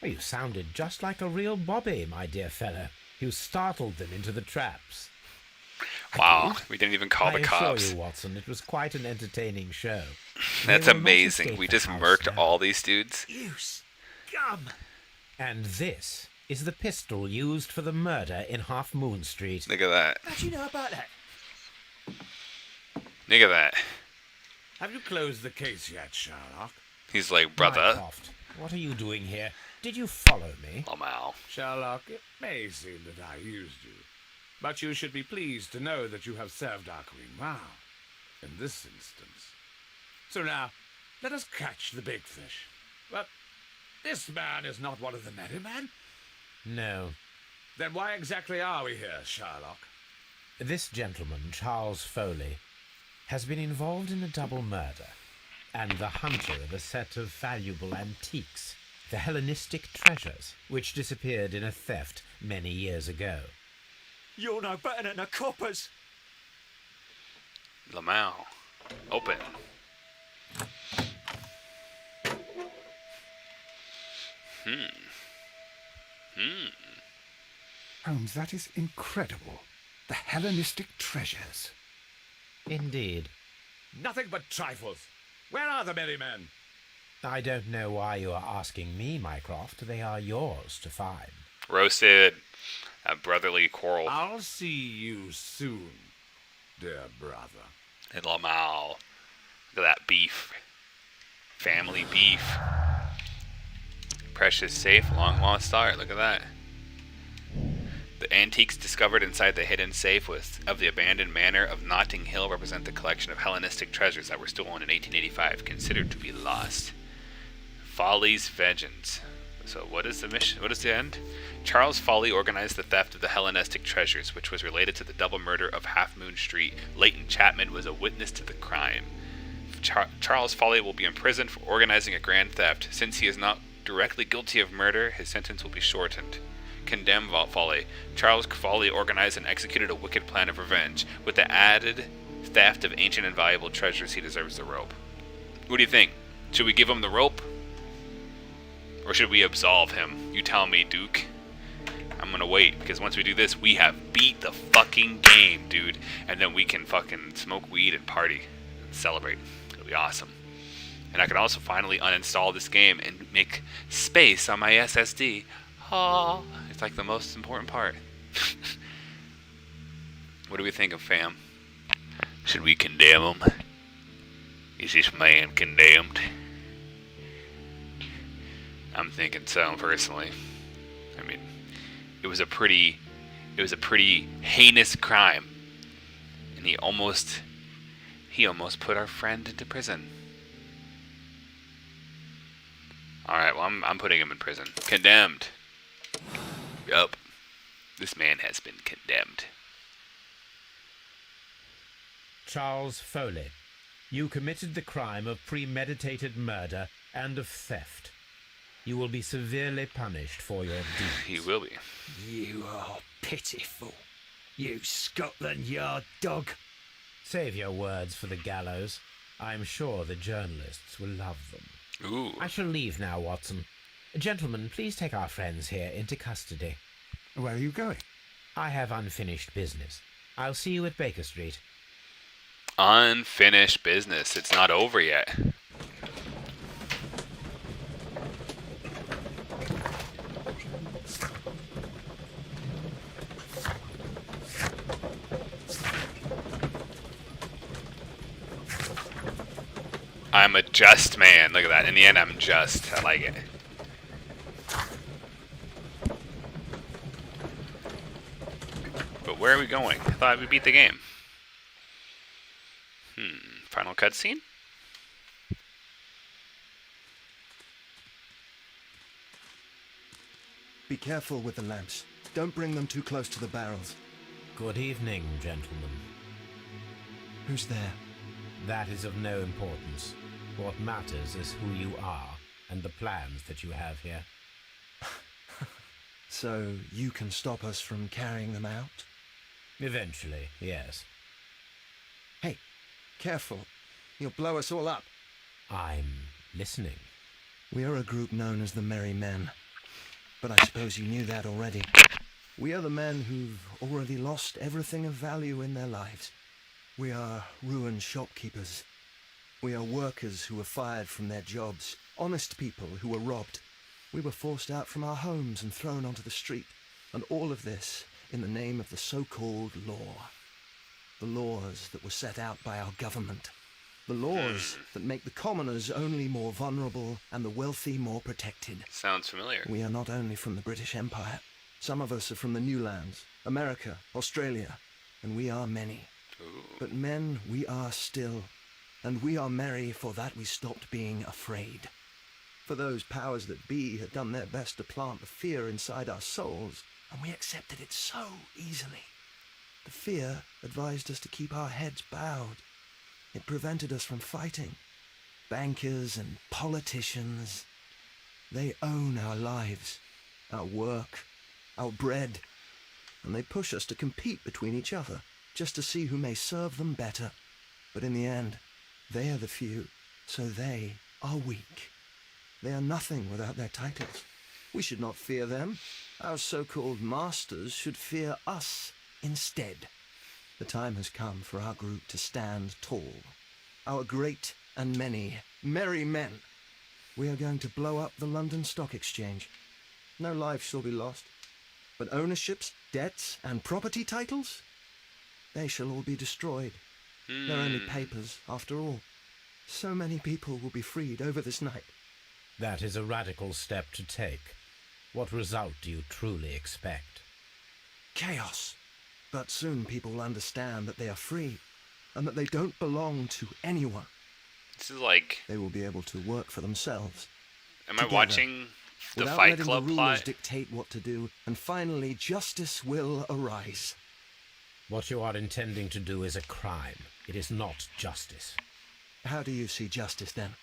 Well, you sounded just like a real Bobby, my dear fellow. You startled them into the traps. Wow, we didn't even call the I cops. assure you, Watson, it was quite an entertaining show. That's They will not amazing. escape We the just house murked now. all these dudes. You scum! And this is the pistol used for the murder in Half Moon Street. Look at that. How do you know about that? Look at that. Have you closed the case yet, Sherlock? He's like, brother. Mycroft, what are you doing here? Did you follow me? Lamau. Sherlock, it may seem that I used you, but you should be pleased to know that you have served our queen well, in this instance. So now, let us catch the big fish. But this man is not one of the merry men. No. Then why exactly are we here, Sherlock? This gentleman, Charles Foley, has been involved in a double murder, and the hunter of a set of valuable antiques, the Hellenistic treasures, which disappeared in a theft many years ago. You're no better than the coppers. Lamau. Open. Holmes, that is incredible. The Hellenistic treasures. Indeed. Nothing but trifles. Where are the merry men? I don't know why you are asking me, Mycroft. They are yours to find. Roasted. A brotherly quarrel. I'll see you soon, dear brother. And Lamau. Look at that beef. Family beef. Precious safe, long lost art. Look at that. The antiques discovered inside the hidden safe of the abandoned manor of Notting Hill represent the collection of Hellenistic treasures that were stolen in 1885, considered to be lost. Foley's vengeance. So what is the mission? What is the end? Charles Foley organized the theft of the Hellenistic treasures, which was related to the double murder of Half Moon Street. Leighton Chapman was a witness to the crime. Charles Foley will be imprisoned for organizing a grand theft. Since he is not directly guilty of murder, his sentence will be shortened. Condemn Foley. Charles Foley organized and executed a wicked plan of revenge. With the added theft of ancient and valuable treasures, he deserves the rope. What do you think? Should we give him the rope? Or should we absolve him? You tell me, Duke. I'm gonna wait, because once we do this, we have beat the fucking game, dude. And then we can fucking smoke weed and party and celebrate. It'll be awesome. And I can also finally uninstall this game and make space on my SSD. Oh, it's like the most important part. What do we think of fam? Should we condemn him? Is this man condemned? I'm thinking so, personally. I mean, it was a pretty heinous crime, and he almost put our friend into prison. Alright, well, I'm putting him in prison. Condemned. Yup. This man has been condemned. Charles Foley, you committed the crime of premeditated murder and of theft. You will be severely punished for your deeds. He will be. You are pitiful. You Scotland Yard dog. Save your words for the gallows. I'm sure the journalists will love them. Ooh. I shall leave now, Watson. Gentlemen, please take our friends here into custody. Where are you going? I have unfinished business. I'll see you at Baker Street. Unfinished business. It's not over yet. I'm a just man. Look at that. In the end, I'm just. I like it. But where are we going? I thought we beat the game. Final cutscene? Be careful with the lamps. Don't bring them too close to the barrels. Good evening, gentlemen. Who's there? That is of no importance. What matters is who you are and the plans that you have here. So you can stop us from carrying them out? Eventually, yes. Hey, careful. You'll blow us all up. I'm listening. We are a group known as the Merry Men. But I suppose you knew that already. We are the men who've already lost everything of value in their lives. We are ruined shopkeepers. We are workers who were fired from their jobs. Honest people who were robbed. We were forced out from our homes and thrown onto the street. And all of this in the name of the so-called law. The laws that were set out by our government. The laws that make the commoners only more vulnerable and the wealthy more protected. Sounds familiar. We are not only from the British Empire. Some of us are from the New Lands, America, Australia, and we are many. Ooh. But men we are still, and we are merry for that we stopped being afraid. For those powers that be had done their best to plant the fear inside our souls, and we accepted it so easily. The fear advised us to keep our heads bowed. It prevented us from fighting. Bankers and politicians, they own our lives, our work, our bread, and they push us to compete between each other, just to see who may serve them better. But in the end, they are the few, so they are weak. They are nothing without their titles. We should not fear them. Our so-called masters should fear us instead. The time has come for our group to stand tall. Our great and many merry men. We are going to blow up the London Stock Exchange. No lives shall be lost. But ownerships, debts, and property titles? They shall all be destroyed. They're only papers, after all. So many people will be freed over this night. That is a radical step to take. What result do you truly expect? Chaos. But soon people will understand that they are free, and that they don't belong to anyone. This is like... They will be able to work for themselves. Am together, I watching the without Fight letting Club the rulers plot? dictate what to do, and finally justice will arise. What you are intending to do is a crime. It is not justice. How do you see justice, then?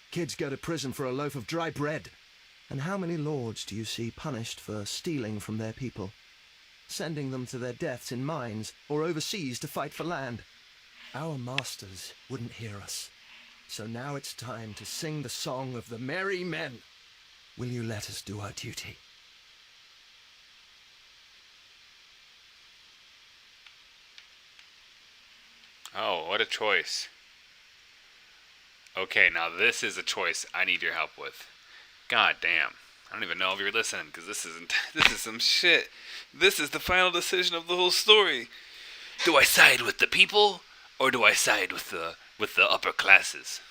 Kids go to prison for a loaf of dry bread. And how many lords do you see punished for stealing from their people? Sending them to their deaths in mines or overseas to fight for land? Our masters wouldn't hear us. So now it's time to sing the song of the merry men. Will you let us do our duty? Oh, what a choice. Okay, now this is a choice I need your help with. God damn. I don't even know if you're listening, because this is some shit. This is the final decision of the whole story. Do I side with the people, or do I side with the upper classes?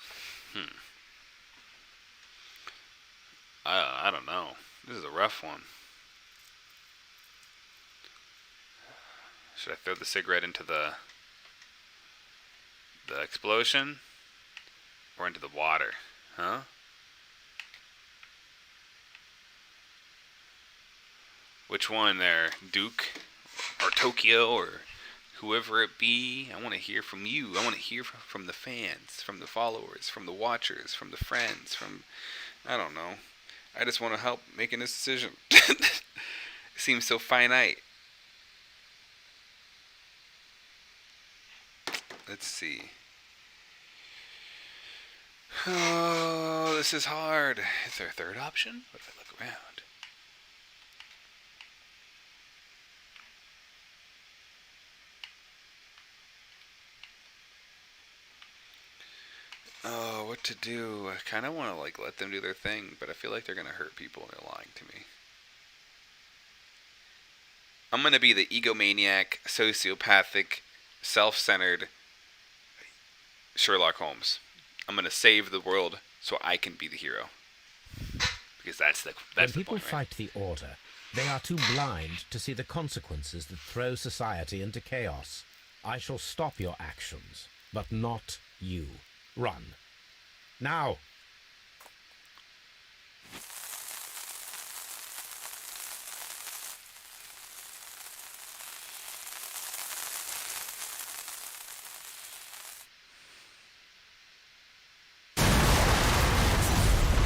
I don't know. This is a rough one. Should I throw the cigarette into the explosion, or into the water? Huh? Which one there, Duke or Tokyo or whoever it be? I want to hear from you. I want to hear from the fans, from the followers, from the watchers, from the friends, from, I don't know. I just want to help making this decision. It seems so finite. Let's see. Oh, this is hard. Is there a third option? What if I look around? Oh, what to do? I kind of want to like let them do their thing, but I feel like they're gonna hurt people and they're lying to me. I'm gonna be the egomaniac, sociopathic, self-centered Sherlock Holmes. I'm gonna save the world so I can be the hero. Because that's the When people point, right? fight the Order, they are too blind to see the consequences that throw society into chaos. I shall stop your actions, but not you. Run. Now!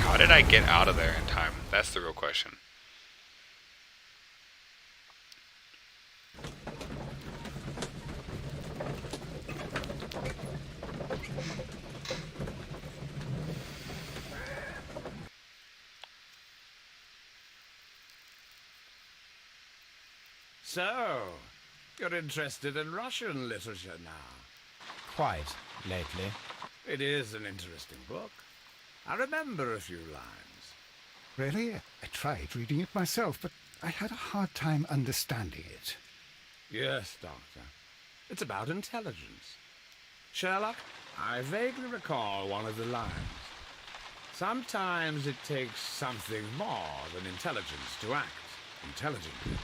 How did I get out of there in time? That's the real question. So, you're interested in Russian literature now? Quite, lately. It is an interesting book. I remember a few lines. Really? I tried reading it myself, but I had a hard time understanding it. Yes, Doctor. It's about intelligence. Sherlock, I vaguely recall one of the lines. Sometimes it takes something more than intelligence to act intelligently.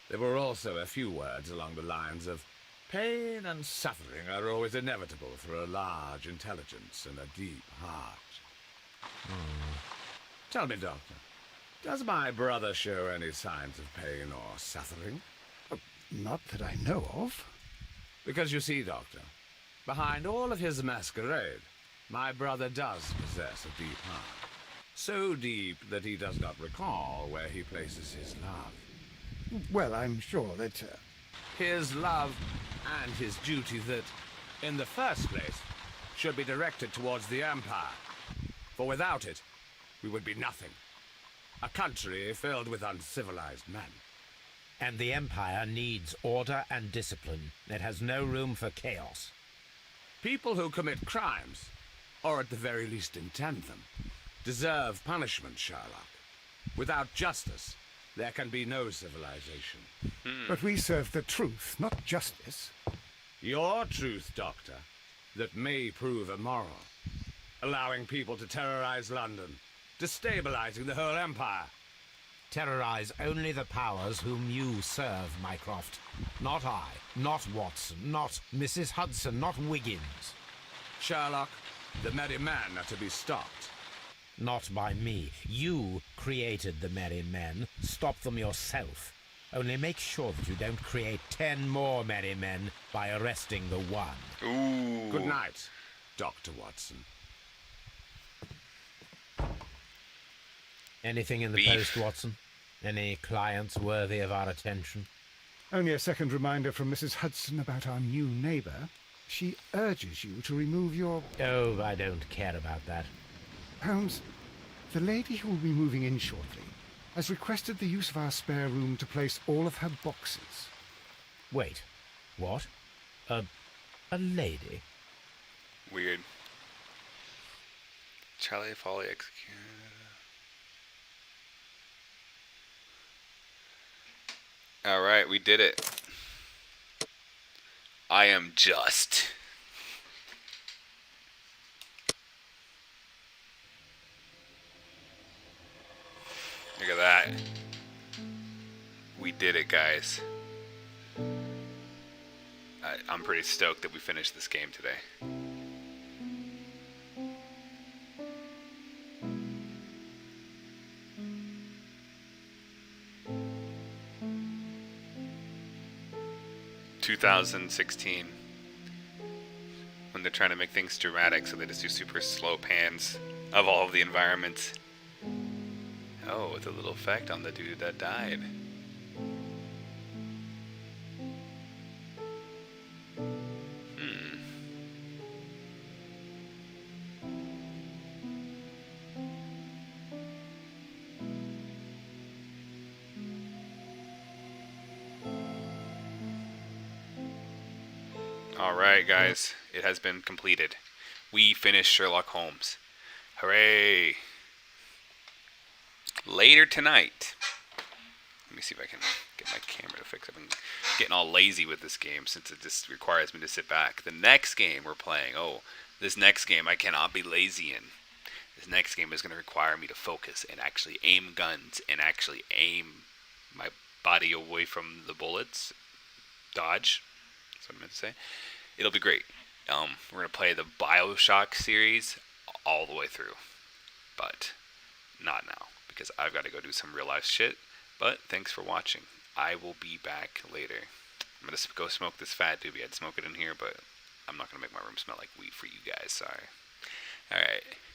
There were also a few words along the lines of, pain and suffering are always inevitable for a large intelligence and a deep heart. Tell me, Doctor, does my brother show any signs of pain or suffering? Not that I know of. Because you see, Doctor, behind all of his masquerade, my brother does possess a deep heart. So deep that he does not recall where he places his love. Well, I'm sure that... His love and his duty that, in the first place, should be directed towards the Empire. For without it, we would be nothing. A country filled with uncivilized men. And the Empire needs order and discipline. It has no room for chaos. People who commit crimes, or at the very least intend them, deserve punishment, Sherlock. Without justice, there can be no civilization. But we serve the truth, not justice. Your truth, Doctor, that may prove immoral. Allowing people to terrorize London, destabilizing the whole empire. Terrorize only the powers whom you serve, Mycroft. Not I, not Watson, not Mrs. Hudson, not Wiggins. Sherlock, the merry men are to be stopped. Not by me. You created the merry men. Stop them yourself. Only make sure that you don't create 10 more merry men by arresting the one. Ooh. Good night, Dr. Watson. Anything in the Beef. post, Watson? Any clients worthy of our attention? Only a second reminder from Mrs. Hudson about our new neighbour. She urges you to remove your... Oh, I don't care about that. Holmes, the lady who will be moving in shortly has requested the use of our spare room to place all of her boxes. Wait, what? A lady? Weird. Charlie Folly executed. Alright, we did it. I am just. Look at that. We did it, guys. I'm pretty stoked that we finished this game today. 2016. When they're trying to make things dramatic, so they just do super slow pans of all of the environments. Oh, with a little effect on the dude that died. Alright guys, it has been completed. We finished Sherlock Holmes. Hooray! Later tonight, let me see if I can get my camera to fix it. I've been getting all lazy with this game since it just requires me to sit back. The next game we're playing, this next game I cannot be lazy in. This next game is going to require me to focus and actually aim guns and actually aim my body away from the bullets. Dodge. That's what I meant to say. It'll be great. We're going to play the BioShock series all the way through. But not now, because I've got to go do some real life shit. But thanks for watching. I will be back later. I'm going to go smoke this fat doobie. I'd smoke it in here, but I'm not going to make my room smell like weed for you guys. Sorry. Alright.